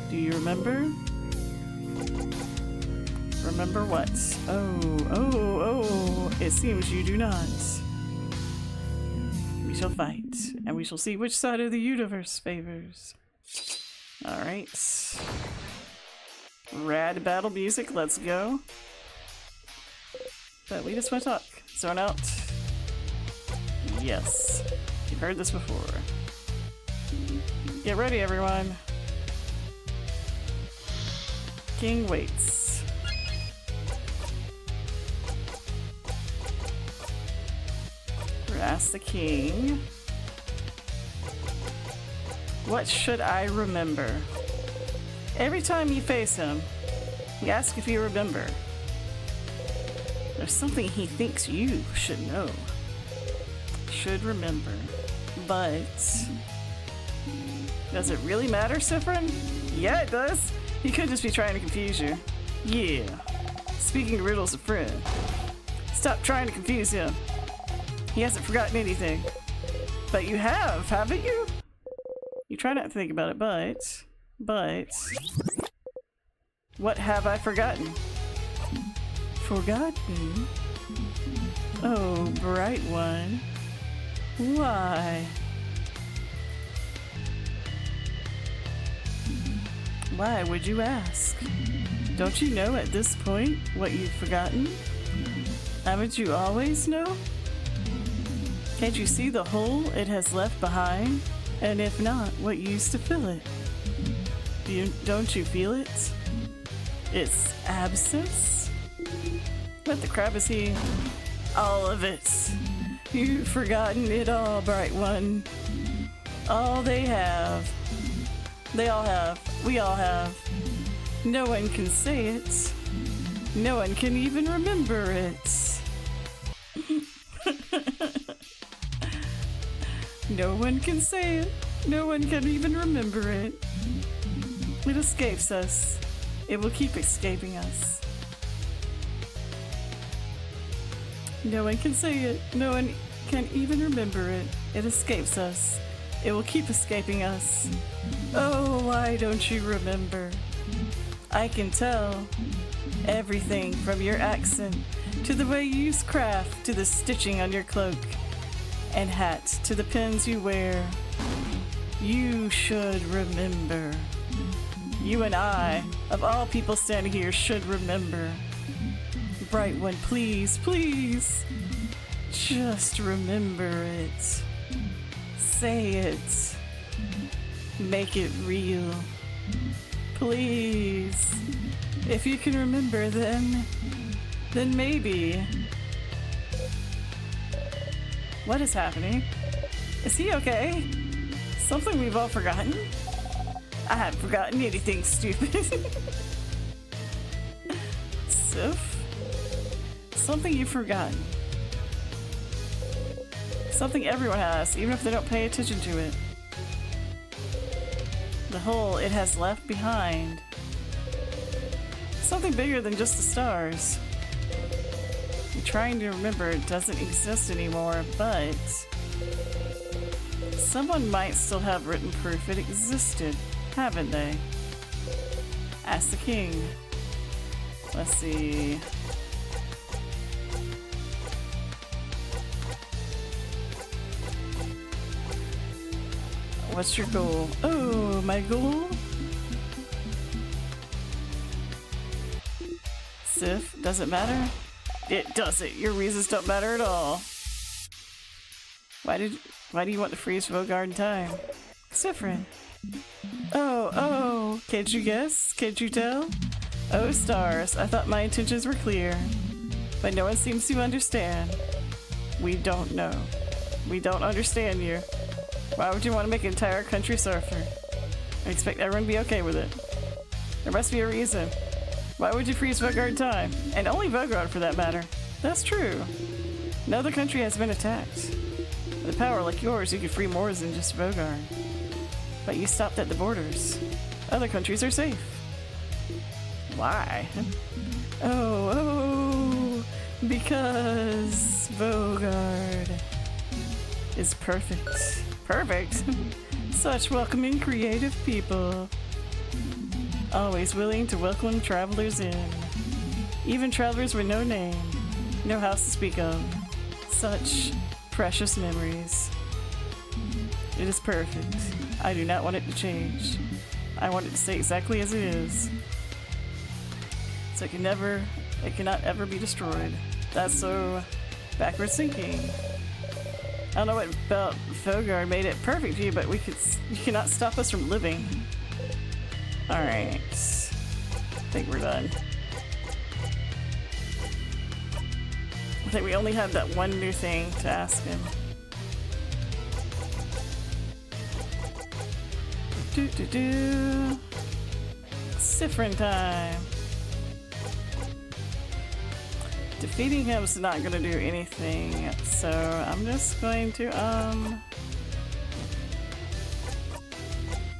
Do you remember? Remember what? Oh, it seems you do not. We shall fight, and we shall see which side of the universe favors. Alright. Rad battle music, let's go. But we just want to talk. Zone out. Yes. You've heard this before. Get ready, everyone. King waits. Ask the king. What should I remember? Every time you face him, you ask if you remember. There's something he thinks you should know. Should remember. But does it really matter, Sifrin? Yeah, it does. He could just be trying to confuse you. Yeah. Speaking of riddles, a friend. Stop trying to confuse him. He hasn't forgotten anything. But you have, haven't you? You try not to think about it, but... What have I forgotten? Forgotten? Oh, bright one. Why? Why would you ask? Don't you know at this point what you've forgotten? Haven't you always known? Can't you see the hole it has left behind? And if not, what used to fill it? Don't you feel it? Its absence? What the crap is he? All of it. You've forgotten it all, bright one. All they have. They all have. We all have. No one can say it. No one can even remember it. No one can say it. No one can even remember it. It escapes us. It will keep escaping us. No one can say it. No one Can't even remember it. It escapes us. It will keep escaping us. Oh, why don't you remember? I can tell. Everything from your accent, to the way you use craft, to the stitching on your cloak and hat, to the pins you wear. You should remember. You and I, of all people standing here, should remember. Bright one, please, please. Just remember it. Say it. Make it real. Please. If you can remember, then maybe. What is happening? Is he okay? Something we've all forgotten? I haven't forgotten anything, stupid. Sif? Something you've forgotten. Something everyone has, even if they don't pay attention to it. The hole it has left behind. Something bigger than just the stars. You're trying to remember it doesn't exist anymore, but someone might still have written proof it existed, haven't they? Ask the king. Let's see. What's your goal? Oh, my goal? Sif, does it matter? It doesn't. Your reasons don't matter at all. Why do you want to freeze Vogard in time? Sifrin. Oh, can't you guess? Can't you tell? Oh, stars, I thought my intentions were clear. But no one seems to understand. We don't know. We don't understand you. Why would you want to make an entire country surfer? I expect everyone to be okay with it. There must be a reason. Why would you freeze Vogard in time? And only Vogard for that matter. That's true. No other country has been attacked. With a power like yours, you could free more than just Vogard. But you stopped at the borders. Other countries are safe. Why? Oh, because Vogard is perfect. Perfect? Such welcoming, creative people. Always willing to welcome travelers in. Even travelers with no name, no house to speak of. Such precious memories. It is perfect. I do not want it to change. I want it to stay exactly as it is. So it cannot ever be destroyed. That's so backwards thinking. I don't know what about Vogard made it perfect for you, but you cannot stop us from living. Alright. I think we're done. I think we only have that one new thing to ask him. Sifrin time. Defeating him is not going to do anything, so I'm just going to,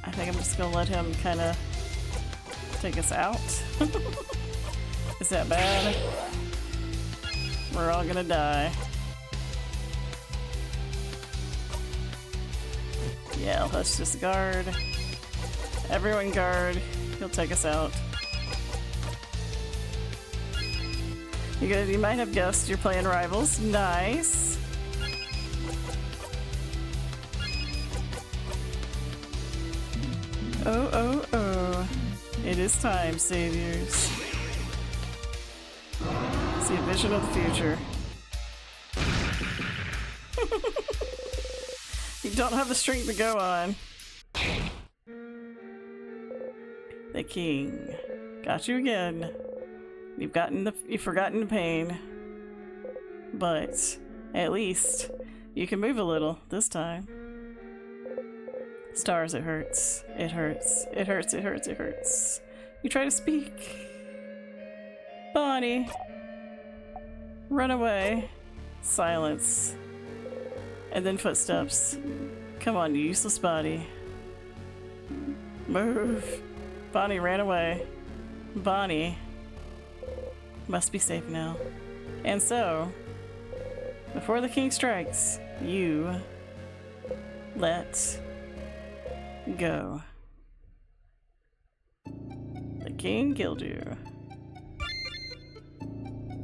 I think I'm just going to let him kind of take us out. Is that bad? We're all going to die. Yeah, let's just guard. Everyone guard. He'll take us out. You might have guessed you're playing Rivals. Nice. Oh. It is time, saviors. See a vision of the future. You don't have the strength to go on. The king. Got you again. You've forgotten the pain. But at least you can move a little this time. Stars, it hurts. It hurts. It hurts. It hurts. It hurts. You try to speak. Bonnie. Run away. Silence. And then footsteps. Come on, you useless body. Move. Bonnie ran away. Bonnie must be safe now. And so, Before the king strikes, you let go. The king killed you.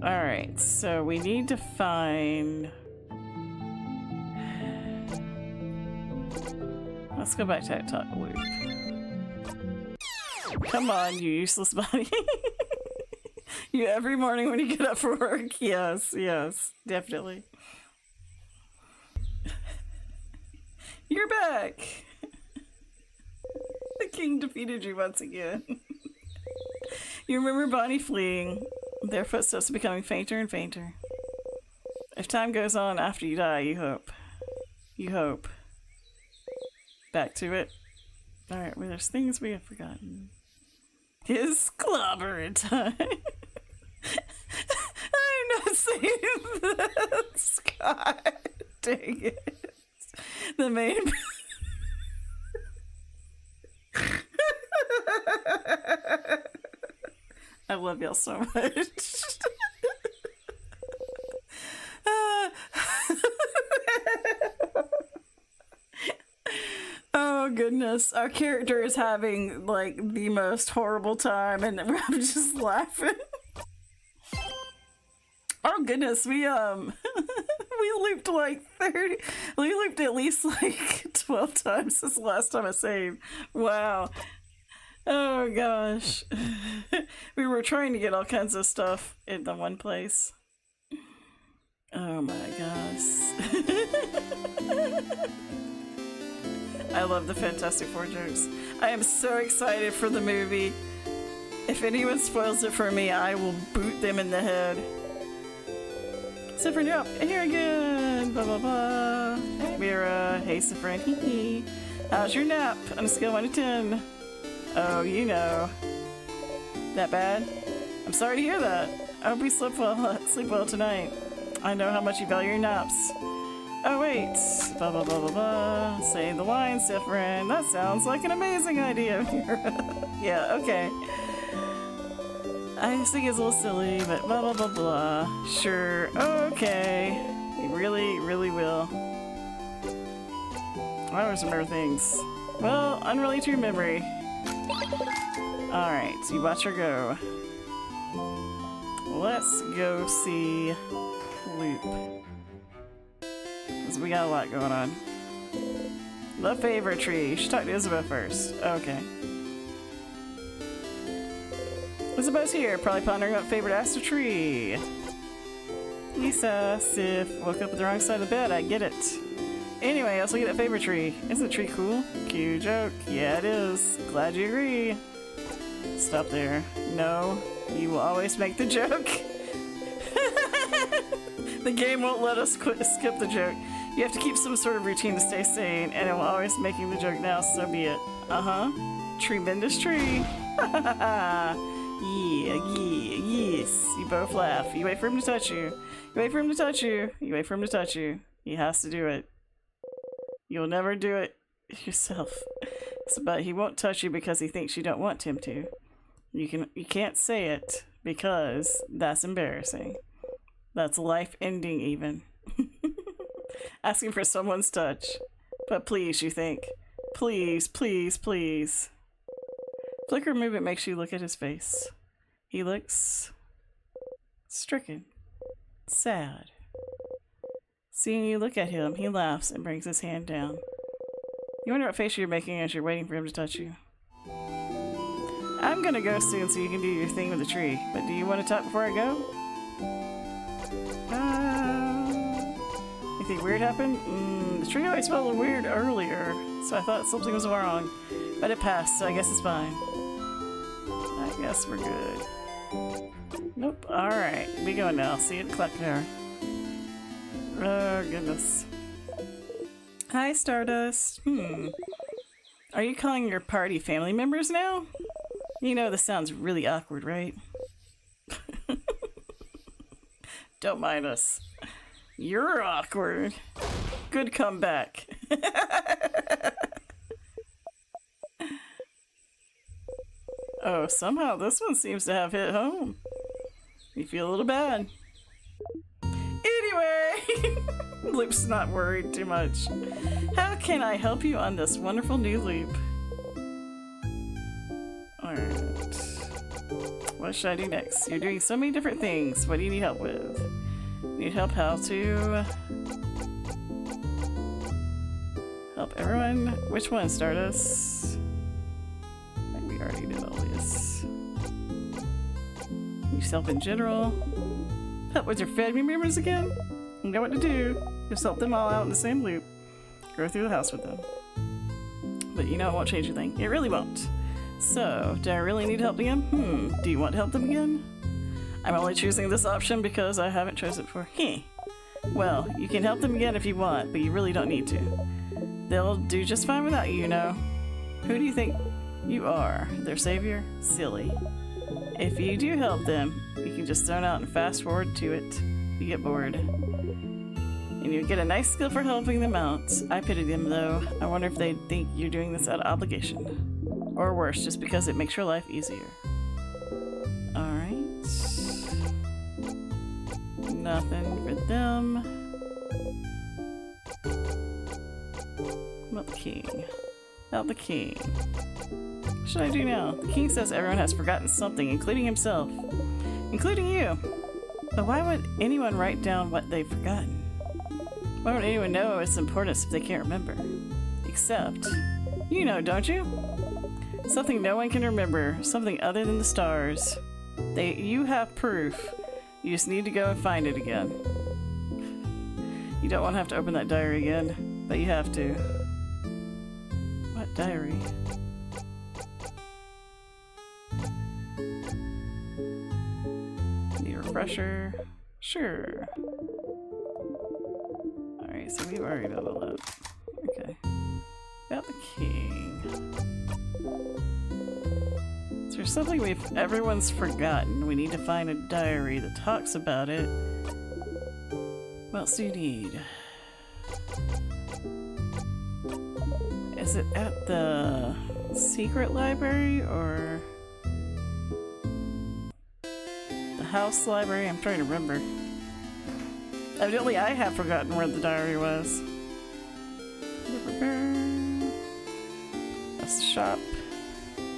Alright, so we need to find... Let's go back to that top loop. Come on, you useless body. You every morning when you get up for work. Yes, yes, definitely. You're back! The king defeated you once again. You remember Bonnie fleeing, their footsteps becoming fainter and fainter. If time goes on after you die, you hope. You hope. Back to it. Alright, well, there's things we have forgotten. His clobbering time. I'm not saying that, Scott. Dang it. The main... I love y'all so much. Oh goodness, our character is having like the most horrible time and I'm just laughing. Oh goodness, we we looped like 30, we looped at least like 12 times since the last time I saved. Wow. Oh gosh. We were trying to get all kinds of stuff in the one place. Oh my gosh. I love the Fantastic Four jokes. I am so excited for the movie. If anyone spoils it for me, I will boot them in the head. Sifrin, yep, here again. Blah blah blah. Hey Mira, hey Sifrin, hee hee. How's your nap on a scale of 1 to 10? Oh, you know. That bad? I'm sorry to hear that. I hope you sleep well tonight. I know how much you value your naps. Oh wait, blah blah blah blah blah. Say the line, Sifrin. That sounds like an amazing idea. Yeah, okay. I think it's a little silly, but blah blah blah blah. Sure, okay. You really, really will. I always remember things. Well, unrelated to your memory. Alright, so you watch her go. Let's go see Loop. Because we got a lot going on. The favorite tree. You should talk to Isabel first. Okay. Isabel's here, probably pondering about favorite aster tree. Lisa, Sif, woke up at the wrong side of the bed. I get it. Anyway, let's look at that favorite tree. Isn't the tree cool? Cute joke. Yeah, it is. Glad you agree. Stop there. No, you will always make the joke. The game won't let us skip the joke. You have to keep some sort of routine to stay sane, and it will always making the joke now, so be it. Uh-huh. Tremendous tree. Yeah, yes. You both laugh. You wait for him to touch you. You wait for him to touch you. You wait for him to touch you. He has to do it. You'll never do it yourself. But he won't touch you because he thinks you don't want him to. You can't say it because that's embarrassing. That's life-ending even. Asking for someone's touch. But please, you think. Please, please, please. Flicker movement makes you look at his face. He looks stricken. Sad. Seeing you look at him, he laughs and brings his hand down. You wonder what face you're making as you're waiting for him to touch you. I'm gonna go soon so you can do your thing with the tree, but do you want to talk before I go? Anything weird happened? The tree always felt weird earlier, so I thought something was wrong. But it passed, so I guess it's fine. I guess we're good. Nope. Alright, we go now. See you at the clock tower. Oh, goodness. Hi, Stardust. Are you calling your party family members now? You know this sounds really awkward, right? Don't mind us. You're awkward. Good comeback. Oh, somehow this one seems to have hit home. You feel a little bad. Idiot! Anyway, Loop's not worried too much. How can I help you on this wonderful new loop? Alright. What should I do next? You're doing so many different things. What do you need help with? Need help how to help everyone? Which one, Stardust? I think we already did all this. Need help in general. Help with your family members again? You know what to do. Just help them all out in the same loop. Go through the house with them. But you know it won't change anything. It really won't. So, do I really need help again? Do you want to help them again? I'm only choosing this option because I haven't chosen it before. Well, you can help them again if you want, but you really don't need to. They'll do just fine without you, you know. Who do you think you are? Their savior? Silly. If you do help them, you can just zone out and fast forward to it. You get bored. And you get a nice skill for helping them out. I pity them though. I wonder if they think you're doing this out of obligation. Or worse, just because it makes your life easier. Alright. Nothing for them. What about the king? Help the king. What should I do now? The king says everyone has forgotten something, including himself. Including you. But why would anyone write down what they've forgotten? Why would anyone know its importance if they can't remember? Except, you know, don't you? Something no one can remember, something other than the stars. You have proof. You just need to go and find it again. You don't want to have to open that diary again, but you have to. What diary? Need a refresher? Sure. Alright, so we've already done all that. Okay. About the king. Is there something everyone's forgotten? We need to find a diary that talks about it. What else do you need? Is it at the secret library or the house library? I'm trying to remember. Evidently I have forgotten where the diary was. That's the shop.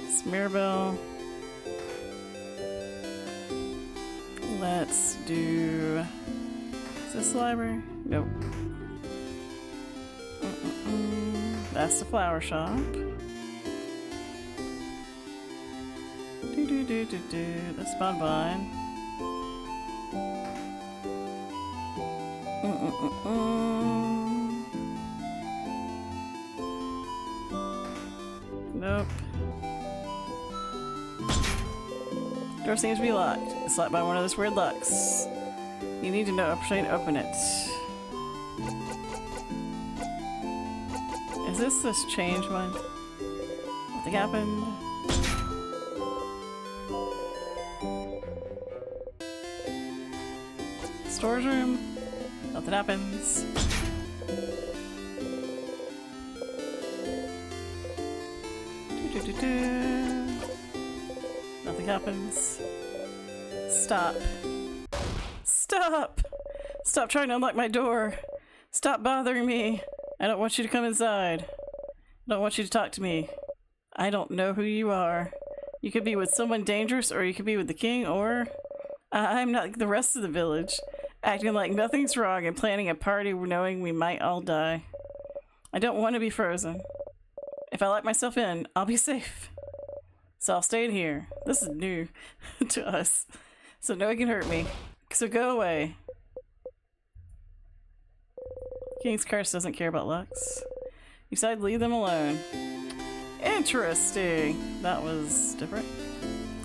It's Mirabelle. Let's do... Is this the library? Nope. That's the flower shop. That's Bonbon. Nope. Door seems to be locked. It's locked by one of those weird locks. You need to know a way to open it. Is this change one? Nothing happened. Storage room. Nothing happens. Nothing happens. Stop. Stop! Stop trying to unlock my door. Stop bothering me. I don't want you to come inside. I don't want you to talk to me. I don't know who you are. You could be with someone dangerous, or you could be with the king, or... I'm not like the rest of the village, acting like nothing's wrong and planning a party knowing we might all die. I don't want to be frozen. If I let myself in, I'll be safe. So I'll stay in here. This is new to us. So no one can hurt me. So go away. King's Curse doesn't care about Lux. You decided to leave them alone. Interesting! That was different.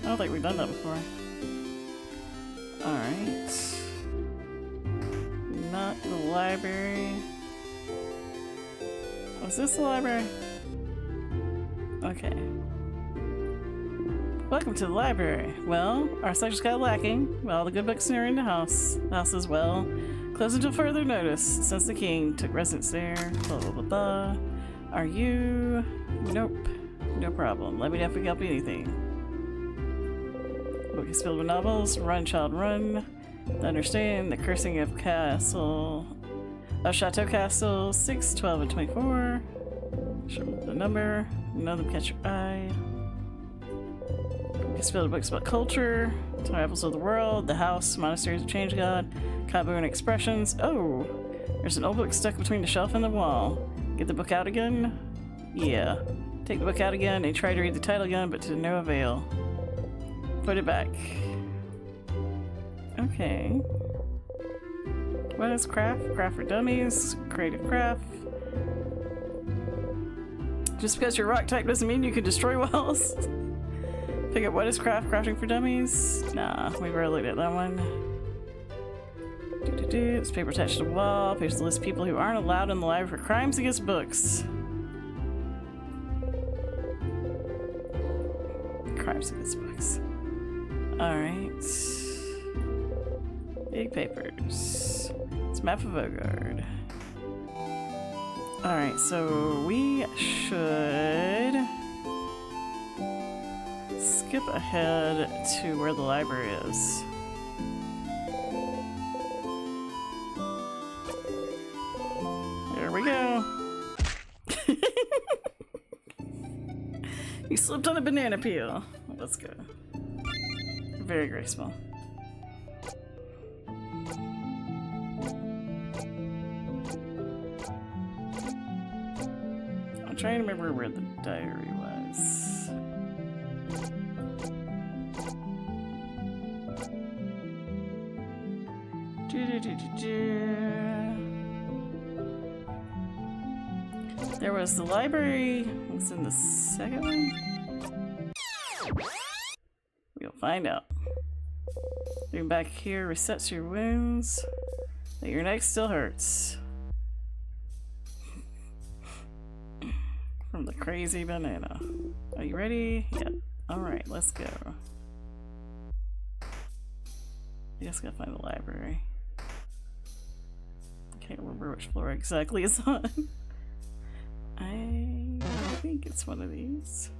I don't think we've done that before. Alright. Not the library. Was this the library? Okay. Welcome to the library. Well, our section's kind of lacking. Well, all the good books are in the house. The house as well. Closed until further notice, since the king took residence there. Blah, blah, blah, blah. Are you... Nope. No problem. Let me know if we can help you anything. Book is filled with novels. Run, child, run. Understand the cursing of Chateau Castle 6, 12, and 24. Show me the number. None of them catch your eye. You can spell the books about culture, travels of the world, the house, monasteries of change god, Kabuan expressions. Oh, there's an old book stuck between the shelf and the wall. Get the book out again? Yeah. Take the book out again and try to read the title again, but to no avail. Put it back. Okay. What is craft? Craft for dummies. Creative craft. Just because you're rock type doesn't mean you can destroy walls. Pick up what is craft? Crafting for dummies? Nah, we've already looked at that one. It's paper attached to the wall. Page the list of people who aren't allowed in the library for crimes against books. Crimes against books. Alright. Big papers. It's map of Vogard. Alright, so we should skip ahead to where the library is. There we go. You slipped on a banana peel. Let's go. Very graceful. I'm trying to remember where the diary was. There was the library. What's in the second one? We'll find out. Moving back here resets your wounds. But your neck still hurts. From the crazy banana. Are you ready? Yep. Alright, let's go. I just gotta find the library. Can't remember which floor exactly it's on. I think it's one of these.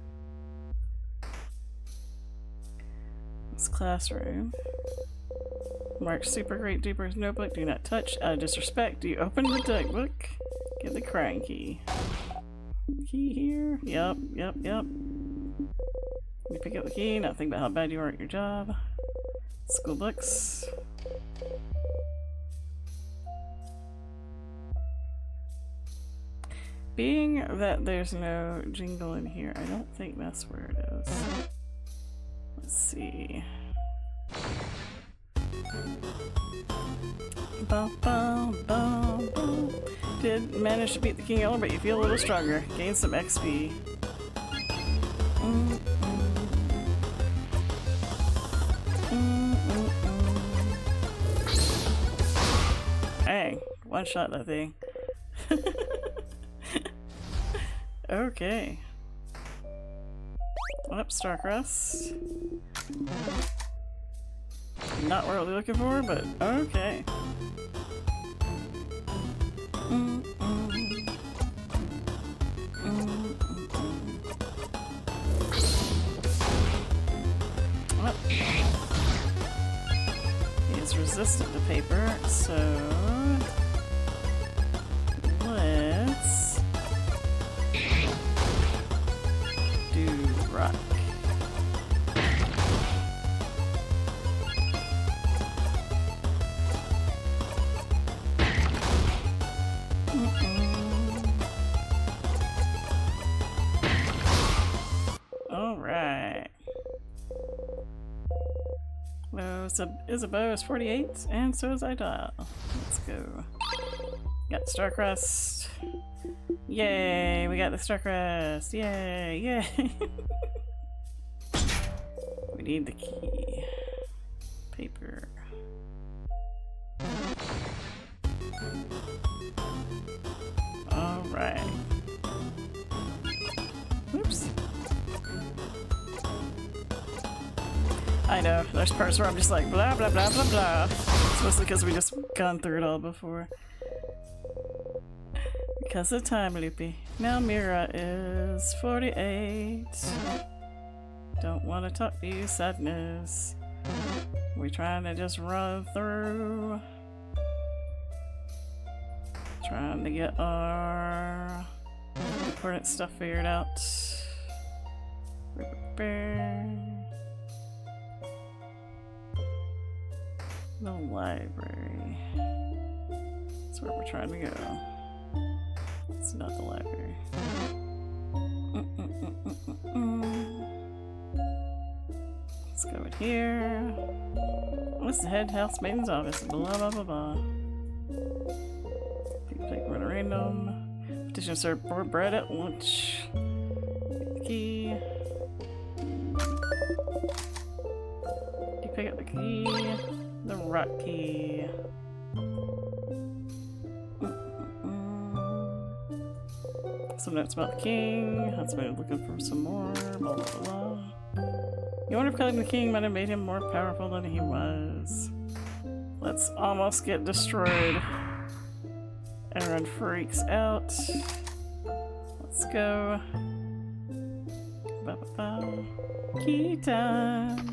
This classroom. Mark super great duper's notebook. Do not touch. Out of disrespect. Do you open the book? Get the crying key. Key here? Yep. You pick up the key, not think about how bad you are at your job. School books. Being that there's no jingle in here, I don't think that's where it is. Let's see. Did manage to beat the King Elder, but you feel a little stronger. Gain some XP. Hey, one shot that thing. Okay. Up, Starcrest. Not what we're looking for, but okay. Well, he is resistant to paper, so let's do rock. Alright. Well, Isabeau is 48, and so is Idal. Let's go. Got Starcrest. Yay, we got the Starcrest. Yay. We need the key. Paper. Alright. Oops. I know, there's parts where I'm just like blah blah blah blah blah. It's mostly because we just gone through it all before. Because of time, Loopy. Now Mira is 48. Don't want to talk to you, sad news. We trying to just run through. Trying to get our important stuff figured out. The library. That's where we're trying to go. It's not the library. Let's go in here. What's the head housemaid's office? Blah blah blah blah. Take one at random. Petition to serve more bread at lunch. Get the key. You pick up the key. The rock key. Some notes about the king. Huntsman looking for some more. Blah blah blah. You wonder if killing the king might have made him more powerful than he was. Let's almost get destroyed. Everyone freaks out. Let's go. Ba ba ba. Key time.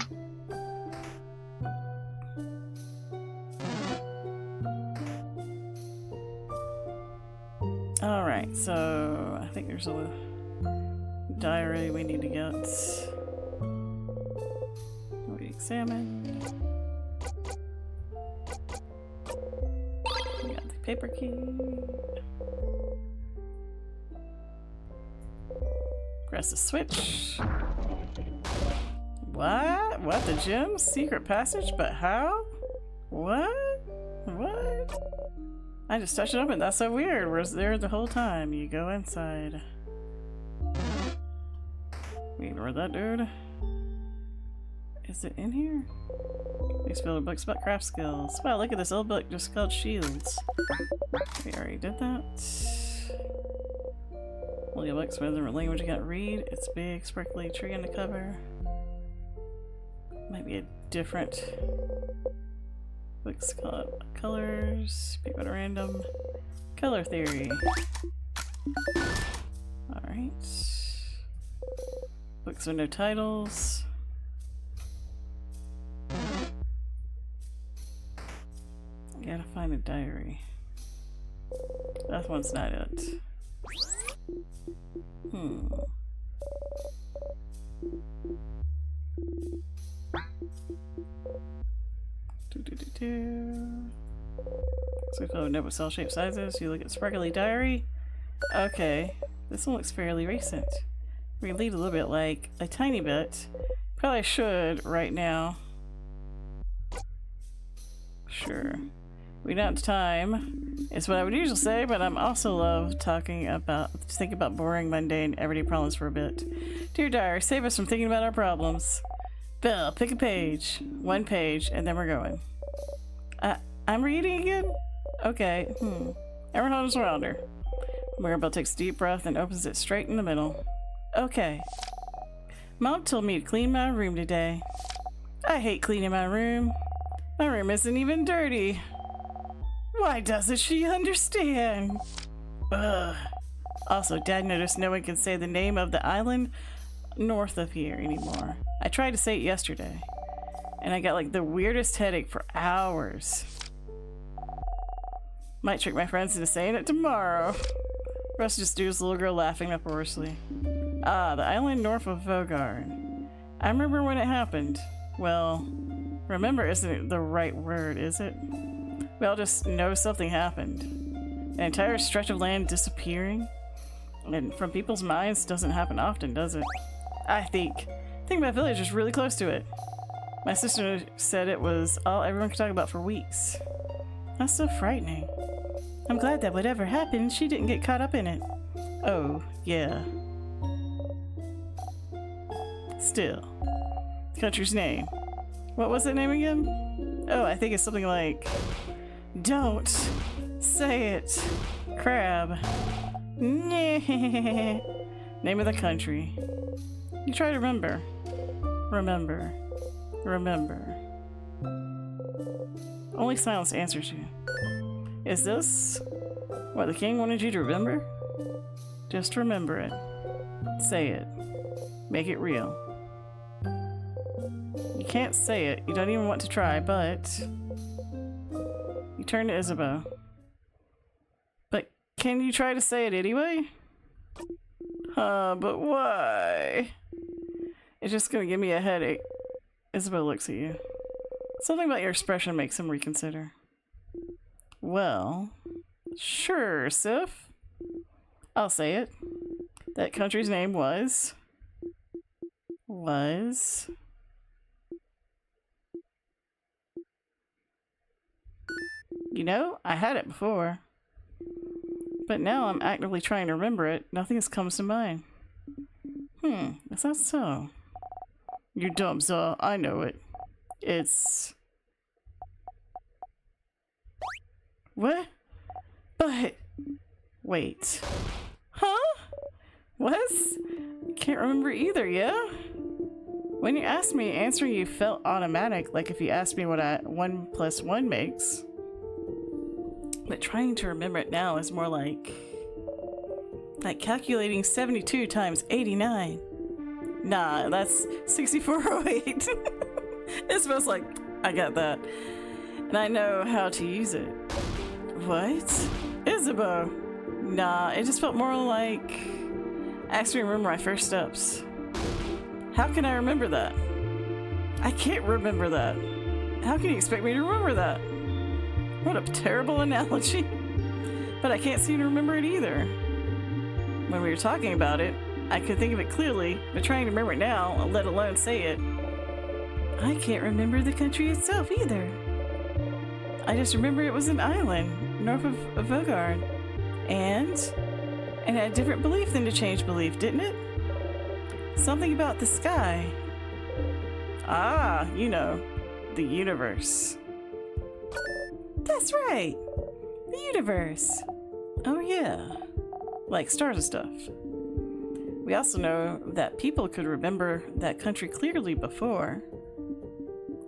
Alright, so I think there's a diary we need to get. We examine. We got the paper key. Press the switch. What? What? The gym? Secret passage? But how? What? What? I just touched it open. That's so weird. We're there the whole time. You go inside. We ignore that dude. Is it in here? These filled books about craft skills. Wow, look at this old book just called Shields. We already did that. Well, your books, whatever language you can't read. It's big, sparkly tree on the cover. Might be a different books called colors. Pick one at random. Color theory. Alright. Books with no titles. Gotta find a diary. That one's not it. So we fill a note with cell-shaped sizes. You look at sparkly diary. Okay, this one looks fairly recent. We can lead a little bit, like a tiny bit. Probably should right now. Sure. We don't have time. It's what I would usually say, but I'm also love thinking about boring, mundane, everyday problems for a bit. Dear diary, save us from thinking about our problems. Bill, pick a page. One page, and then we're going. I'm reading again? Okay, Everyone holds around her. Mirabelle takes a deep breath and opens it straight in the middle. Okay. Mom told me to clean my room today. I hate cleaning my room. My room isn't even dirty. Why doesn't she understand? Ugh. Also, Dad noticed no one can say the name of the island north of here anymore. I tried to say it yesterday, and I got like the weirdest headache for hours. Might trick my friends into saying it tomorrow. Rest just do is the little girl laughing uproariously. Ah, the island north of Vogard. I remember when it happened. Well, remember isn't the right word, is it? We all just know something happened. An entire stretch of land disappearing? And from people's minds doesn't happen often, does it? I think my village is really close to it. My sister said it was all everyone could talk about for weeks. That's so frightening. I'm glad that whatever happened, she didn't get caught up in it. Oh, yeah. Still. The country's name. What was that name again? Oh, I think it's something like... Don't say it. Crab. Name of the country. You try to remember. Remember. Remember. Only silence answers you. Is this what the king wanted you to remember? Just remember it. Say it. Make it real. You can't say it. You don't even want to try, but... You turn to Isabeau. But can you try to say it anyway? But why? It's just gonna give me a headache. Isabeau looks at you. Something about your expression makes him reconsider. Well, sure, Sif. I'll say it. That country's name was... You know, I had it before. But now I'm actively trying to remember it. Nothing else comes to mind. Is that so? You're dumb, Zaw. I know it. It's... What? But... Wait. Huh? What? Can't remember either, yeah? When you asked me, answering you felt automatic, like if you asked me what 1 + 1 makes. But trying to remember it now is more like calculating 72 times 89. Nah, that's 6408. It smells like, I got that. And I know how to use it. What? Isabeau. Nah, it just felt more like ask me to remember my first steps. How can I remember that? I can't remember that. How can you expect me to remember that? What a terrible analogy. But I can't seem to remember it either. When we were talking about it, I could think of it clearly, but trying to remember it now, let alone say it, I can't remember the country itself either. I just remember it was an island north of Vogard. And it had a different belief than to change belief, didn't it? Something about the sky. Ah, you know, the universe. That's right! The universe! Oh yeah. Like stars and stuff. We also know that people could remember that country clearly before.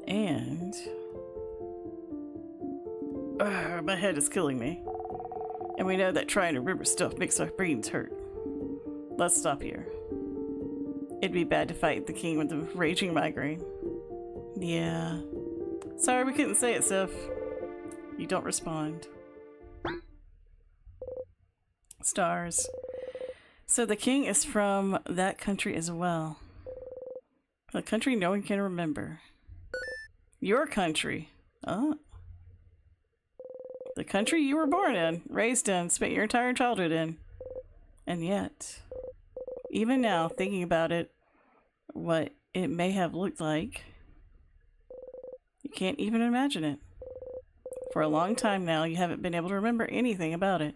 And... my head is killing me. And we know that trying to remember stuff makes our brains hurt. Let's stop here. It'd be bad to fight the king with a raging migraine. Yeah. Sorry we couldn't say it, Sif. You don't respond. Stars. So the king is from that country as well. A country no one can remember. Your country. Oh. The country you were born in, raised in, spent your entire childhood in. And yet, even now, thinking about it, what it may have looked like, you can't even imagine it. For a long time now, you haven't been able to remember anything about it.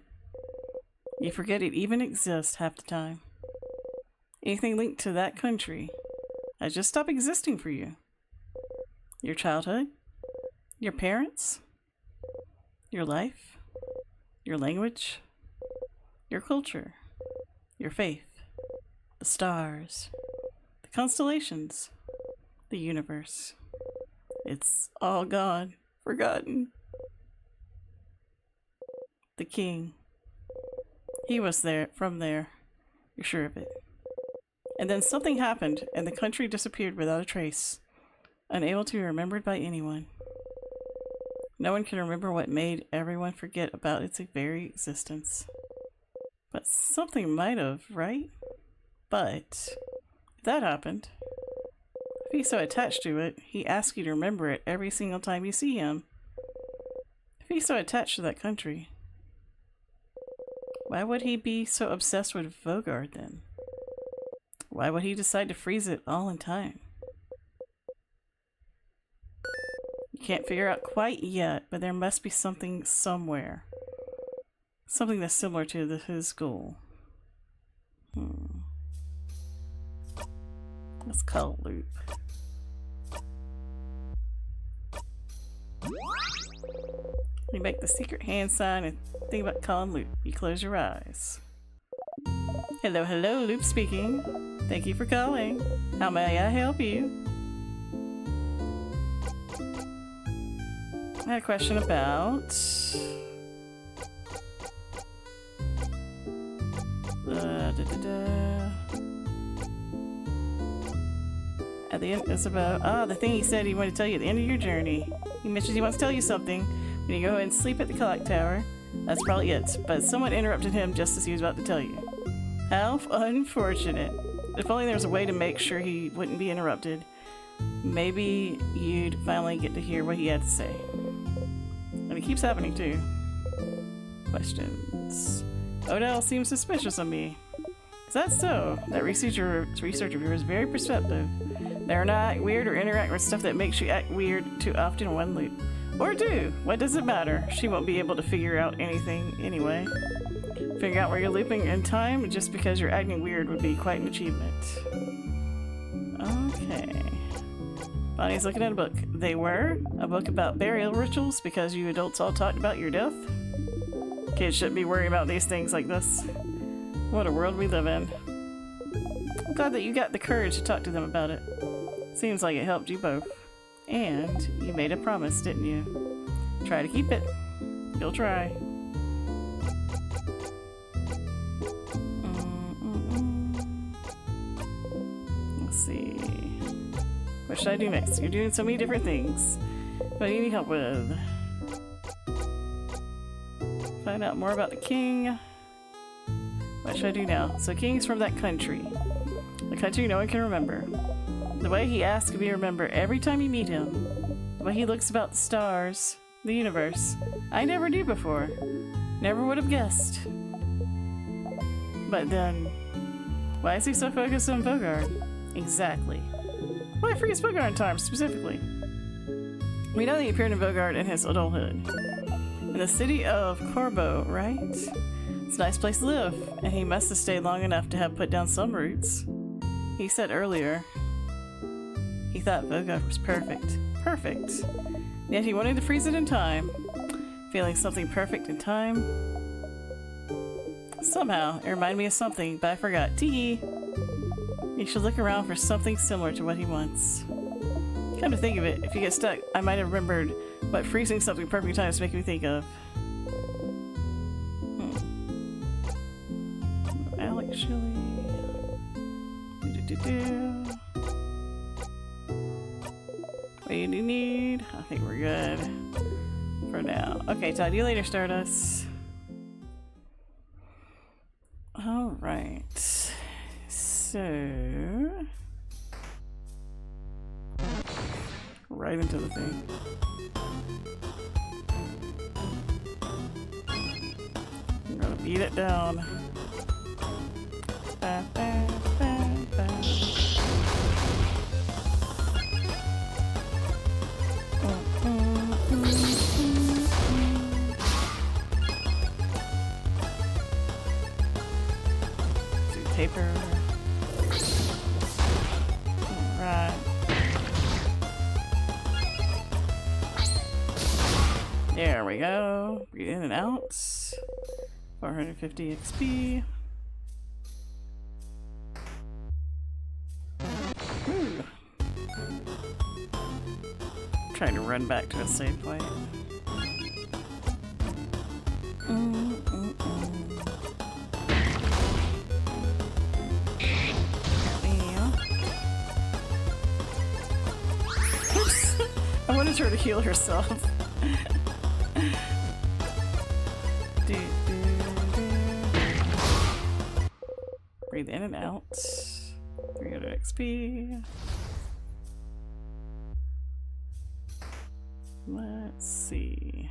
You forget it even exists half the time. Anything linked to that country has just stopped existing for you. Your childhood, your parents, your life, your language, your culture, your faith, the stars, the constellations, the universe. It's all gone, forgotten. The king. He was there, from there. You're sure of it. And then something happened, and the country disappeared without a trace, unable to be remembered by anyone. No one can remember what made everyone forget about its very existence. But something might have, right? But if that happened, if he's so attached to it, he asks you to remember it every single time you see him. If he's so attached to that country, why would he be so obsessed with Vogard then? Why would he decide to freeze it all in time? You can't figure out quite yet, but there must be something somewhere. Something that's similar to his goal. Let's call it loop. You make the secret hand sign and think about calling loop. You close your eyes. Hello, hello, Loop speaking. Thank you for calling. How may I help you? I had a question about... At the end, it's about the thing he said he wanted to tell you at the end of your journey. He mentions he wants to tell you something when you go and sleep at the clock tower. That's probably it. But someone interrupted him just as he was about to tell you. How unfortunate. If only there was a way to make sure he wouldn't be interrupted. Maybe you'd finally get to hear what he had to say. And it keeps happening too. Questions. Odell seems suspicious of me. Is that so? That researcher of yours is very perceptive. They're not act weird or interact with stuff that makes you act weird too often in one loop. Or do. What does it matter? She won't be able to figure out anything anyway. Figure out where you're looping in time just because you're acting weird would be quite an achievement. Okay. Bonnie's looking at a book. They were? A book about burial rituals because you adults all talked about your death? Kids shouldn't be worrying about these things like this. What a world we live in. I'm glad that you got the courage to talk to them about it. Seems like it helped you both. And you made a promise, didn't you? Try to keep it. You'll try. Let's see. What should I do next? You're doing so many different things. What do you need help with? Find out more about the king. What should I do now? So King's from that country. A country no one can remember. The way he asks to be remembered every time you meet him. The way he looks about the stars, the universe. I never knew before. Never would have guessed. But then, why is he so focused on Bogard? Exactly. Why freeze Bogard in time, specifically? We know that he appeared in Bogard in his adulthood. In the city of Corbo, right? It's a nice place to live, and he must have stayed long enough to have put down some roots. He said earlier, he thought Bogard was perfect. Perfect. Yet he wanted to freeze it in time. Feeling something perfect in time. Somehow, it reminded me of something, but I forgot. Tee! You should look around for something similar to what he wants. Come to think of it, if you get stuck, I might have remembered what freezing something perfect in time is making me think of. Actually, what do you need? I think we're good for now. Okay, talk to you later, Stardust. All right, so right into the thing. I'm gonna beat it down. Ba, ba, ba, ba. Do taper. Alright. There we go. Breathe in and out. 450 XP. Trying to run back to a save point. Oops. I wanted her to heal herself. Breathe in and out. 300 XP. Let's see.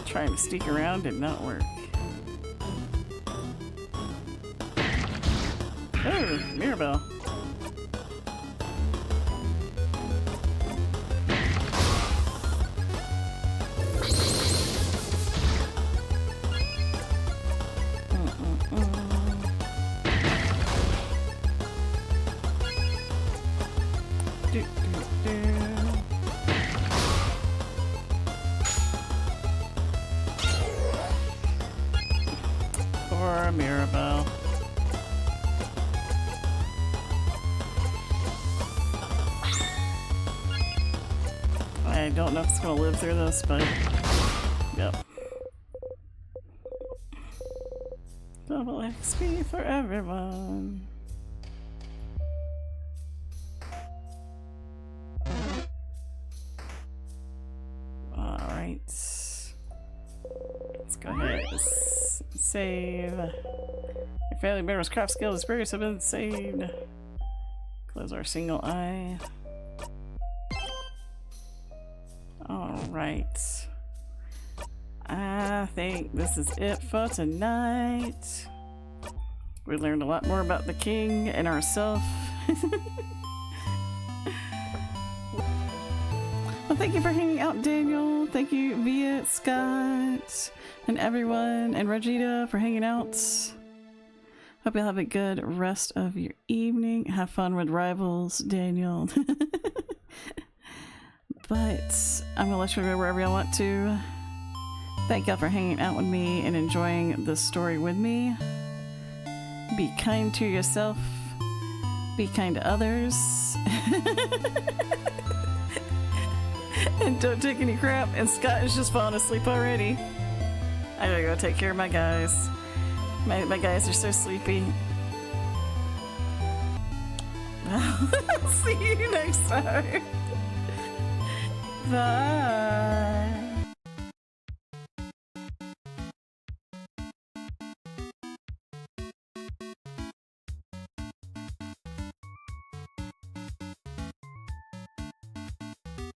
Trying to sneak around did not work. Oh, Mirabelle. Poor Mirabelle. I don't know if it's gonna live through this, but Double XP for everyone. Alright. Let's go ahead and save. Your family member's craft skill and spirits have been saved. Close our single eye. Alright. I think this is it for tonight. We learned a lot more about the king and ourselves. Well, thank you for hanging out, Daniel. Thank you, Viet, Scott, and everyone, and Regita for hanging out. Hope you'll have a good rest of your evening. Have fun with Rivals, Daniel. But I'm gonna let you go wherever y'all want to. Thank y'all for hanging out with me and enjoying the story with me. Be kind to yourself. Be kind to others. And don't take any crap. And Scott is just falling asleep already. I gotta go take care of my guys. My guys are so sleepy. See you next time. Bye.